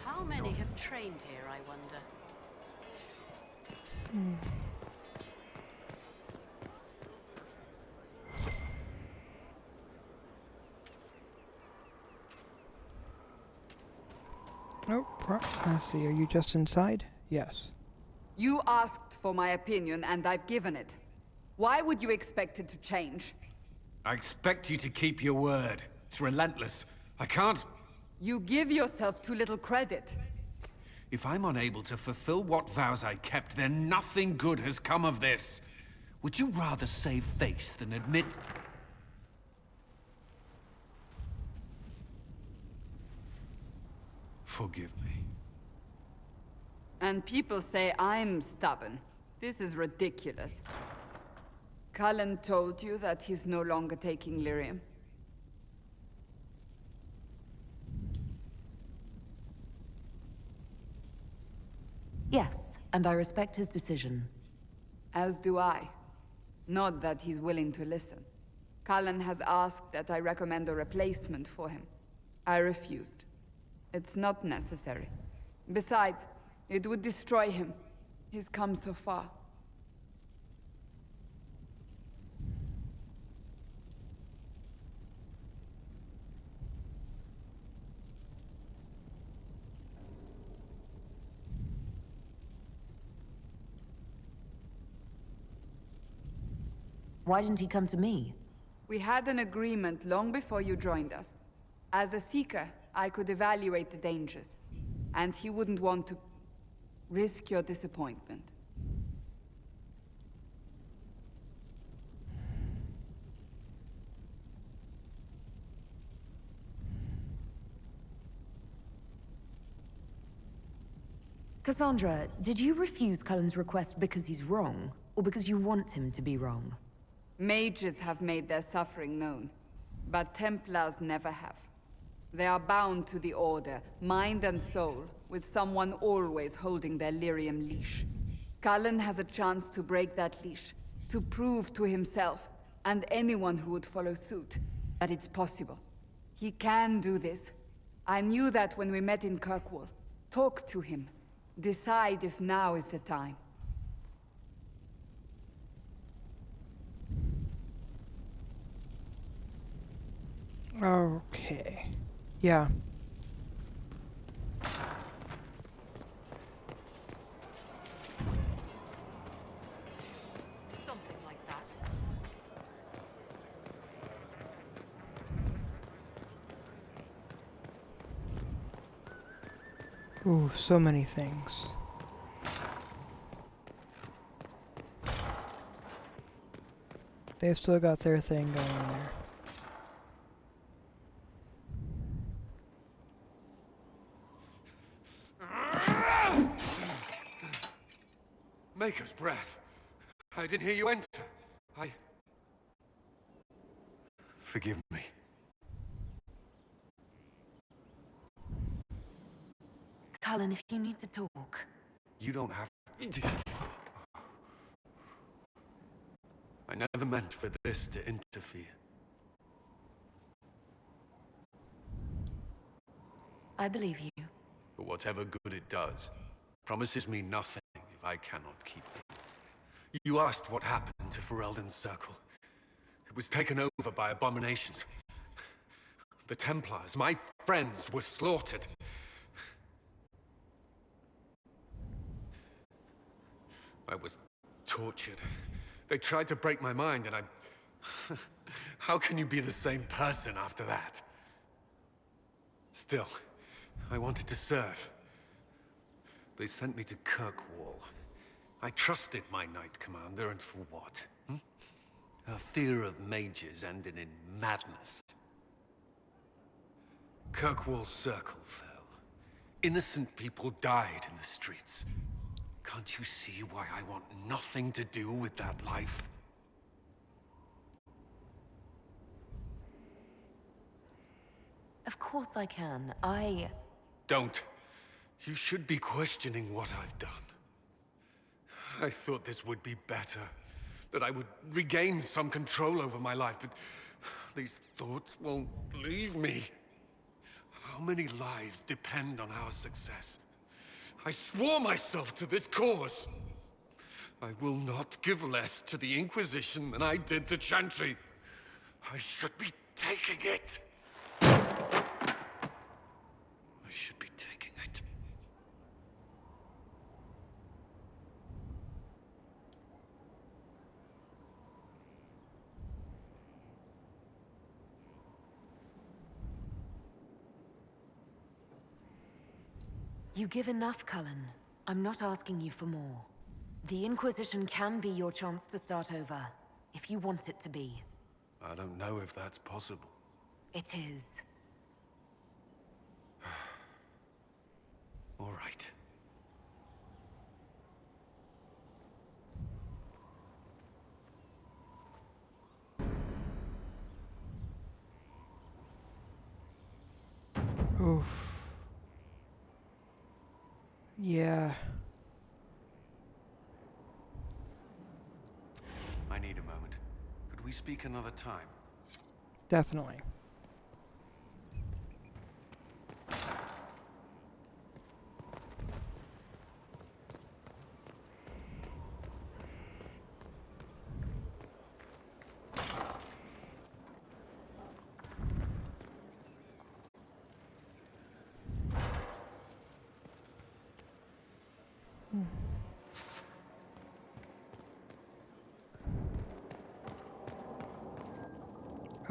How many have trained here, I wonder? Oh, let's see, are you just inside? Yes. You asked for my opinion, and I've given it. Why would you expect it to change? I expect you to keep your word. It's relentless. I can't... You give yourself too little credit. If I'm unable to fulfill what vows I kept, then nothing good has come of this. Would you rather save face than admit... Forgive me. And people say I'm stubborn. This is ridiculous. Cullen told you that he's no longer taking lyrium. Yes, and I respect his decision. As do I. Not that he's willing to listen. Cullen has asked that I recommend a replacement for him. I refused. It's not necessary. Besides, it would destroy him. He's come so far. Why didn't he come to me? We had an agreement long before you joined us. As a Seeker, I could evaluate the dangers. And he wouldn't want to risk your disappointment. Cassandra, did you refuse Cullen's request because he's wrong, or because you want him to be wrong? Mages have made their suffering known, but Templars never have. They are bound to the Order, mind and soul, with someone always holding their lyrium leash. Cullen has a chance to break that leash, to prove to himself, and anyone who would follow suit, that it's possible. He can do this. I knew that when we met in Kirkwall. Talk to him. Decide if now is the time. Okay. Yeah. Something like that. Ooh, so many things. They've still got their thing going there. Maker's breath. I didn't hear you enter. Forgive me. Cullen, if you need to talk. You don't have... I never meant for this to interfere. I believe you. But whatever good it does, promises me nothing if I cannot keep it. You asked what happened to Ferelden's circle. It was taken over by abominations. The Templars, my friends, were slaughtered. I was tortured. They tried to break my mind, and I... How can you be the same person after that? Still, I wanted to serve. They sent me to Kirkwall. I trusted my Knight Commander, and for what? Her fear of mages ended in madness. Kirkwall's circle fell. Innocent people died in the streets. Can't you see why I want nothing to do with that life? Of course I can. Don't. You should be questioning what I've done. I thought this would be better. That I would regain some control over my life, but these thoughts won't leave me. How many lives depend on our success? I swore myself to this cause. I will not give less to the Inquisition than I did to Chantry. I should be taking it. I should be taking it. You give enough, Cullen. I'm not asking you for more. The Inquisition can be your chance to start over, if you want it to be. I don't know if that's possible. It is. All right. Oof. Yeah. I need a moment. Could we speak another time? Definitely.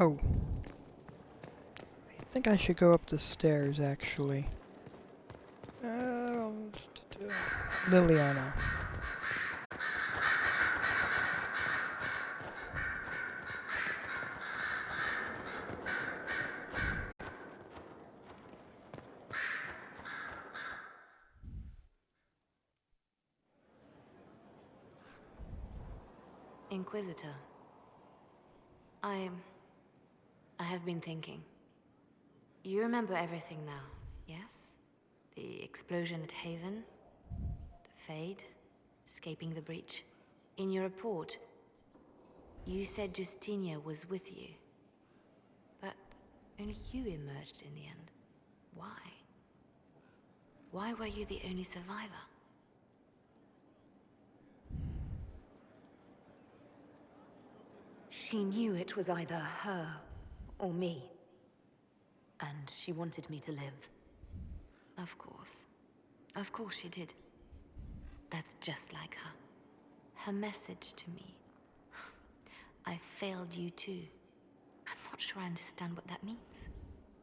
Oh. I think I should go up the stairs, actually. Liliana. Inquisitor. I have been thinking. You remember everything now, yes? The explosion at Haven, the Fade, escaping the breach. In your report, you said Justinia was with you. But only you emerged in the end. Why? Why were you the only survivor? She knew it was either her or me. And she wanted me to live. Of course. Of course she did. That's just like her. Her message to me. I failed you too. I'm not sure I understand what that means.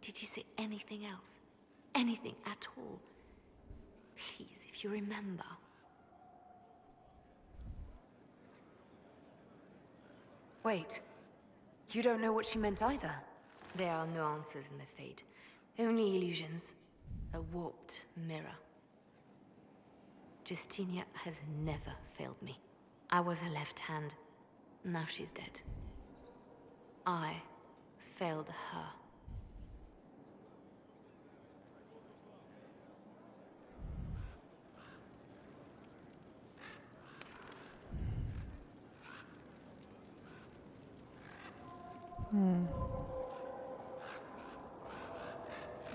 Did you say anything else? Anything at all? Please, if you remember. Wait. You don't know what she meant either? There are no answers in the Fate. Only illusions. A warped mirror. Justinia has never failed me. I was her left hand. Now she's dead. I failed her.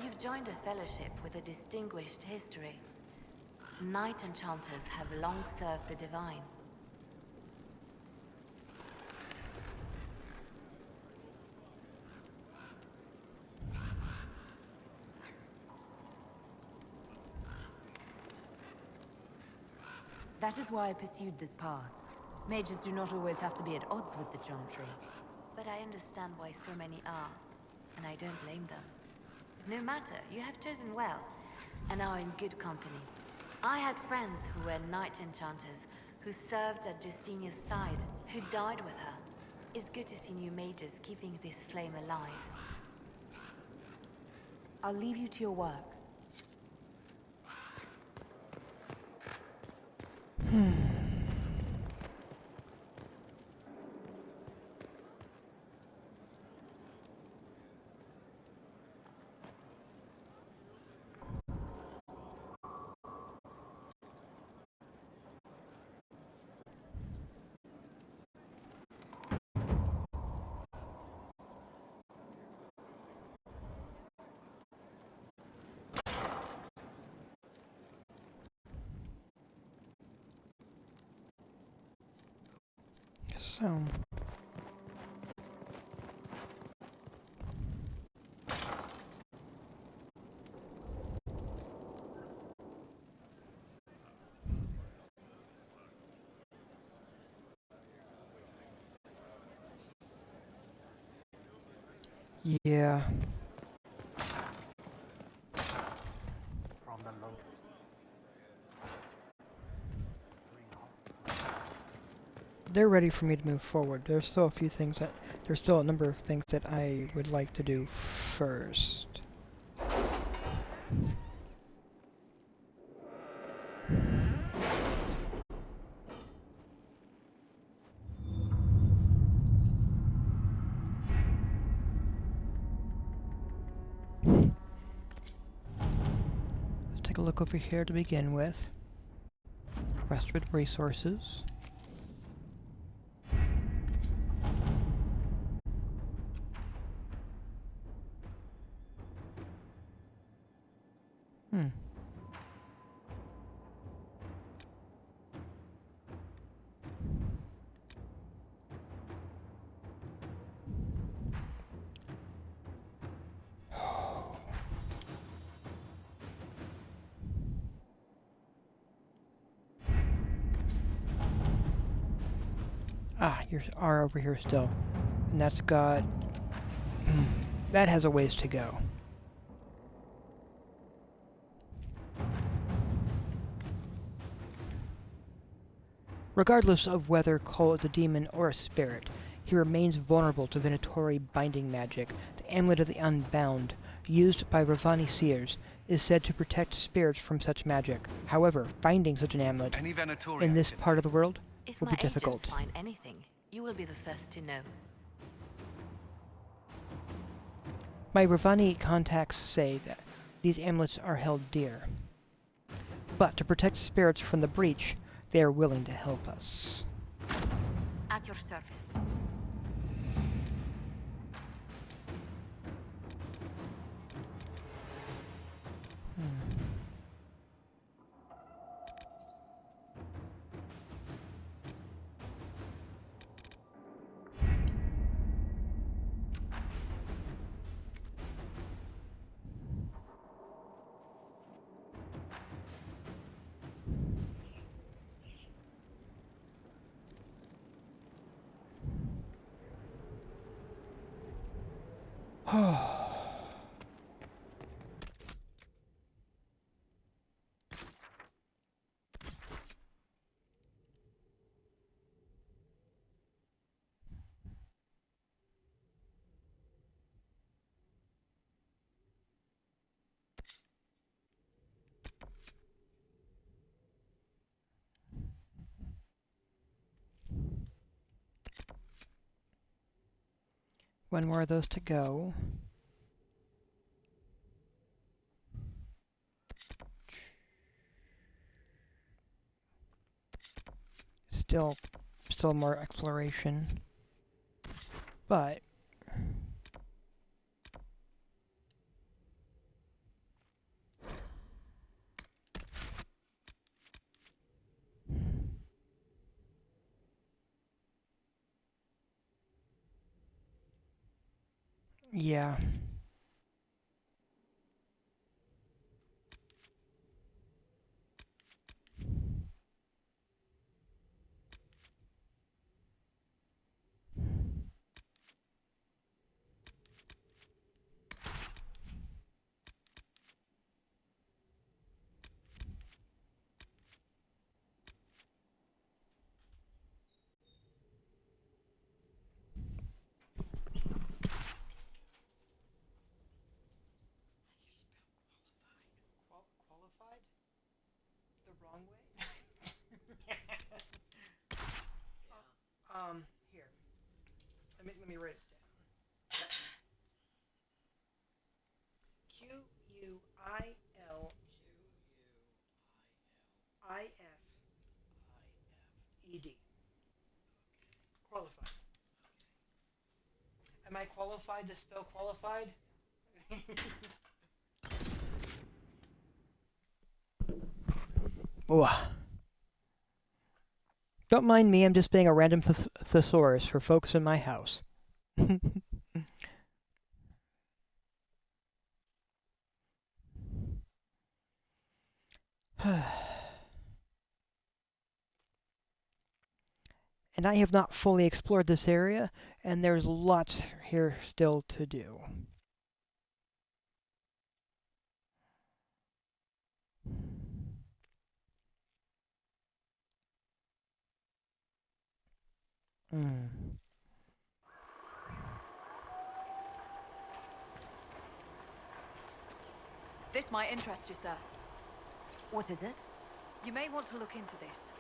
You've joined a fellowship with a distinguished history. Knight enchanters have long served the divine. That is why I pursued this path. Mages do not always have to be at odds with the Chantry. But I understand why so many are, and I don't blame them. No matter, you have chosen well, and are in good company. I had friends who were knight enchanters, who served at Justinia's side, who died with her. It's good to see new mages keeping this flame alive. I'll leave you to your work. So... Yeah. From the lotus. they're ready for me to move forward. There's still a number of things that I would like to do first. Let's take a look over here to begin with. Quest with resources. Ah, you are over here still. And that's got... that has a ways to go. Regardless of whether Cole is a demon or a spirit, he remains vulnerable to Venatori binding magic. The Amulet of the Unbound, used by Ravani seers, is said to protect spirits from such magic. However, finding such an amulet in this part of the world will be difficult. If my agents find anything, you will be the first to know. My Ravani contacts say that these amulets are held dear. But to protect spirits from the breach, they are willing to help us. At your service. One more of those to go. Still more exploration. But yeah. Here. Let me write it down. Quilifed. Qualified. Am I qualified to spell qualified? Ooh. Don't mind me, I'm just being a random thesaurus for folks in my house. And I have not fully explored this area, and there's lots here still to do. Hmm. This might interest you, sir. What is it? You may want to look into this.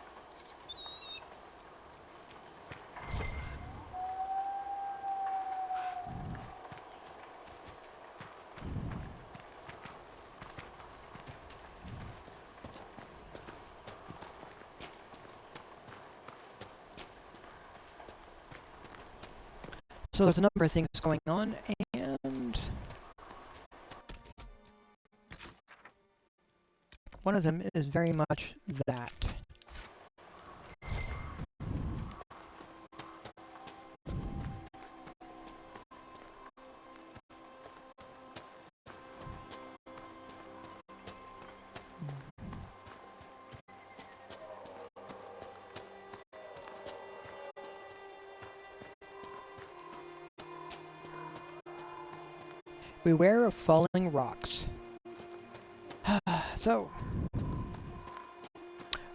So there's a number of things going on, and one of them is very much that. Beware of falling rocks. So,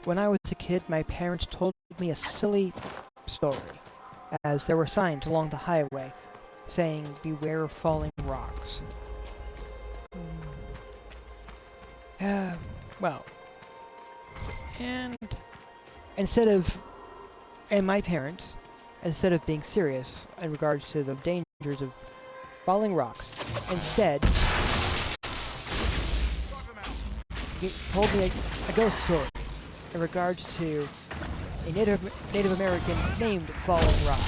when I was a kid, my parents told me a silly story, as there were signs along the highway saying, beware of falling rocks. Well, and my parents, instead of being serious in regards to the dangers of falling rocks, instead he told me a ghost story in regards to a Native American named Falling Rock,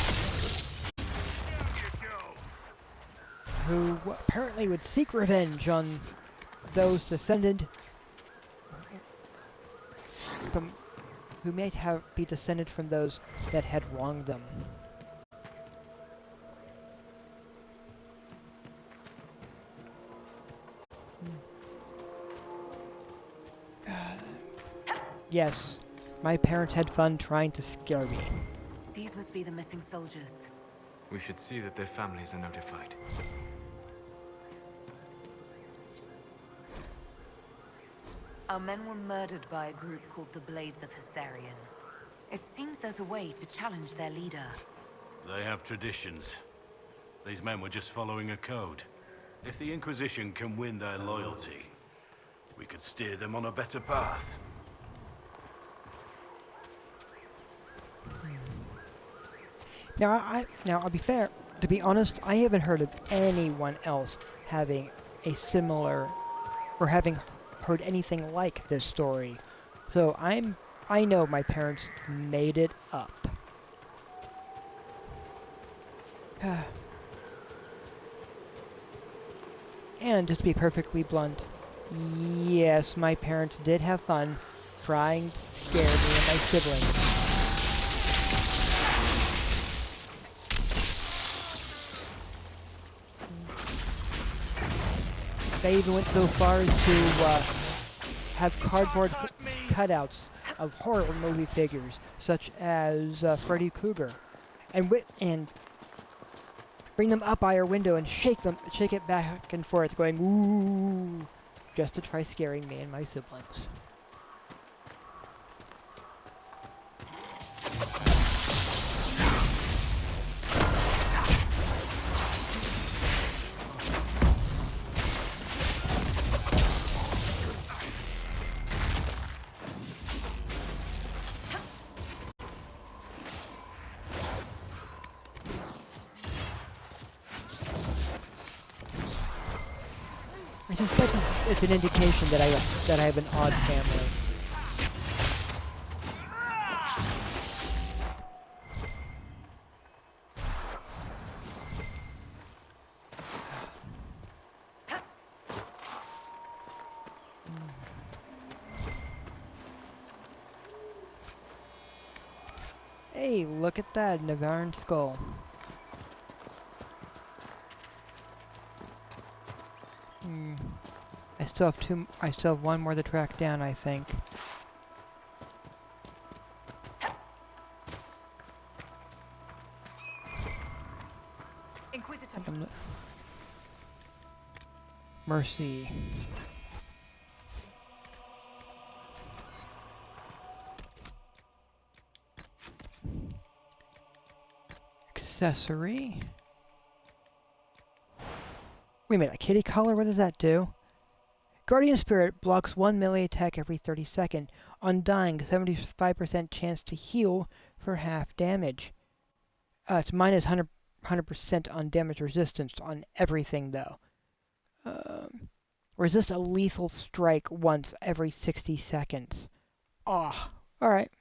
who apparently would seek revenge on those descended from who may be descended from those that had wronged them. Yes, my parents had fun trying to scare me. These must be the missing soldiers. We should see that their families are notified. Our men were murdered by a group called the Blades of Hessarian. It seems there's a way to challenge their leader. They have traditions. These men were just following a code. If the Inquisition can win their loyalty, we could steer them on a better path. Now, I'll be fair. To be honest, I haven't heard of anyone else having a similar, or having heard anything like this story. So I know my parents made it up. And just to be perfectly blunt, yes, my parents did have fun trying to scare me and my siblings. They even went so far as to have cardboard cutouts of horror movie figures, such as Freddy Krueger, and bring them up by our window and shake it back and forth, going ooh, just to try scaring me and my siblings. I suspect it's an indication that I have an odd family. Hey, look at that Navarran skull. I still have one more to track down, I think. Inquisitor. Mercy. accessory. Wait a minute, a kitty collar? What does that do? Guardian Spirit blocks 1 melee attack every 30 seconds. Undying, 75% chance to heal for half damage. It's minus 100% on damage resistance on everything, though. Resist a lethal strike once every 60 seconds. Ah, alright.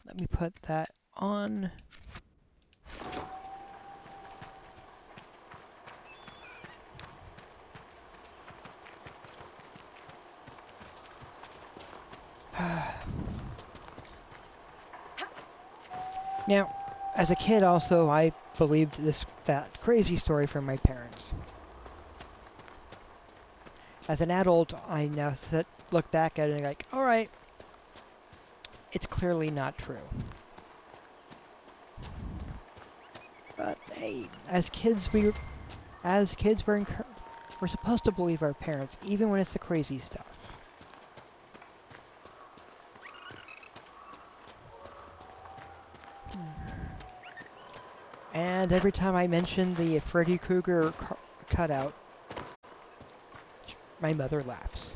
Let me put that on. Now, as a kid also, I believed that crazy story from my parents. As an adult, I now look back at it and like, alright, it's clearly not true. But hey, as kids we're supposed to believe our parents, even when it's the crazy stuff. And every time I mention the Freddy Krueger cutout, my mother laughs.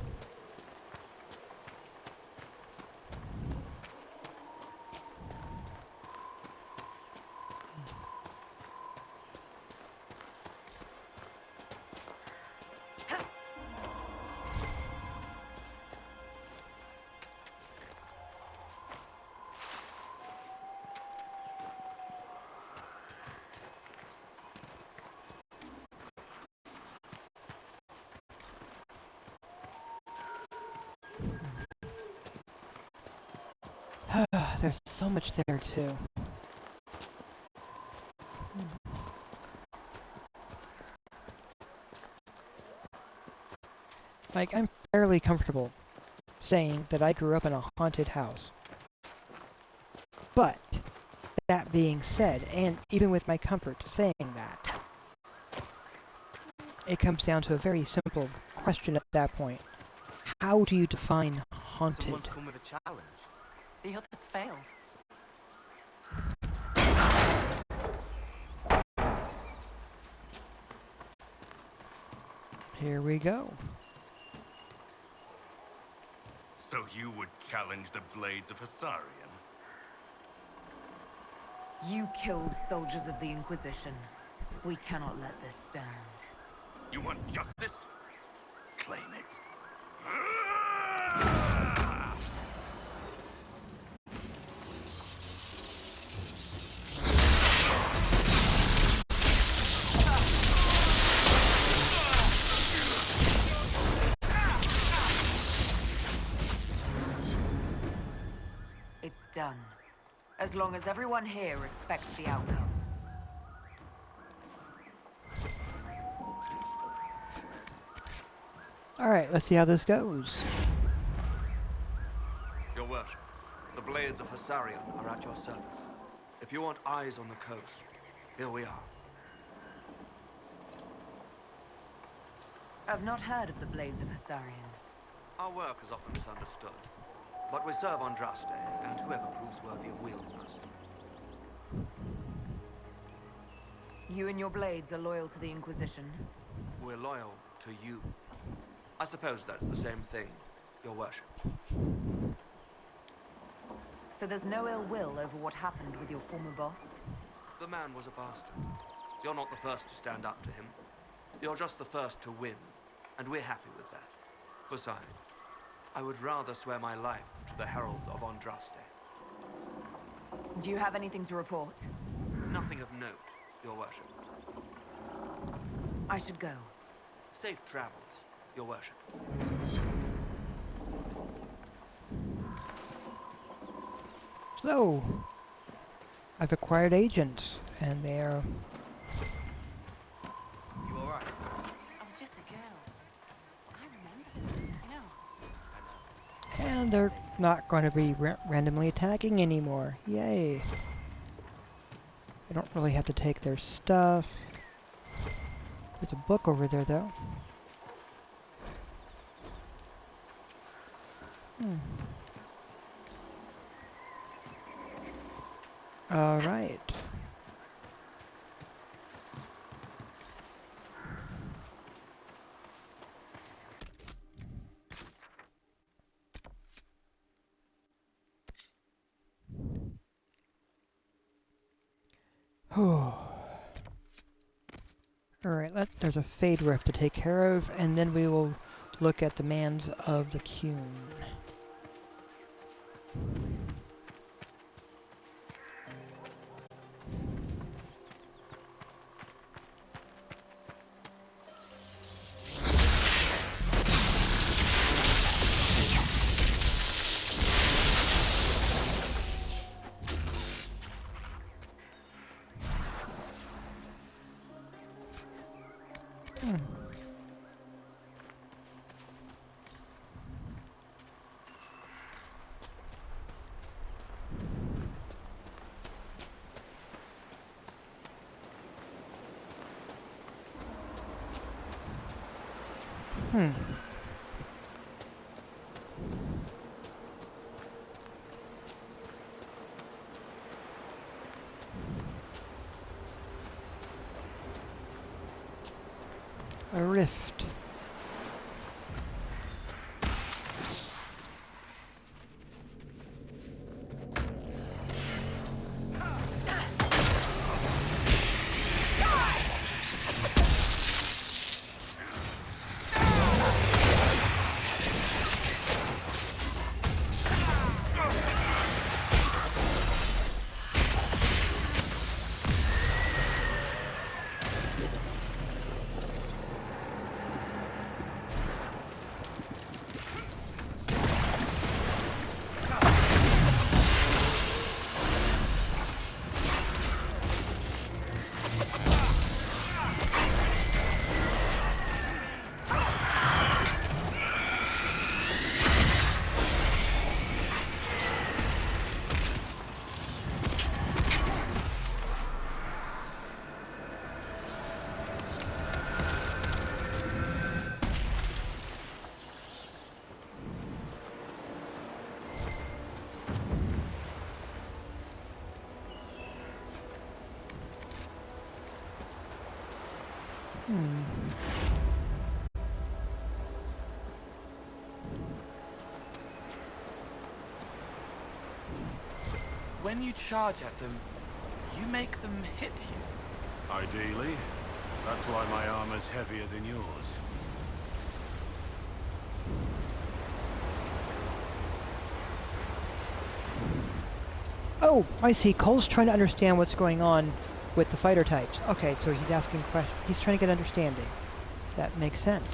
There's so much there, too. Like, I'm fairly comfortable saying that I grew up in a haunted house. But, that being said, and even with my comfort saying that, it comes down to a very simple question at that point. How do you define haunted? Someone's come with a challenge. The others failed. Here we go. So you would challenge the blades of Hassarian? You killed soldiers of the Inquisition. We cannot let this stand. You want justice? Claim it. It's done. As long as everyone here respects the outcome. Alright, let's see how this goes. Your worship, the blades of Hassarian are at your service. If you want eyes on the coast, here we are. I've not heard of the blades of Hassarian. Our work is often misunderstood, but we serve Andraste and whoever proves worthy of wielding us. You and your blades are loyal to the Inquisition? We're loyal to you. I suppose that's the same thing, your worship. So there's no ill will over what happened with your former boss? The man was a bastard. You're not the first to stand up to him. You're just the first to win, and we're happy with that. Besides, I would rather swear my life to the Herald of Andraste. Do you have anything to report? Nothing of note, your worship. I should go. Safe travels, your worship. So, I've acquired agents, and they're... You alright? I was just a girl. I remember them, you know. And they're not going to be randomly attacking anymore. Yay. I don't really have to take their stuff. There's a book over there, though. All right. Alright, there's a fade rift to take care of, and then we will look at the demands of the Qun. A rift. When you charge at them, you make them hit you. Ideally. That's why my armor's heavier than yours. Oh, I see. Cole's trying to understand what's going on with the fighter types. Okay, so he's asking questions. He's trying to get understanding. That makes sense.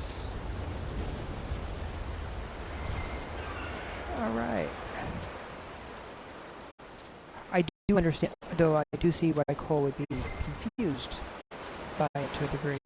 Alright. I do understand, though I do see why Cole would be confused by it to a degree.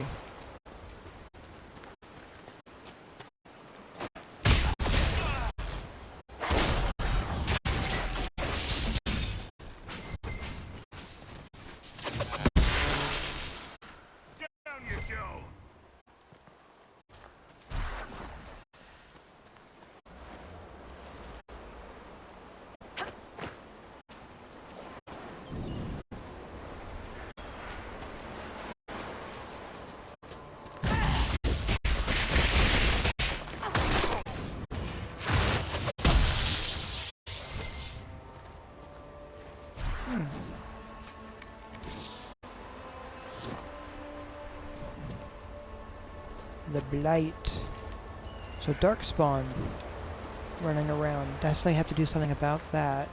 The Blight. So Darkspawn running around. Definitely have to do something about that.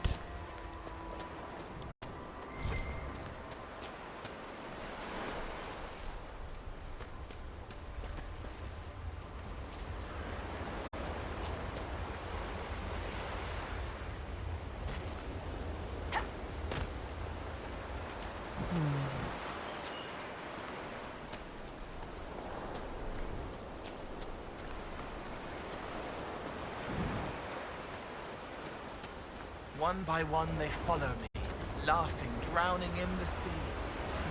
One by one they follow me, laughing, drowning in the sea.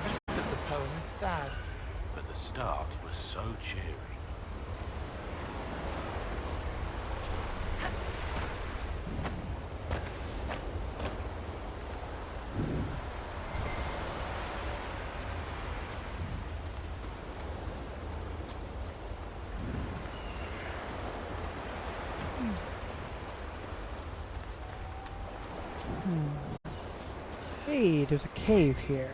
The rest of the poem is sad. But the start was so cheery. Hey, there's a cave here.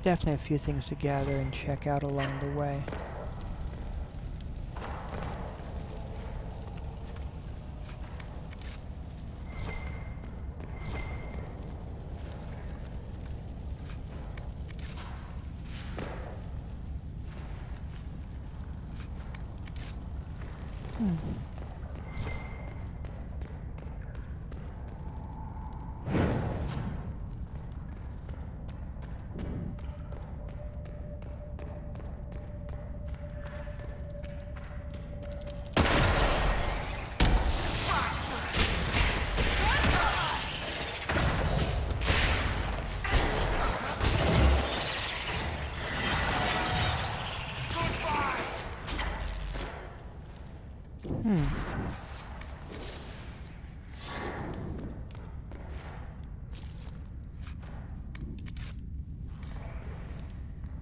Definitely a few things to gather and check out along the way.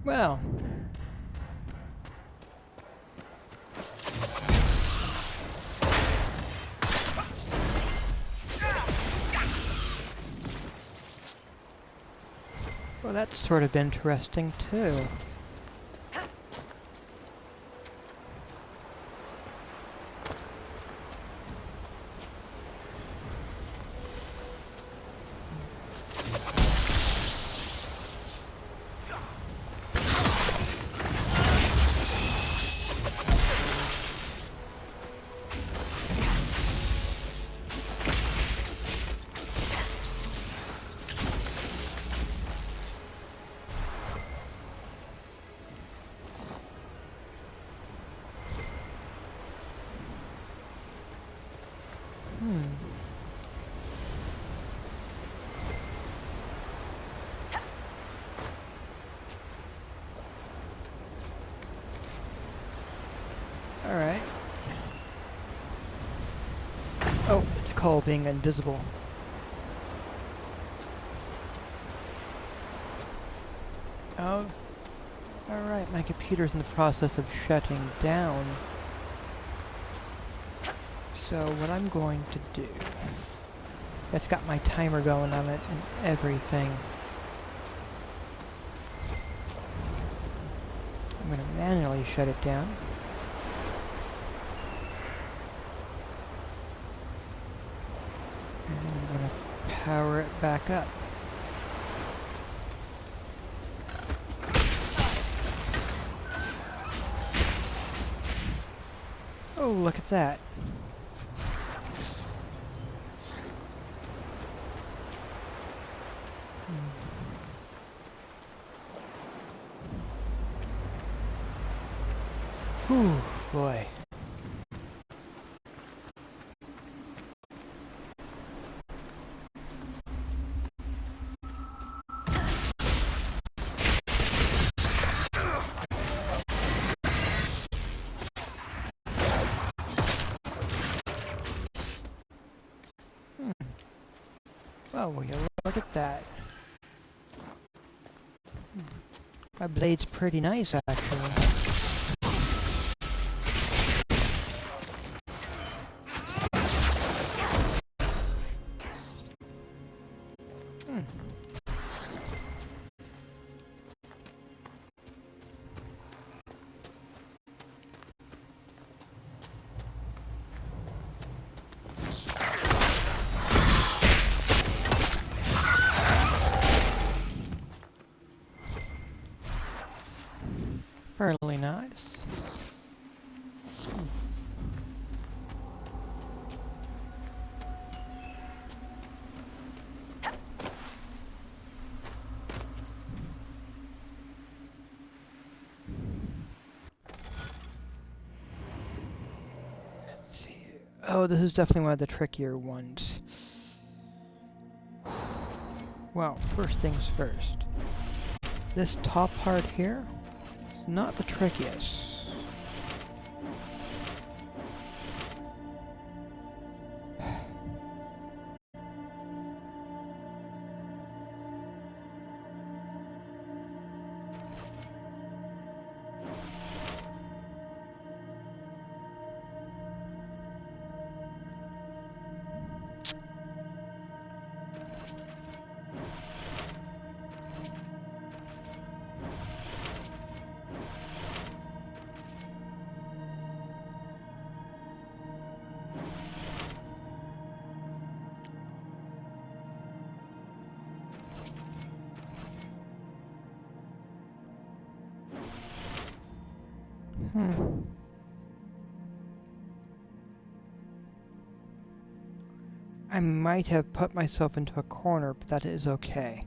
Well. Well, that's sort of interesting, too. Alright. Oh, it's called being invisible. Oh. Alright, my computer's in the process of shutting down. So what I'm going to do... It's got my timer going on it and everything. I'm going to manually shut it down. And I'm going to power it back up. Oh, look at that. Whew, boy. Oh, will you look at that? My blade's pretty nice, actually. Fairly nice. Let's see. Oh, this is definitely one of the trickier ones. Well, first things first. This top part here is not the trickiest. I might have put myself into a corner, but that is okay.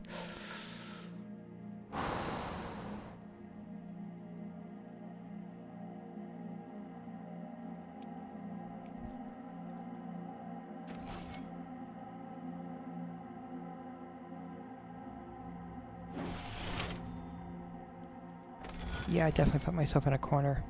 Yeah, I definitely put myself in a corner.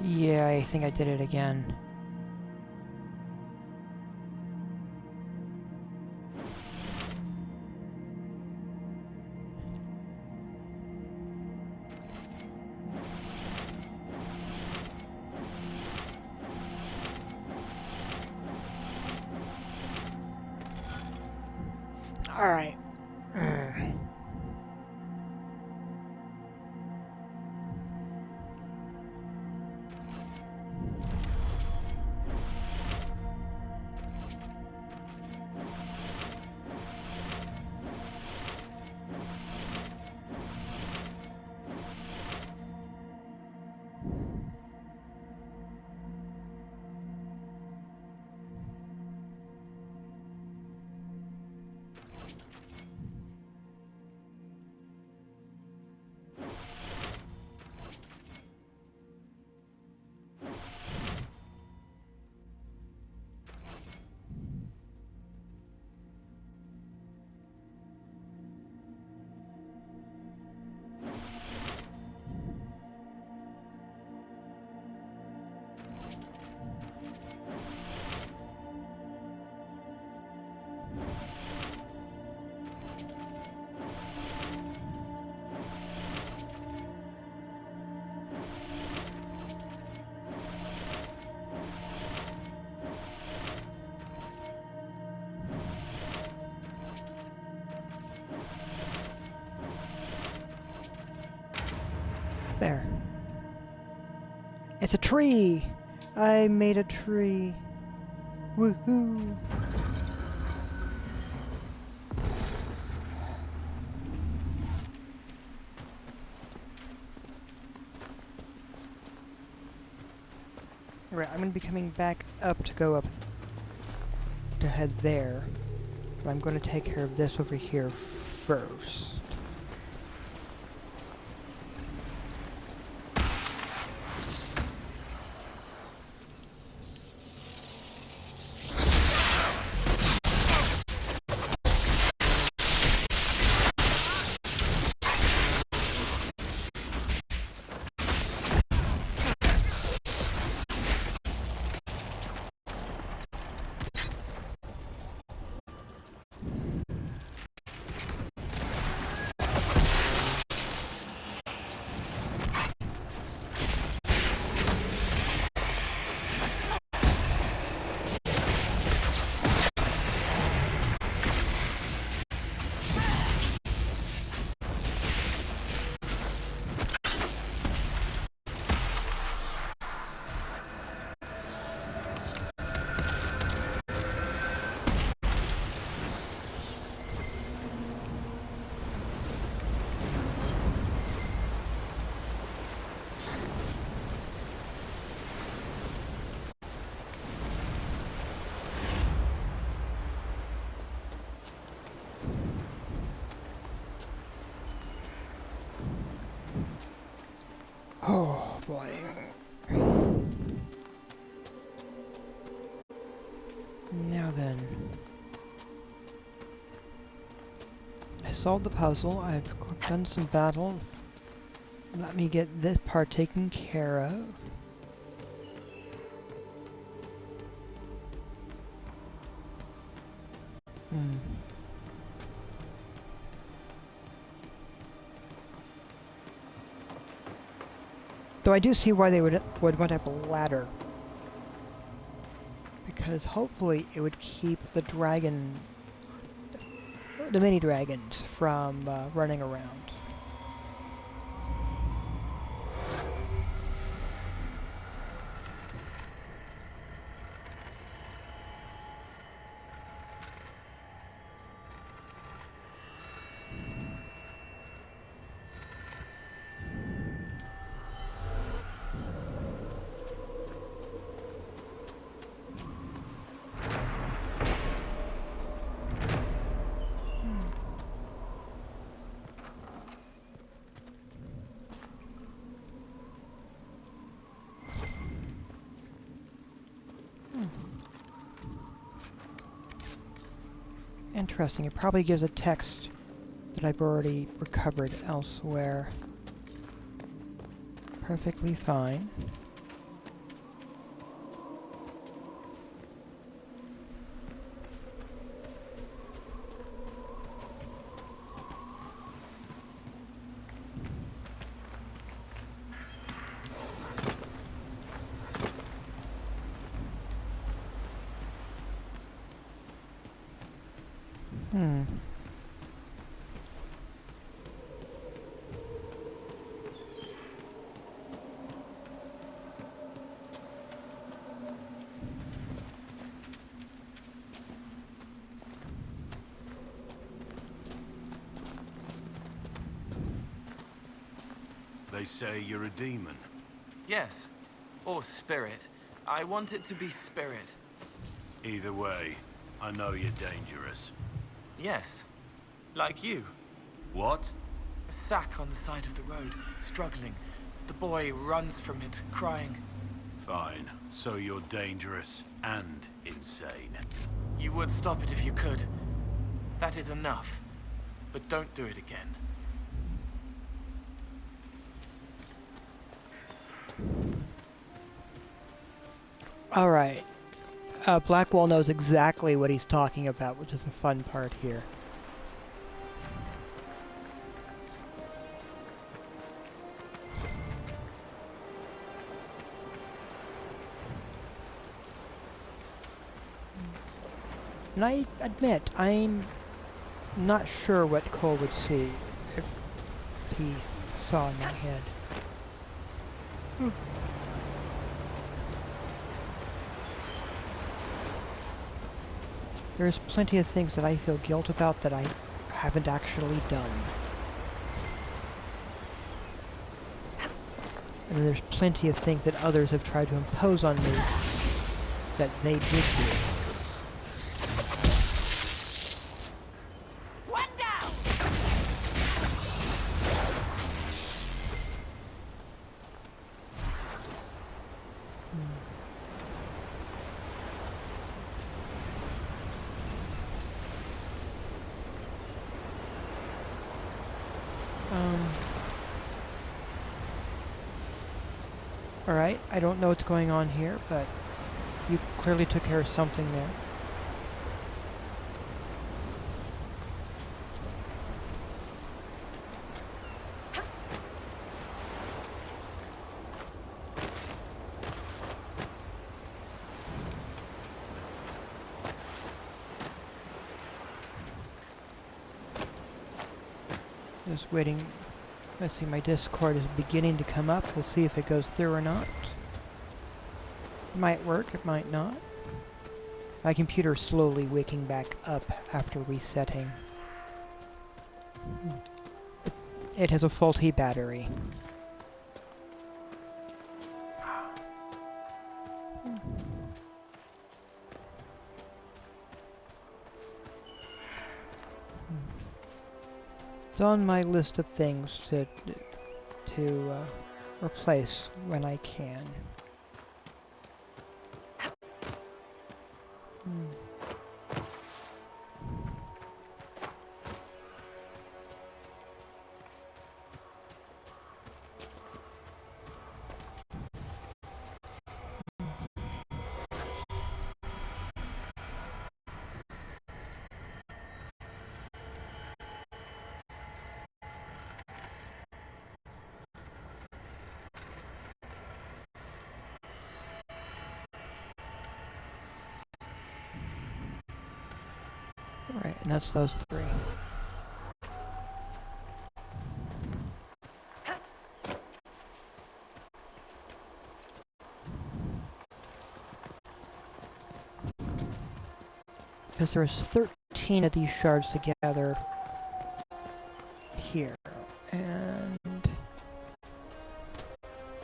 Yeah, I think I did it again. All right. There. It's a tree! I made a tree. Woohoo! Right, I'm going to be coming back up to go up to head there. But I'm going to take care of this over here first. Oh boy. Now then. I solved the puzzle, I've done some battle. Let me get this part taken care of. Though I do see why they would want to have a ladder. Because hopefully it would keep the mini dragons from running around. Interesting, it probably gives a text that I've already recovered elsewhere. Perfectly fine. They say you're a demon. Yes. Or spirit. I want it to be spirit. Either way, I know you're dangerous. Yes. Like you. What? A sack on the side of the road, struggling. The boy runs from it, crying. Fine. So you're dangerous and insane. You would stop it if you could. That is enough. But don't do it again. Alright. Blackwall knows exactly what he's talking about, which is the fun part here. And I admit, I'm not sure what Cole would see if he saw in my head. There's plenty of things that I feel guilt about that I haven't actually done. And there's plenty of things that others have tried to impose on me that they did do. One down! Alright, I don't know what's going on here, but you clearly took care of something there. Just waiting. Let's see, my Discord is beginning to come up. We'll see if it goes through or not. It might work, it might not. My computer is slowly waking back up after resetting. It has a faulty battery. It's on my list of things to replace when I can. Alright, and that's those three. Because there's 13 of these shards together here, and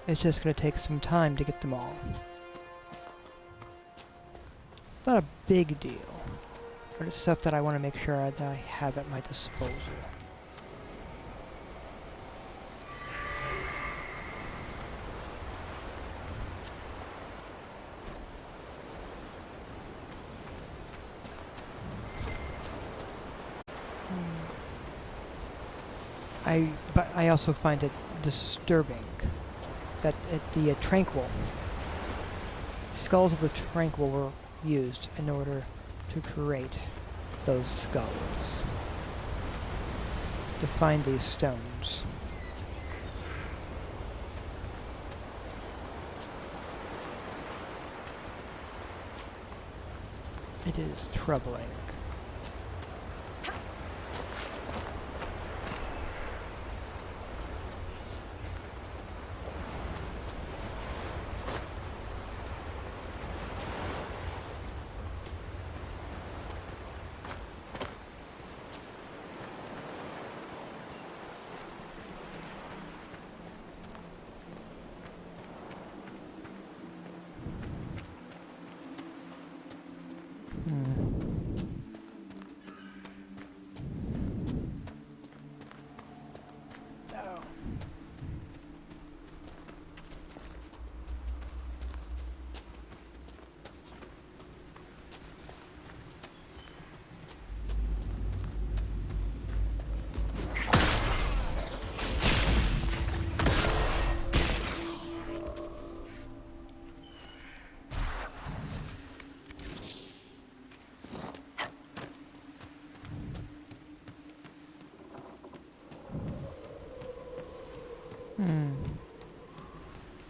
it's just going to take some time to get them all. It's not a big deal. But it's stuff that I want to make sure that I have at my disposal. But I also find it disturbing that the Tranquil skulls of the Tranquil were used in order to create those skulls, to find these stones. It is troubling.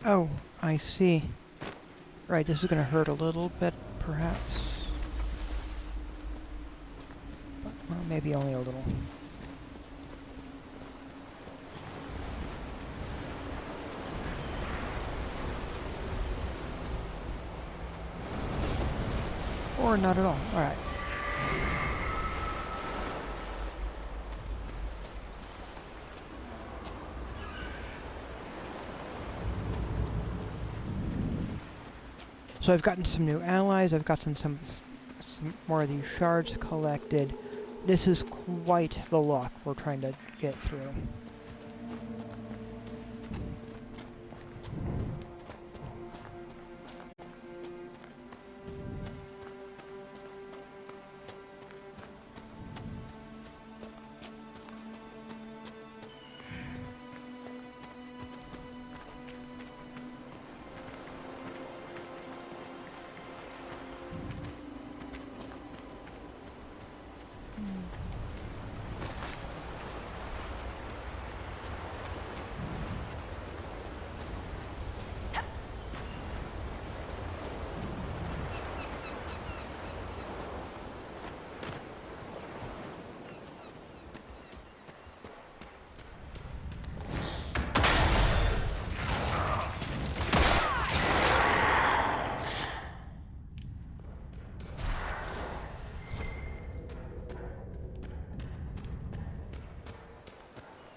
Oh, I see. Right, this is gonna hurt a little bit, perhaps. Well, maybe only a little. Or not at all. Alright. So I've gotten some new allies, I've gotten some more of these shards collected. This is quite the lock we're trying to get through.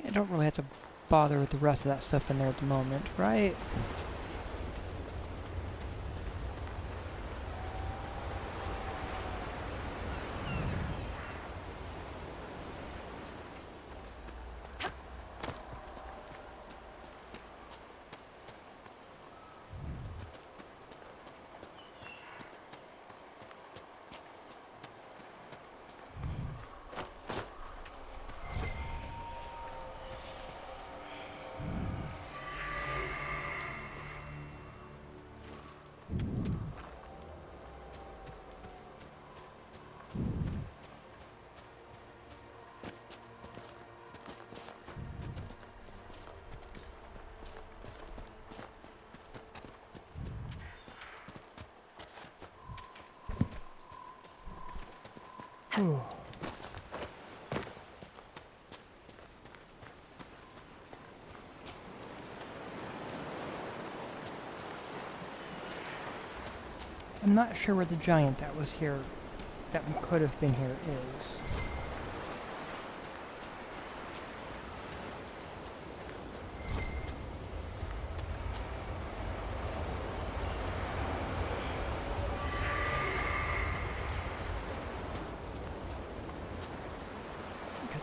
I don't really have to bother with the rest of that stuff in there at the moment, right? Ooh. I'm not sure where the giant that was here, that could have been here, is.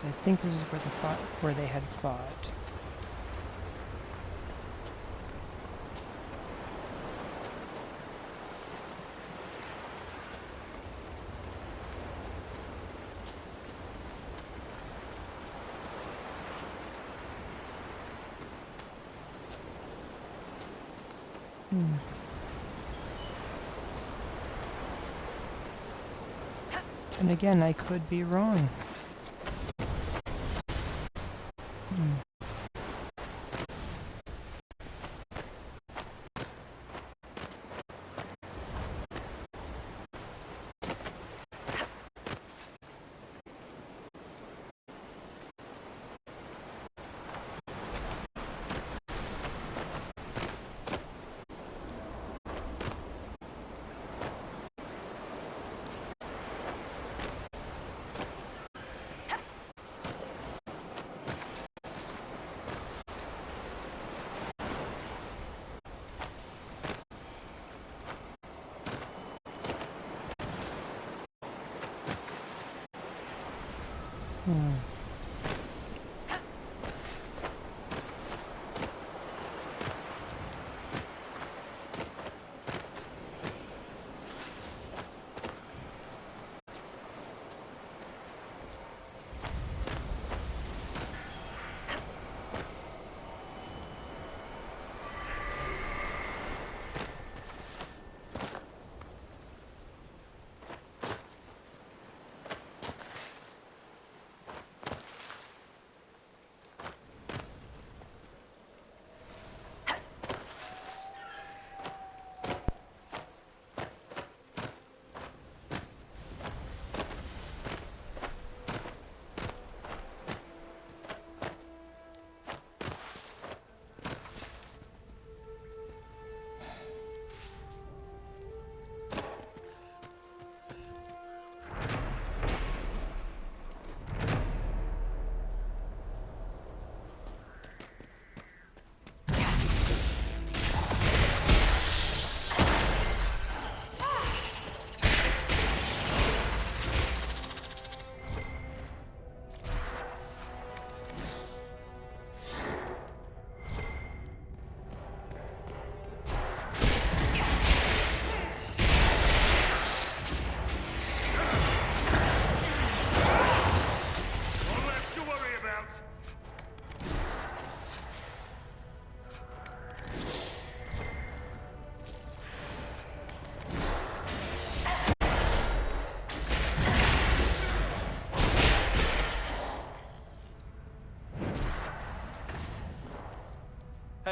I think this is where they had fought. And again, I could be wrong.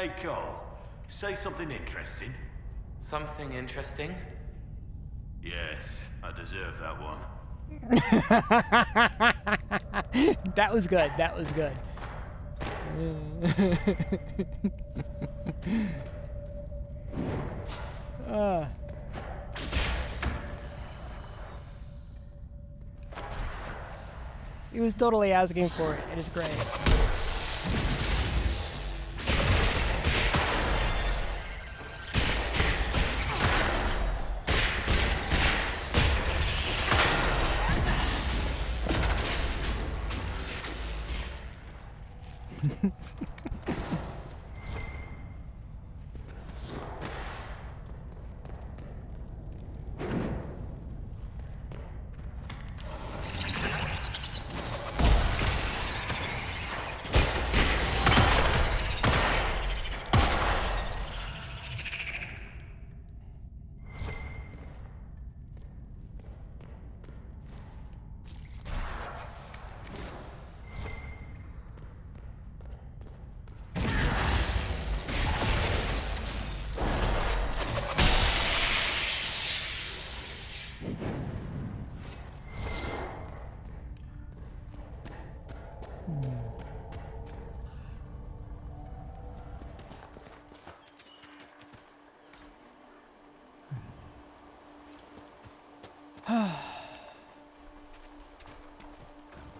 Hey, Cole. Say something interesting. Something interesting? Yes, I deserve that one. That was good. That was good. He was totally asking for it. It is great.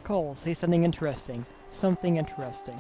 Cole, say something interesting. Something interesting.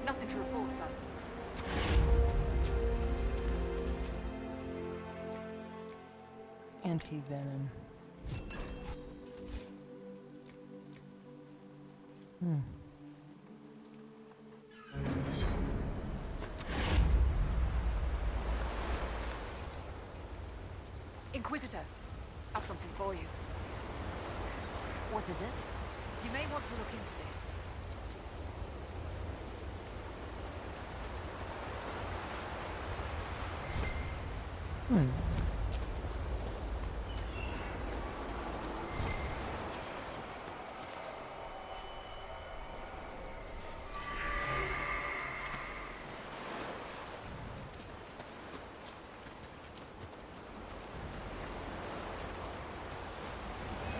Nothing to report, sir. Anti-venom. Inquisitor, I've something for you. What is it? You may want to look into this.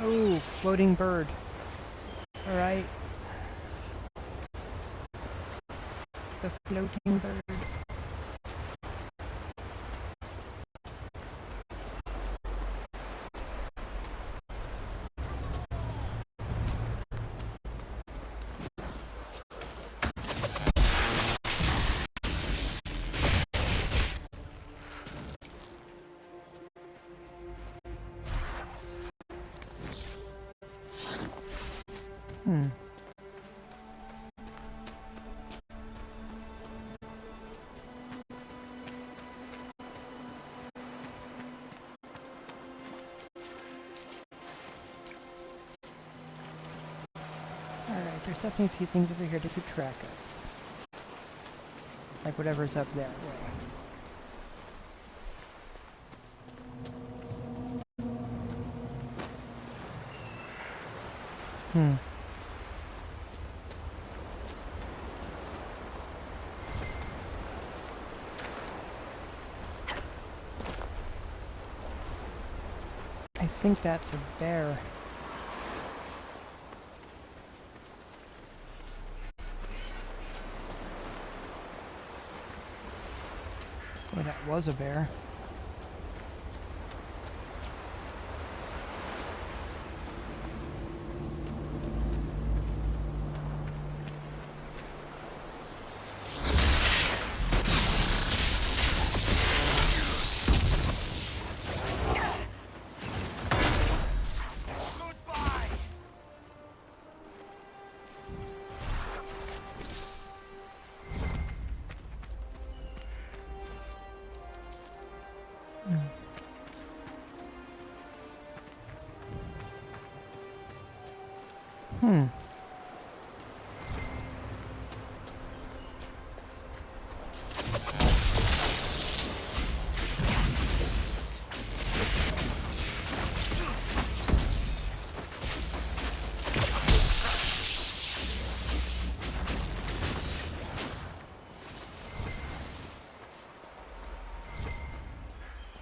Oh, floating bird. Alright. The floating bird. Alright, there's definitely a few things over here to keep track of. Like whatever's up that way. I think that's a bear. Well, that was a bear.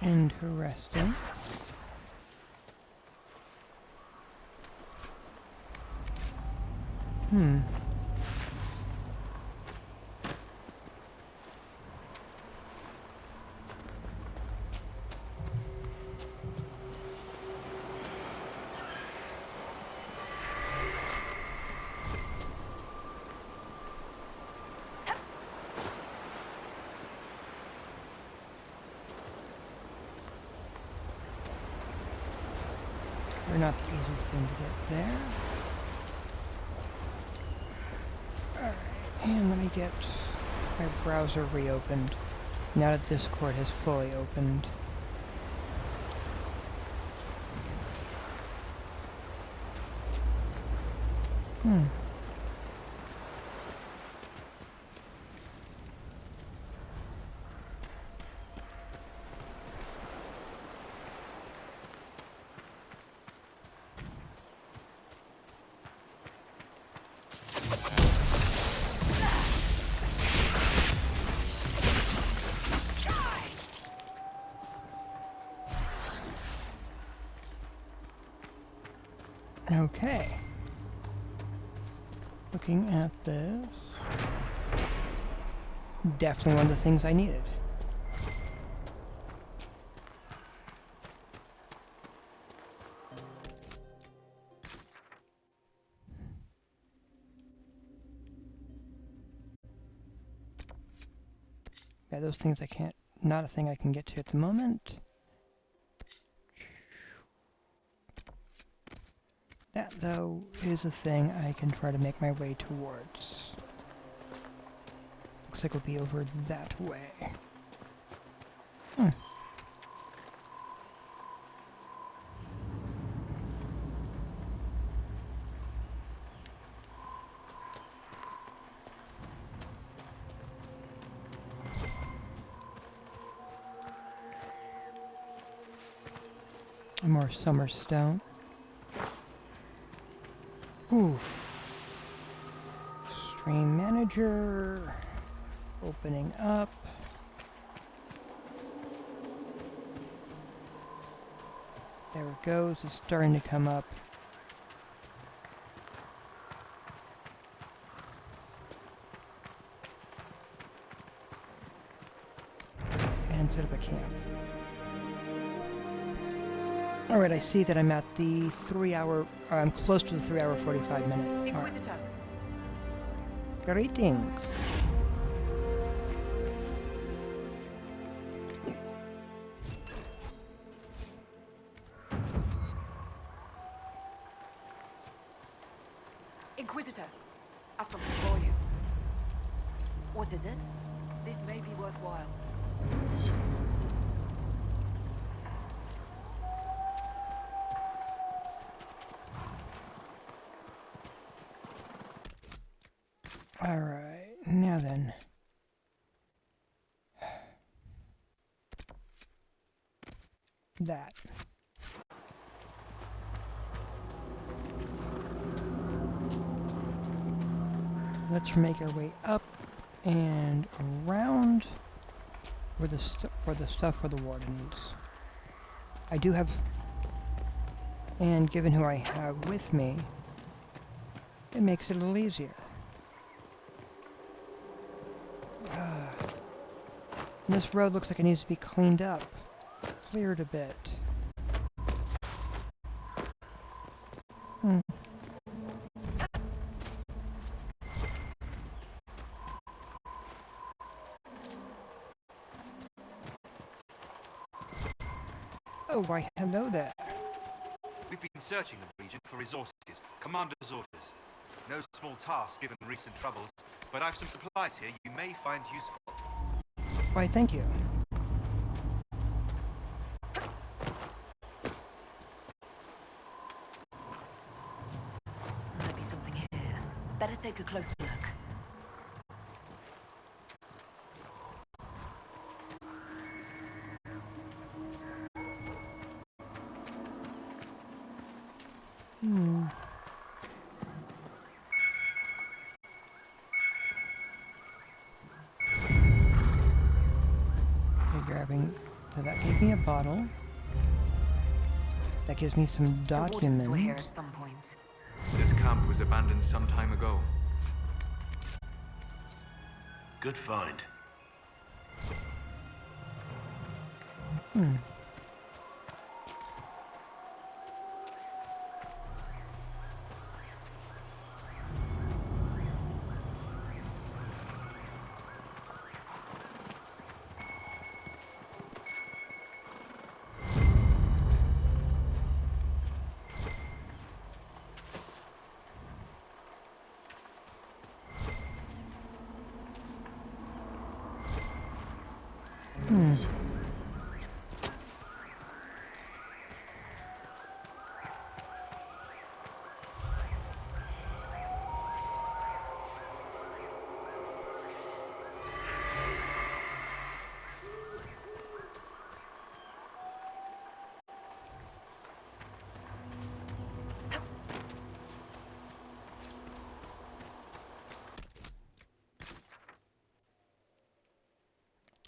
Interesting. They're not the easiest thing to get there. Alright, and let me get my browser reopened now that Discord has fully opened. Okay. Looking at this. Definitely one of the things I needed. Yeah, those things I can't, not a thing I can get to at the moment. That, though, is a thing I can try to make my way towards. Looks like it'll be over that way. More summer stone. Oof. Stream manager. Opening up. There it goes. It's starting to come up. And set up a camp. Alright, I see that I'm at the 3 hour, I'm close to the 3 hour 45 minute. Inquisitor. Right. Greetings. Inquisitor, I've something for you. What is it? This may be worthwhile. Alright, now then. That. Let's make our way up and around for the stuff for the wardens. I do have And given who I have with me, it makes it a little easier. This road looks like it needs to be cleaned up, cleared a bit. Oh, why hello there. We've been searching the region for resources, commander's orders. No small task given recent troubles, but I've some supplies here you may find useful. Why, thank you. Might be something here. Better take a closer look. Okay, grabbing. So that gives me a bottle. That gives me some documents. The wardens were here at some point. This camp was abandoned some time ago. Good find.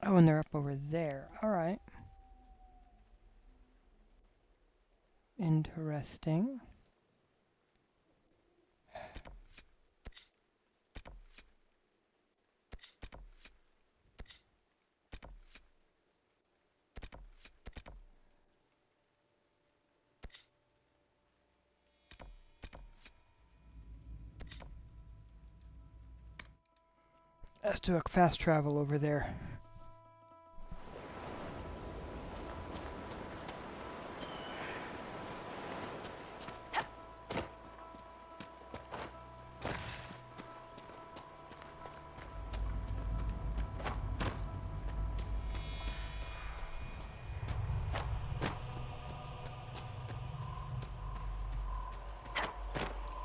Oh, and they're up over there. Alright. Interesting. Let's do a fast travel over there.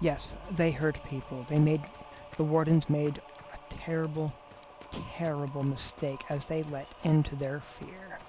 Yes, they hurt people. The wardens made a terrible, terrible mistake as they let into their fear.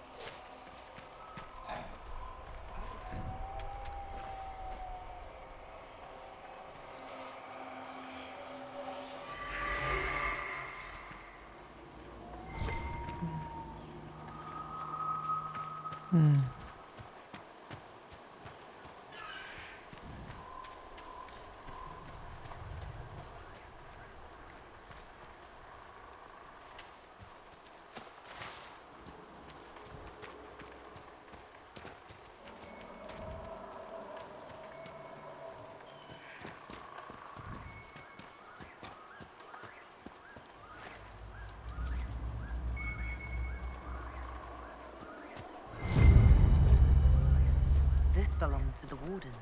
This belonged to the wardens.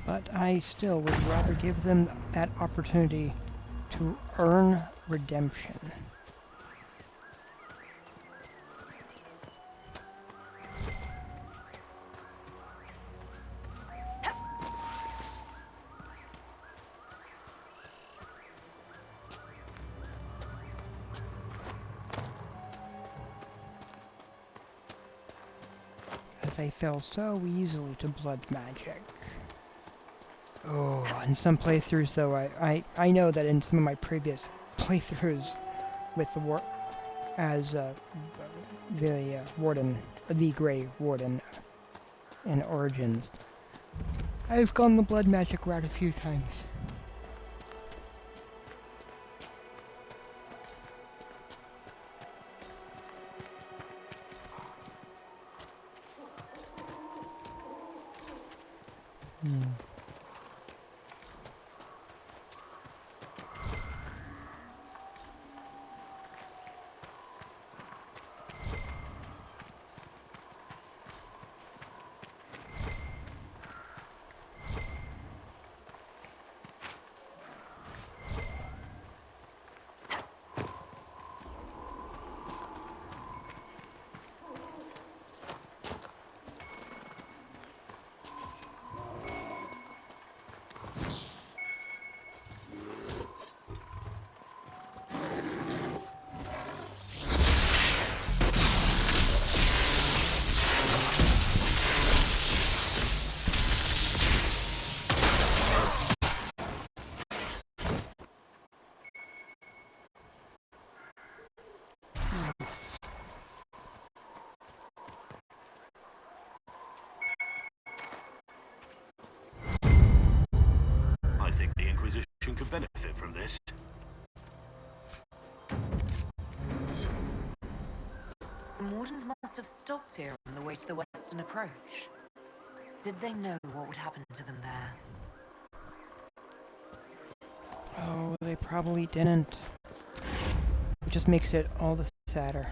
But I still would rather give them that opportunity to earn redemption. they fell so easily to blood magic. Oh, in some playthroughs though, I know that in some of my previous playthroughs with the Warden, the Grey Warden in Origins, I've gone the blood magic route a few times. I think the Inquisition could benefit from this. Some wardens must have stopped here on the way to the western approach. Did they know what would happen to them there? Oh, they probably didn't. It just makes it all the sadder.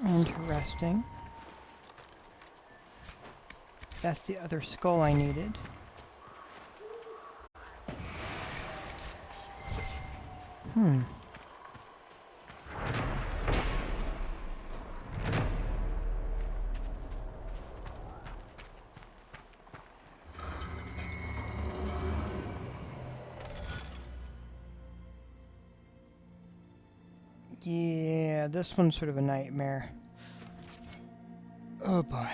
Interesting. That's the other skull I needed. Yeah, this one's sort of a nightmare. Oh boy.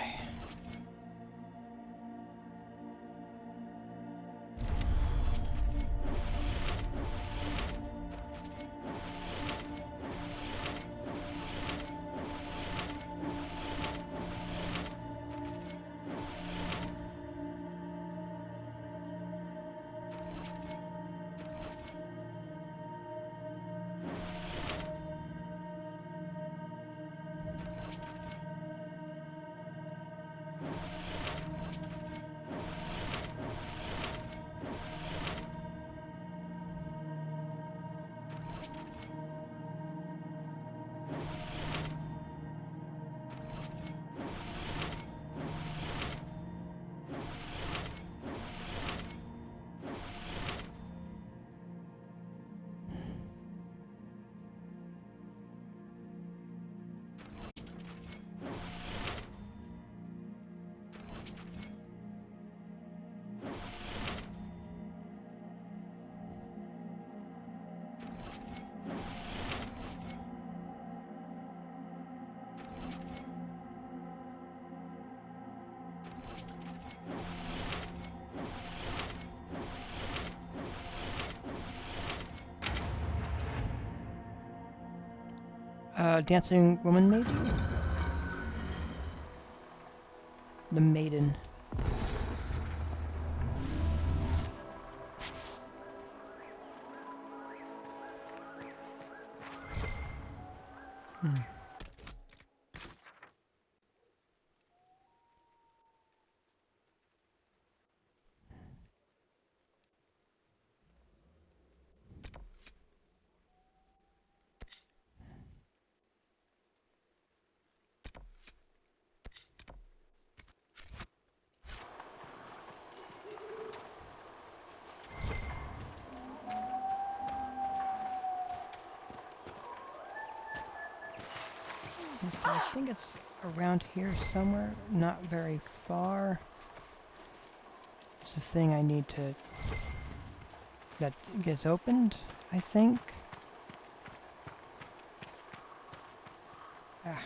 Dancing woman, maybe? The maiden. Hmm. I think it's around here somewhere, not very far. It's the thing I need to... that gets opened, I think. Ah.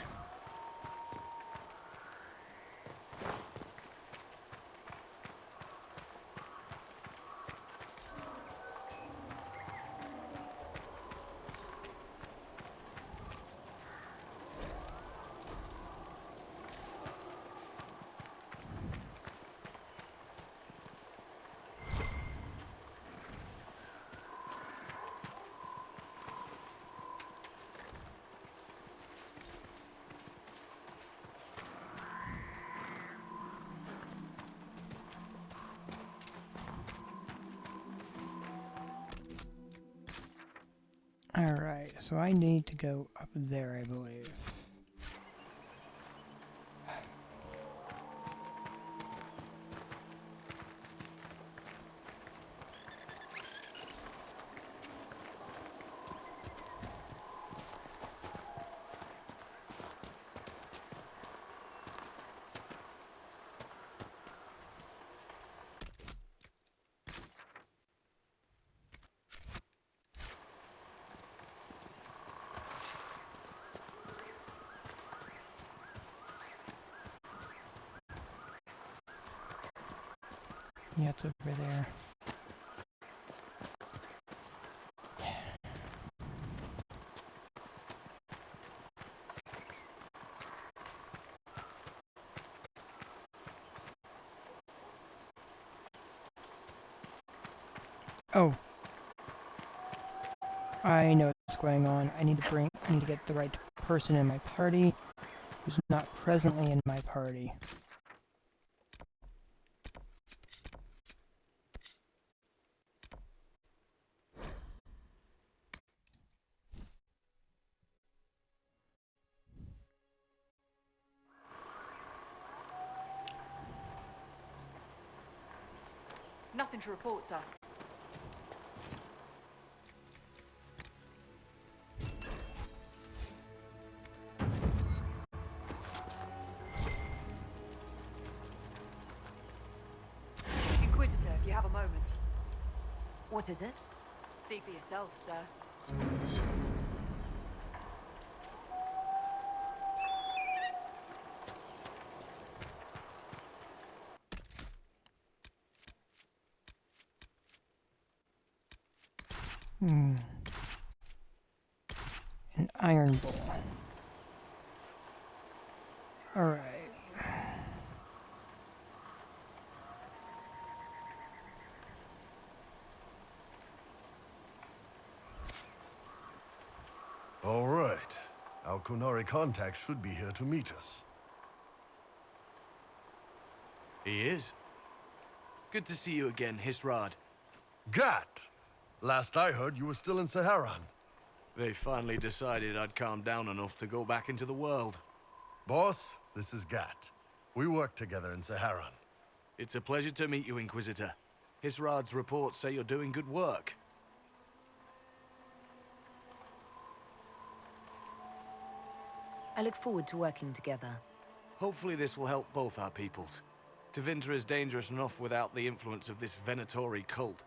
Alright, so I need to go up there, I believe. Yeah, it's over there. Oh. I know what's going on. I need to get the right person in my party who's not presently in my party. Nothing to report, sir. Inquisitor, if you have a moment. What is it? See for yourself, sir. An iron bowl. Alright. All right. Our Kunari contact should be here to meet us. He is. Good to see you again, Hisrad. Gat! Last I heard, you were still in Saharan. They finally decided I'd calmed down enough to go back into the world. Boss, this is Gat. We work together in Saharan. It's a pleasure to meet you, Inquisitor. Hisrad's reports say you're doing good work. I look forward to working together. Hopefully this will help both our peoples. Tevinter is dangerous enough without the influence of this Venatori cult.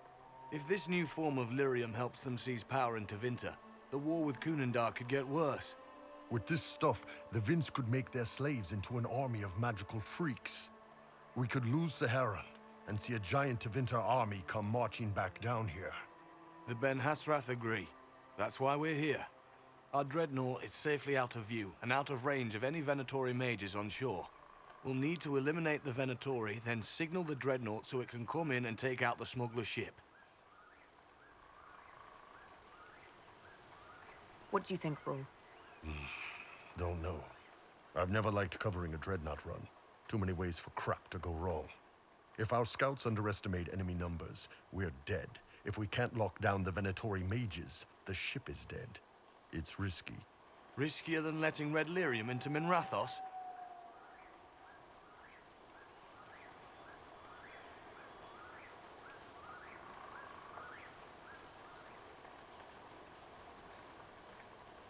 If this new form of lyrium helps them seize power in Tevinter, the war with Kunandar could get worse. With this stuff, the Vins could make their slaves into an army of magical freaks. We could lose Saharan and see a giant Tevinter army come marching back down here. The Ben Hasrath agree. That's why we're here. Our dreadnought is safely out of view and out of range of any Venatori mages on shore. We'll need to eliminate the Venatori, then signal the dreadnought so it can come in and take out the smuggler ship. What do you think, Bull? Don't know. I've never liked covering a dreadnought run. Too many ways for crap to go wrong. If our scouts underestimate enemy numbers, we're dead. If we can't lock down the Venatori mages, the ship is dead. It's risky. Riskier than letting Red Lyrium into Minrathos?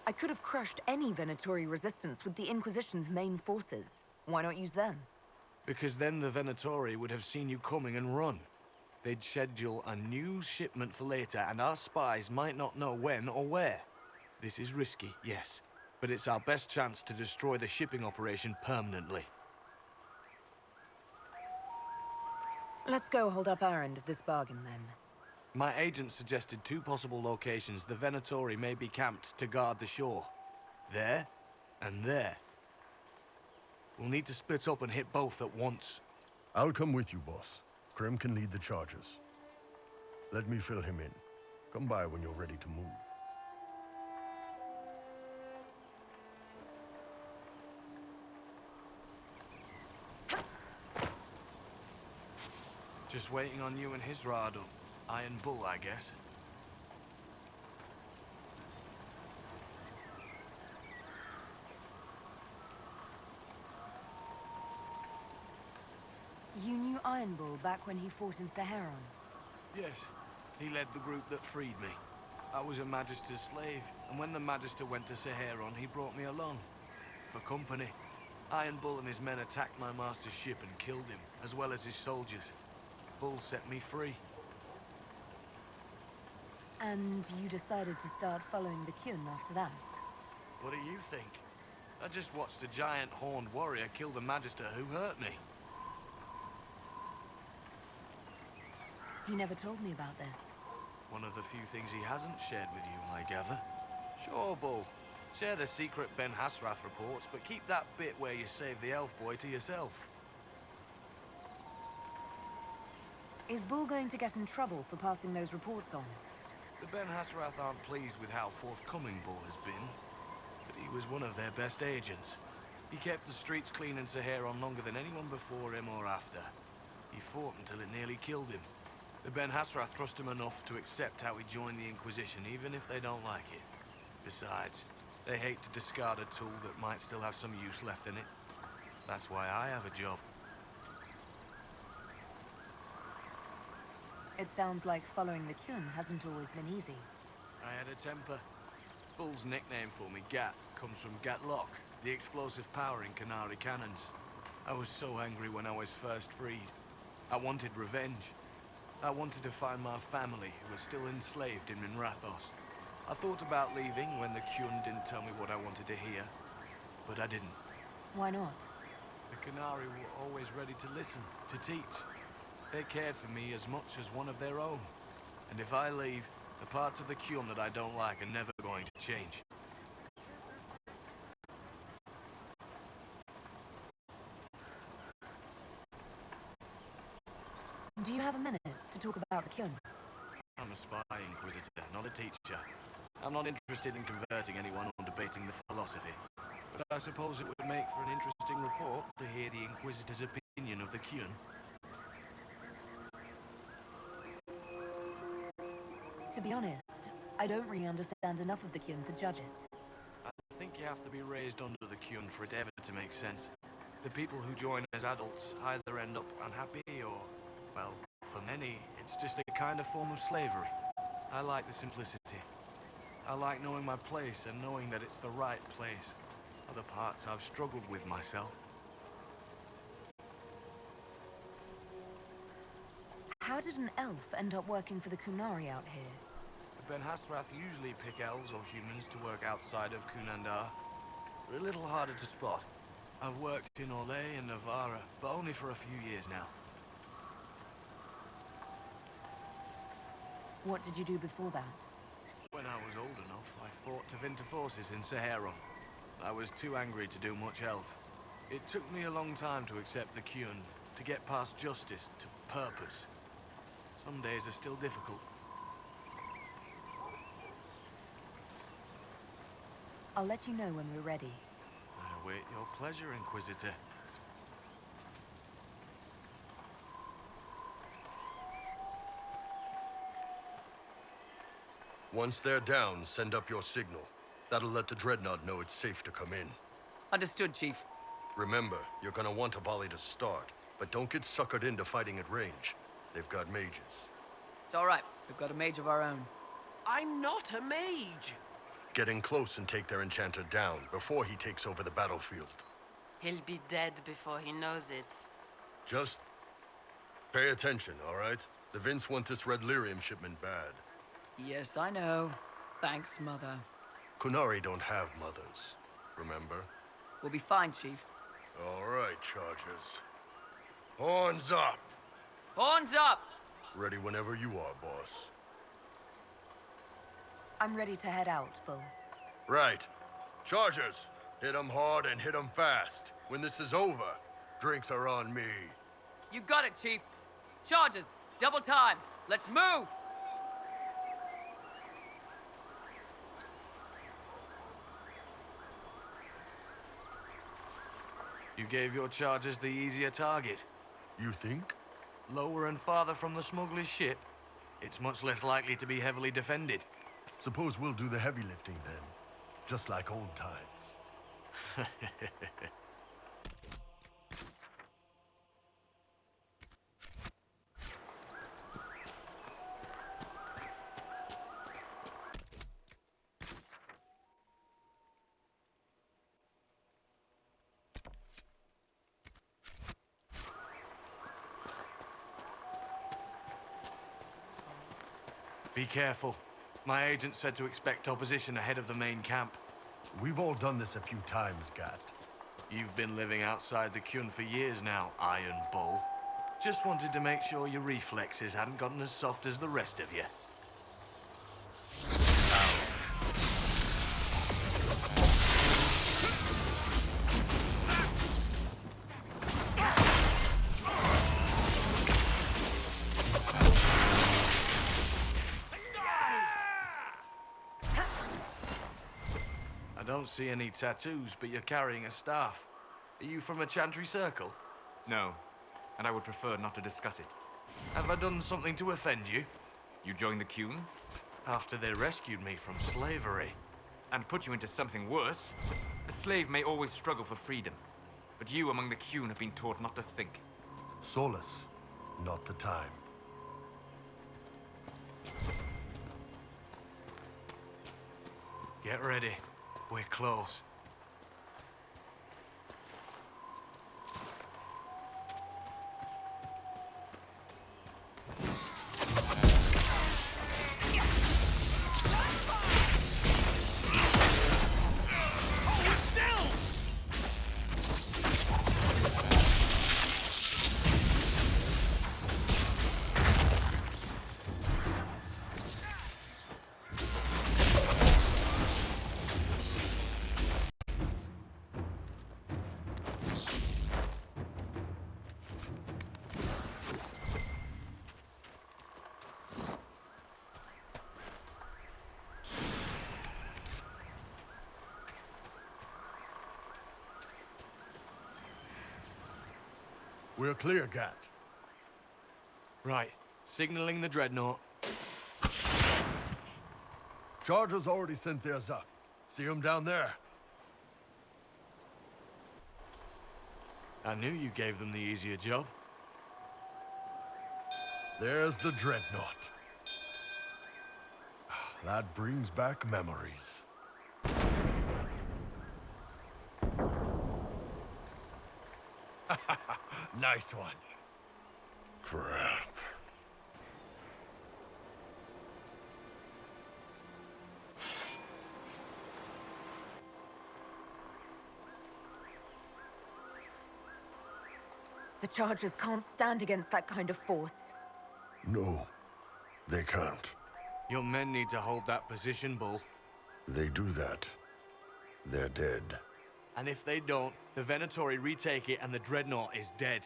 I could have crushed any Venatori resistance with the Inquisition's main forces. Why not use them? Because then the Venatori would have seen you coming and run. They'd schedule a new shipment for later, and our spies might not know when or where. This is risky, yes, but it's our best chance to destroy the shipping operation permanently. Let's go hold up our end of this bargain, then. My agent suggested 2 possible locations the Venatori may be camped to guard the shore. There, and there. We'll need to split up and hit both at once. I'll come with you, boss. Krem can lead the charges. Let me fill him in. Come by when you're ready to move. Just waiting on you and Hisrado. Iron Bull, I guess. You knew Iron Bull back when he fought in Saharan? Yes. He led the group that freed me. I was a Magister's slave, and when the Magister went to Saharan, he brought me along. For company. Iron Bull and his men attacked my master's ship and killed him, as well as his soldiers. Bull set me free. And you decided to start following the Kyun after that? What do you think? I just watched a giant horned warrior kill the Magister who hurt me. He never told me about this. One of the few things he hasn't shared with you, I gather. Sure, Bull. Share the secret Ben Hasrath reports, but keep that bit where you saved the elf boy to yourself. Is Bull going to get in trouble for passing those reports on? The Ben Hasrath aren't pleased with how forthcoming Bull has been, but he was one of their best agents. He kept the streets clean in Saharan longer than anyone before him or after. He fought until it nearly killed him. The Ben Hasrath trust him enough to accept how he joined the Inquisition, even if they don't like it. Besides, they hate to discard a tool that might still have some use left in it. That's why I have a job. It sounds like following the Kyun hasn't always been easy. I had a temper. Bull's nickname for me, Gat, comes from Gatlock, the explosive power in Canary cannons. I was so angry when I was first freed. I wanted revenge. I wanted to find my family who were still enslaved in Minrathos. I thought about leaving when the Kyun didn't tell me what I wanted to hear, but I didn't. Why not? The Canary were always ready to listen, to teach. They cared for me as much as one of their own. And if I leave, the parts of the Kyun that I don't like are never going to change. Do you have a minute to talk about the Kyun? I'm a spy inquisitor, not a teacher. I'm not interested in converting anyone or debating the philosophy. But I suppose it would make for an interesting report to hear the Inquisitor's opinion of the Kyun. To be honest, I don't really understand enough of the Kyun to judge it. I think you have to be raised under the Kyun for it ever to make sense. The people who join as adults either end up unhappy or, well, for many, it's just a kind of form of slavery. I like the simplicity. I like knowing my place and knowing that it's the right place. Other parts I've struggled with myself. How did an elf end up working for the Kunari out here? The Ben Hasrath usually pick elves or humans to work outside of Kunandar. They're a little harder to spot. I've worked in Orlais and Navarra, but only for a few years now. What did you do before that? When I was old enough, I fought to Vinter forces in Sahara. I was too angry to do much else. It took me a long time to accept the Kyun, to get past justice to purpose. Some days are still difficult. I'll let you know when we're ready. I await your pleasure, Inquisitor. Once they're down, send up your signal. That'll let the Dreadnought know it's safe to come in. Understood, Chief. Remember, you're gonna want a volley to start, but don't get suckered into fighting at range. They've got mages. It's all right. We've got a mage of our own. I'm not a mage. Get in close and take their enchanter down before he takes over the battlefield. He'll be dead before he knows it. Just pay attention, all right? The Vince want this red lyrium shipment bad. Yes, I know. Thanks, Mother. Kunari don't have mothers, remember? We'll be fine, Chief. All right, Chargers. Horns up! Horns up! Ready whenever you are, boss. I'm ready to head out, Bull. Right. Chargers, hit 'em hard and hit 'em fast. When this is over, drinks are on me. You got it, Chief. Charges, double time. Let's move! You gave your chargers the easier target. You think? Lower and farther from the smuggler's ship, it's much less likely to be heavily defended. Suppose we'll do the heavy lifting then. Just like old times. Be careful. My agent said to expect opposition ahead of the main camp. We've all done this a few times, Gat. You've been living outside the Kyun for years now, Iron Bull. Just wanted to make sure your reflexes hadn't gotten as soft as the rest of you. I don't see any tattoos, but you're carrying a staff. Are you from a Chantry Circle? No, and I would prefer not to discuss it. Have I done something to offend you? You joined the Kyun? After they rescued me from slavery. And put you into something worse? A slave may always struggle for freedom, but you among the Kyun have been taught not to think. Solace, not the time. Get ready. We're close. We're clear, Gat. Right. Signaling the Dreadnought. Chargers already sent theirs up. See them down there? I knew you gave them the easier job. There's the Dreadnought. That brings back memories. Nice one. Crap. The Chargers can't stand against that kind of force. No, they can't. Your men need to hold that position, Bull. They do that, they're dead. And if they don't, the Venatori retake it and the Dreadnought is dead.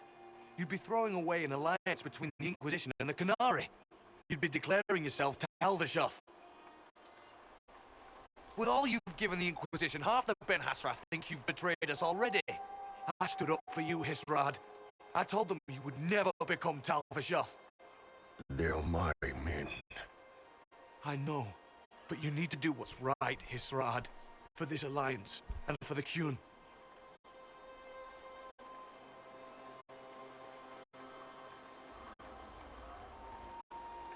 You'd be throwing away an alliance between the Inquisition and the Canary. You'd be declaring yourself Talvishoth. With all you've given the Inquisition, half the Ben Hasrath think you've betrayed us already. I stood up for you, Hisrad. I told them you would never become Talvishoth. They're my men. I know, but you need to do what's right, Hisrad. For this alliance, and for the Qun.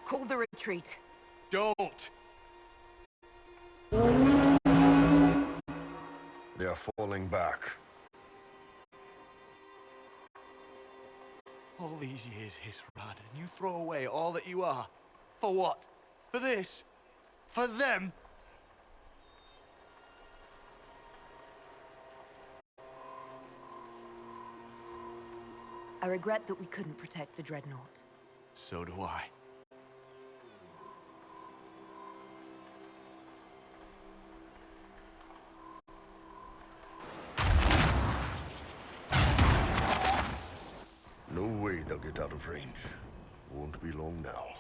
Call the retreat. Don't! They're falling back. All these years, Hisrad, and you throw away all that you are. For what? For this? For them? I regret that we couldn't protect the Dreadnought. So do I. No way they'll get out of range. Won't be long now.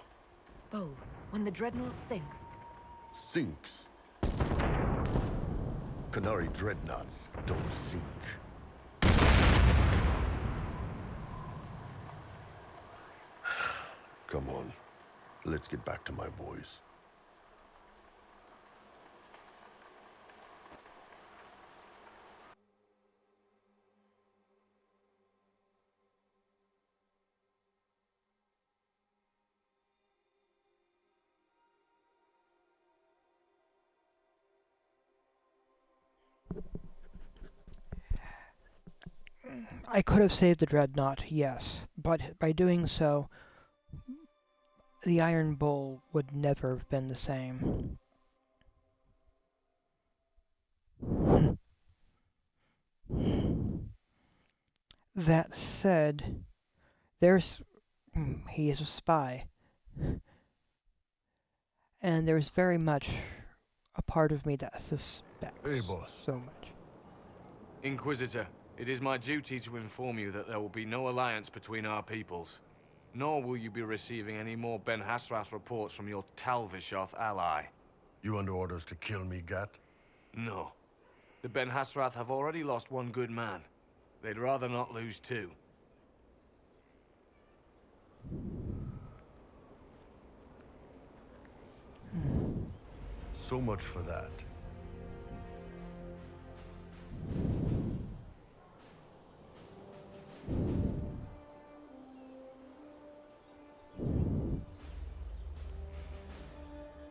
Bull, when the Dreadnought sinks... Sinks? Canary dreadnoughts don't sink. Come on. Let's get back to my boys. I could have saved the Dreadnought, yes, but by doing so, the Iron Bull would never have been the same. That said, he is a spy. And there's very much a part of me that suspects so much. Inquisitor, it is my duty to inform you that there will be no alliance between our peoples. Nor will you be receiving any more Ben Hasrath reports from your Talvishoth ally. You under orders to kill me, Gat? No. The Ben Hasrath have already lost one good man. They'd rather not lose two. So much for that.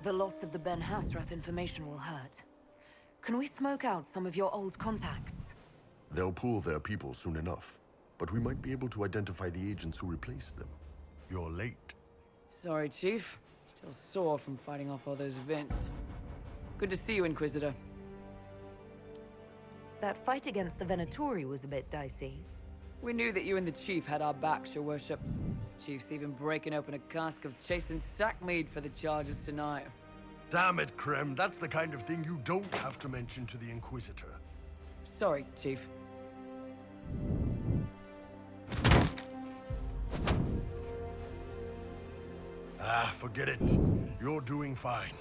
The loss of the Ben Hasrath information will hurt. Can we smoke out some of your old contacts? They'll pool their people soon enough, but we might be able to identify the agents who replaced them. You're late. Sorry, Chief. Still sore from fighting off all those vents. Good to see you, Inquisitor. That fight against the Venatori was a bit dicey. We knew that you and the Chief had our backs, Your Worship. Chief's even breaking open a cask of chastened sackmead for the charges tonight. Damn it, Krem. That's the kind of thing you don't have to mention to the Inquisitor. Sorry, Chief. Ah, forget it. You're doing fine.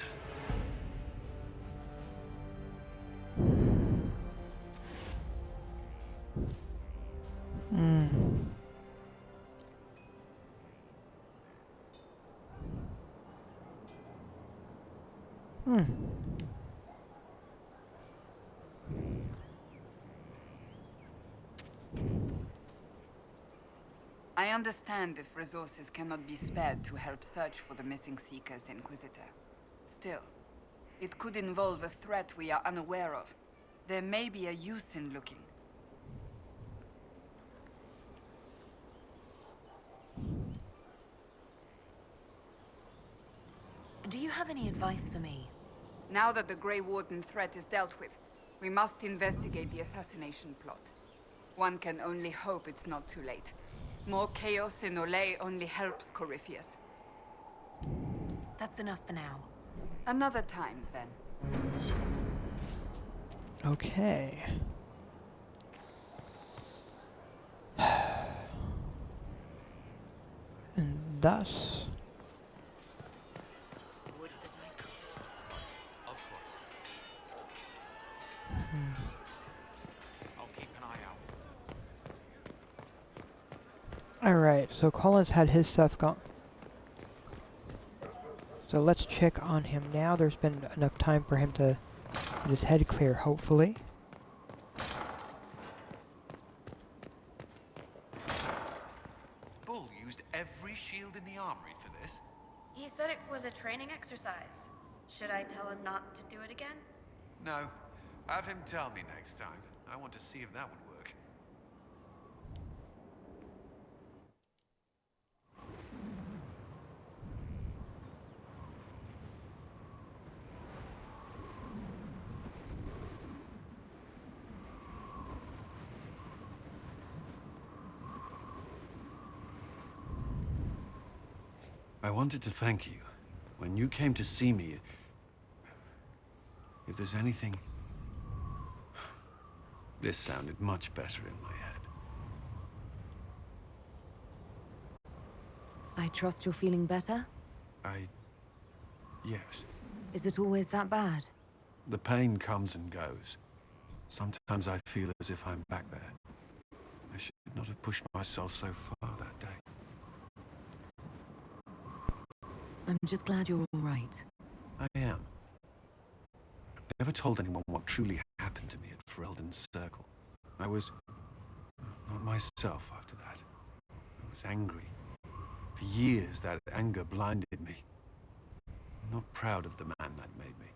I understand if resources cannot be spared to help search for the missing Seekers, Inquisitor. Still, it could involve a threat we are unaware of. There may be a use in looking. Do you have any advice for me? Now that the Grey Warden threat is dealt with, we must investigate the assassination plot. One can only hope it's not too late. More chaos in Olay only helps Corypheus. That's enough for now. Another time, then. Okay. And thus... I'll keep an eye out. Alright, so Colin's had his stuff gone. So let's check on him now. There's been enough time for him to get his head clear, hopefully. Bull used every shield in the armory for this? He said it was a training exercise. Should I tell him not to do it again? No. Have him tell me next time. I want to see if that would work. I wanted to thank you. When you came to see me, if there's anything... This sounded much better in my head. I trust you're feeling better? Yes. Is it always that bad? The pain comes and goes. Sometimes I feel as if I'm back there. I should not have pushed myself so far that day. I'm just glad you're all right. I am. I've never told anyone what truly happened to me at Ferelden's Circle. I was not myself after that. I was angry. For years, that anger blinded me. I'm not proud of the man that made me.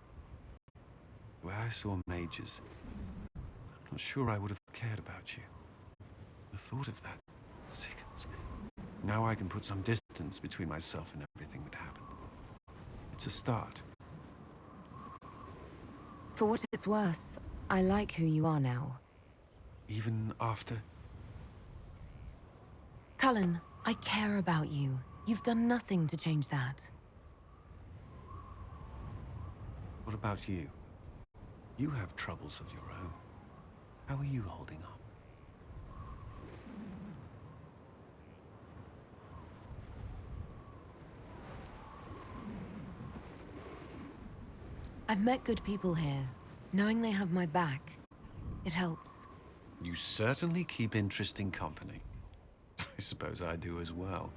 The way I saw mages, I'm not sure I would have cared about you. The thought of that sickens me. Now I can put some distance between myself and everything that happened. It's a start. For what it's worth, I like who you are now. Even after? Cullen, I care about you. You've done nothing to change that. What about you? You have troubles of your own. How are you holding up? I've met good people here. Knowing they have my back, it helps. You certainly keep interesting company. I suppose I do as well.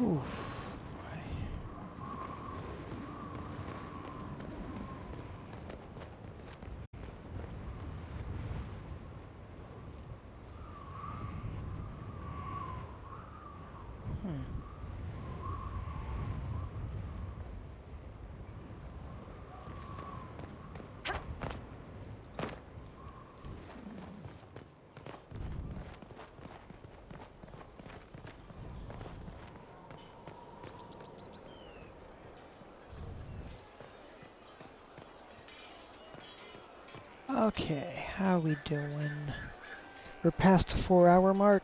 Oof. Okay, how we doing? We're past the 4-hour mark.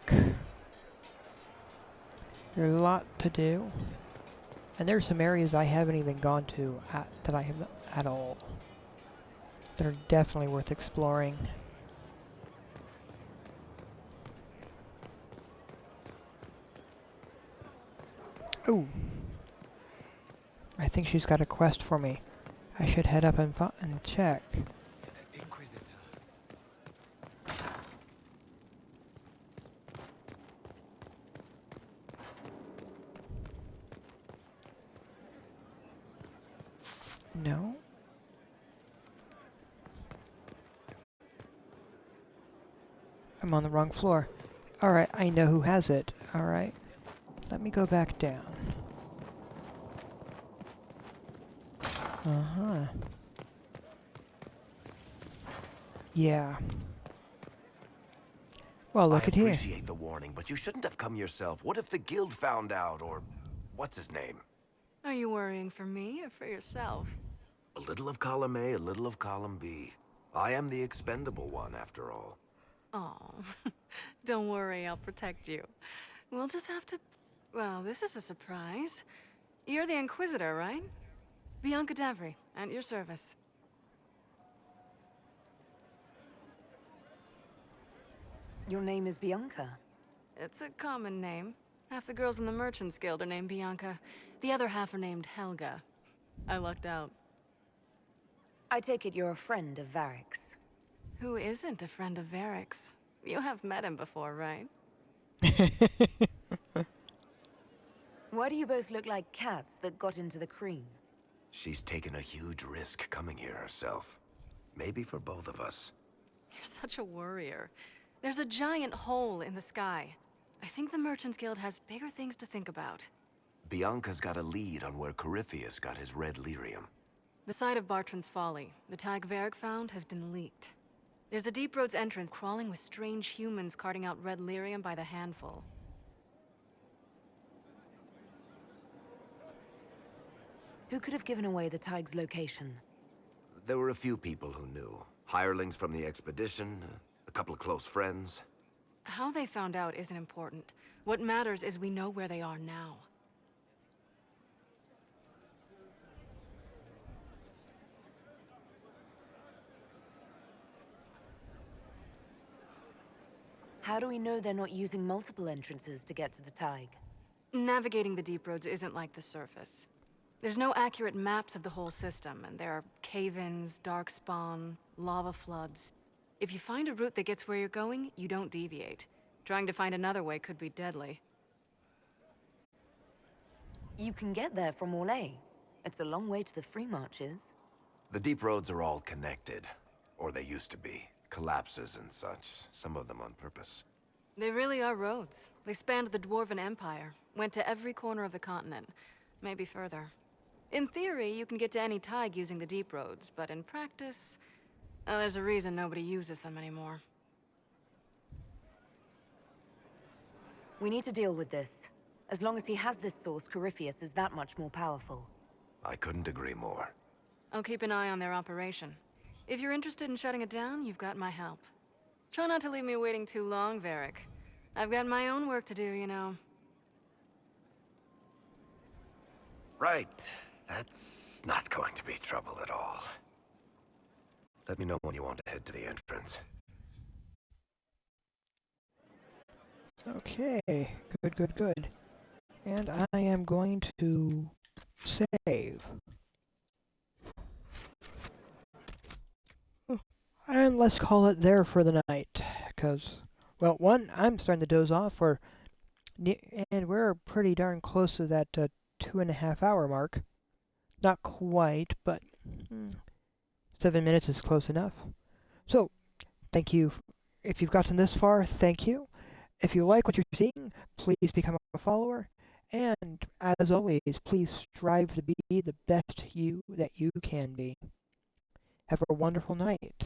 There's a lot to do. And there's some areas I haven't even gone to that I have at all. That are definitely worth exploring. Ooh. I think she's got a quest for me. I should head up and check. Inquisitor. No? I'm on the wrong floor. Alright, I know who has it. Alright. Let me go back down. Uh-huh. Yeah. Well, I look at here. appreciate the warning, but you shouldn't have come yourself. What if the guild found out, or what's his name? Are you worrying for me or for yourself? A little of column A, a little of column B. I am the expendable one, after all. Oh, don't worry, I'll protect you. We'll just have to... Well, this is a surprise. You're the Inquisitor, right? Bianca Davry, at your service. Your name is Bianca? It's a common name. Half the girls in the Merchants Guild are named Bianca. The other half are named Helga. I lucked out. I take it you're a friend of Varric's. Who isn't a friend of Varric's? You have met him before, right? Why do you both look like cats that got into the cream? She's taken a huge risk coming here herself. Maybe for both of us. You're such a worrier. There's a giant hole in the sky. I think the Merchants Guild has bigger things to think about. Bianca's got a lead on where Corypheus got his red lyrium. The site of Bartran's Folly, the tag Varric found, has been leaked. There's a Deep Roads entrance crawling with strange humans carting out red lyrium by the handful. Who could have given away the Tig's location? There were a few people who knew. Hirelings from the expedition, a couple of close friends. How they found out isn't important. What matters is we know where they are now. How do we know they're not using multiple entrances to get to the Tig? Navigating the Deep Roads isn't like the surface. There's no accurate maps of the whole system, and there are cave-ins, darkspawn, lava floods. If you find a route that gets where you're going, you don't deviate. Trying to find another way could be deadly. You can get there from Orlais. It's a long way to the Free Marches. The deep roads are all connected. Or they used to be. Collapses and such. Some of them on purpose. They really are roads. They spanned the Dwarven Empire, went to every corner of the continent, maybe further. In theory, you can get to any Tig using the deep roads, but in practice, there's a reason nobody uses them anymore. We need to deal with this. As long as he has this source, Corypheus is that much more powerful. I couldn't agree more. I'll keep an eye on their operation. If you're interested in shutting it down, you've got my help. Try not to leave me waiting too long, Varric. I've got my own work to do, you know. Right. That's not going to be trouble at all. Let me know when you want to head to the entrance. Okay, good. And I am going to save. And let's call it there for the night, because, well, one, I'm starting to doze off, and we're pretty darn close to that 2.5 hour mark. Not quite, but 7 minutes is close enough. So, thank you. If you've gotten this far, thank you. If you like what you're seeing, please become a follower. And, as always, please strive to be the best you that you can be. Have a wonderful night.